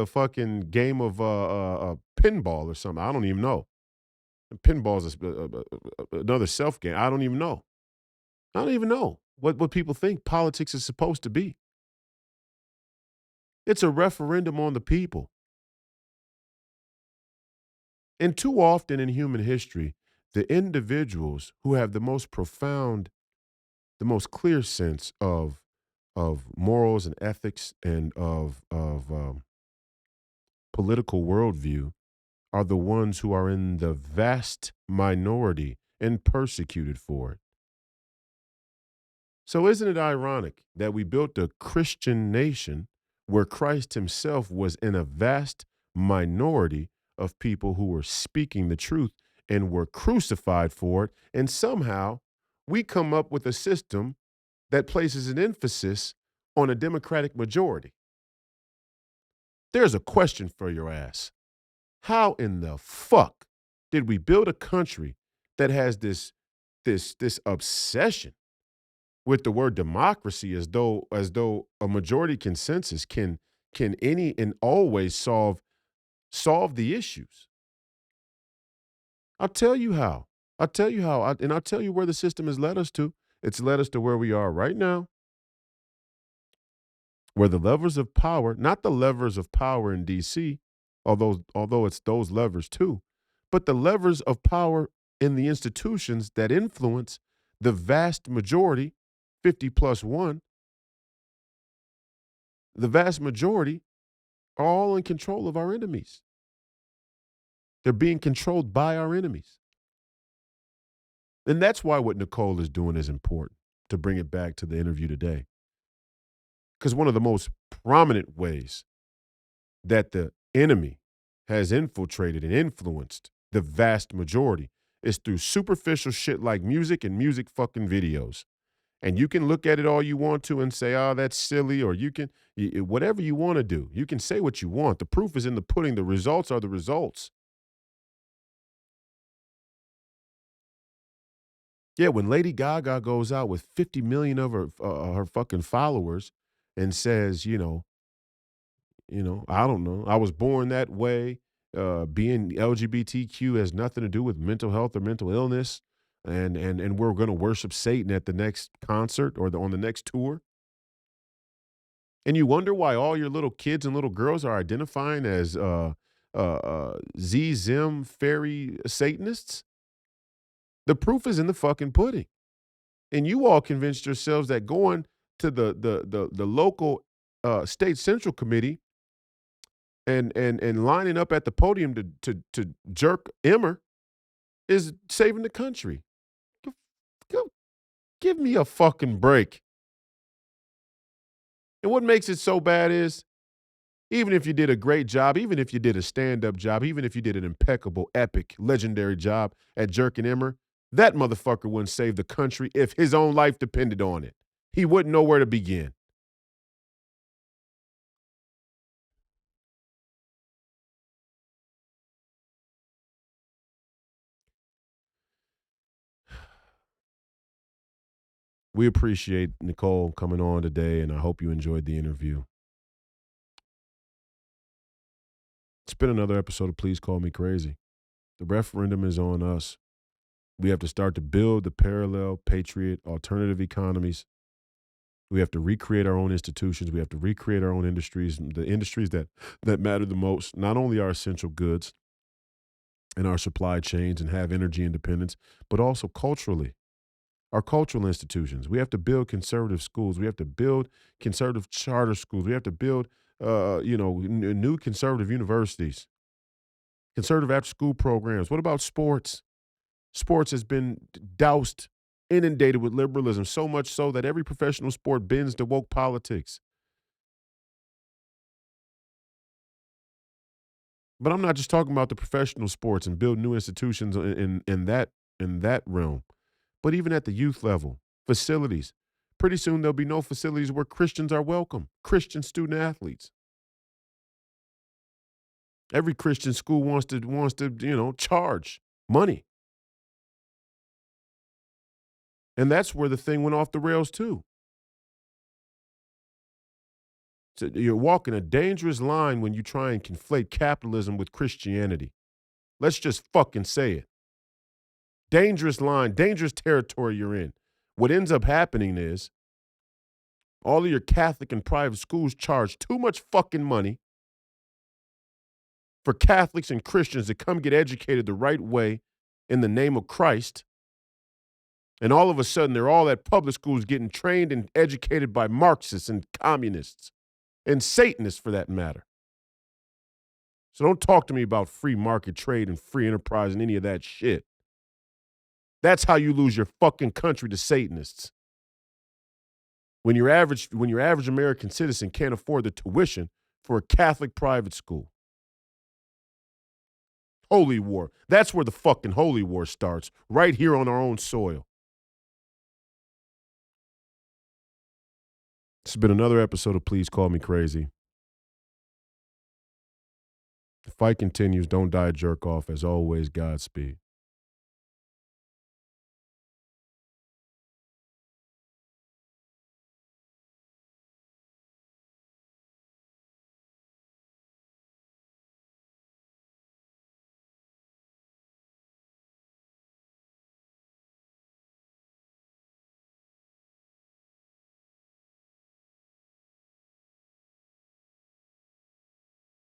fucking game of pinball or something. I don't even know. Pinball is another self game. I don't even know. I don't even know what people think politics is supposed to be. It's a referendum on the people. And too often in human history, the individuals who have the most profound, the most clear sense of morals and ethics and of political worldview are the ones who are in the vast minority and persecuted for it. So isn't it ironic that we built a Christian nation where Christ himself was in a vast minority of people who were speaking the truth and were crucified for it, and somehow we come up with a system that places an emphasis on a Democratic majority. There's a question for your ass. How in the fuck did we build a country that has this obsession with the word democracy as though a majority consensus can any and always solve the issues? I'll tell you how. And I'll tell you where the system has led us to. It's led us to where we are right now, where the levers of power, not the levers of power in D.C., although it's those levers too, but the levers of power in the institutions that influence the vast majority, 50 plus 1, the vast majority are all in control of our enemies. They're being controlled by our enemies. And that's why what Nicole is doing is important, to bring it back to the interview today. Because one of the most prominent ways that the enemy has infiltrated and influenced the vast majority is through superficial shit like music and music fucking videos. And you can look at it all you want to and say, oh, that's silly, or you can, whatever you want to do. You can say what you want. The proof is in the pudding. The results are the results. Yeah, when Lady Gaga goes out with 50 million of her fucking followers and says, I don't know, I was born that way. Being LGBTQ has nothing to do with mental health or mental illness, and we're going to worship Satan at the next concert or on the next tour. And you wonder why all your little kids and little girls are identifying as Zim fairy Satanists. The proof is in the fucking pudding. And you all convinced yourselves that going to the local state central committee and lining up at the podium to jerk Emmer is saving the country. Give me a fucking break. And what makes it so bad is, even if you did a great job, even if you did a stand-up job, even if you did an impeccable, epic, legendary job at jerking Emmer, that motherfucker wouldn't save the country if his own life depended on it. He wouldn't know where to begin. We appreciate Nicole coming on today, and I hope you enjoyed the interview. It's been another episode of Please Call Me Crazy. The referendum is on us. We have to start to build the parallel, patriot, alternative economies. We have to recreate our own institutions. We have to recreate our own industries, the industries that matter the most, not only our essential goods and our supply chains and have energy independence, but also culturally, our cultural institutions. We have to build conservative schools. We have to build conservative charter schools. We have to build, new conservative universities, conservative after-school programs. What about sports? Sports has been doused, inundated with liberalism, so much so that every professional sport bends to woke politics. But I'm not just talking about the professional sports and build new institutions in that realm, but even at the youth level, facilities. Pretty soon there'll be no facilities where Christians are welcome, Christian student athletes. Every Christian school wants to charge money. And that's where the thing went off the rails too. So you're walking a dangerous line when you try and conflate capitalism with Christianity. Let's just fucking say it. Dangerous line, dangerous territory you're in. What ends up happening is all of your Catholic and private schools charge too much fucking money for Catholics and Christians to come get educated the right way in the name of Christ. And all of a sudden, they're all at public schools getting trained and educated by Marxists and communists and Satanists, for that matter. So don't talk to me about free market trade and free enterprise and any of that shit. That's how you lose your fucking country to Satanists. When your average American citizen can't afford the tuition for a Catholic private school. Holy war. That's where the fucking holy war starts, right here on our own soil. This has been another episode of Please Call Me Crazy. The fight continues. Don't die, jerk off. As always, Godspeed.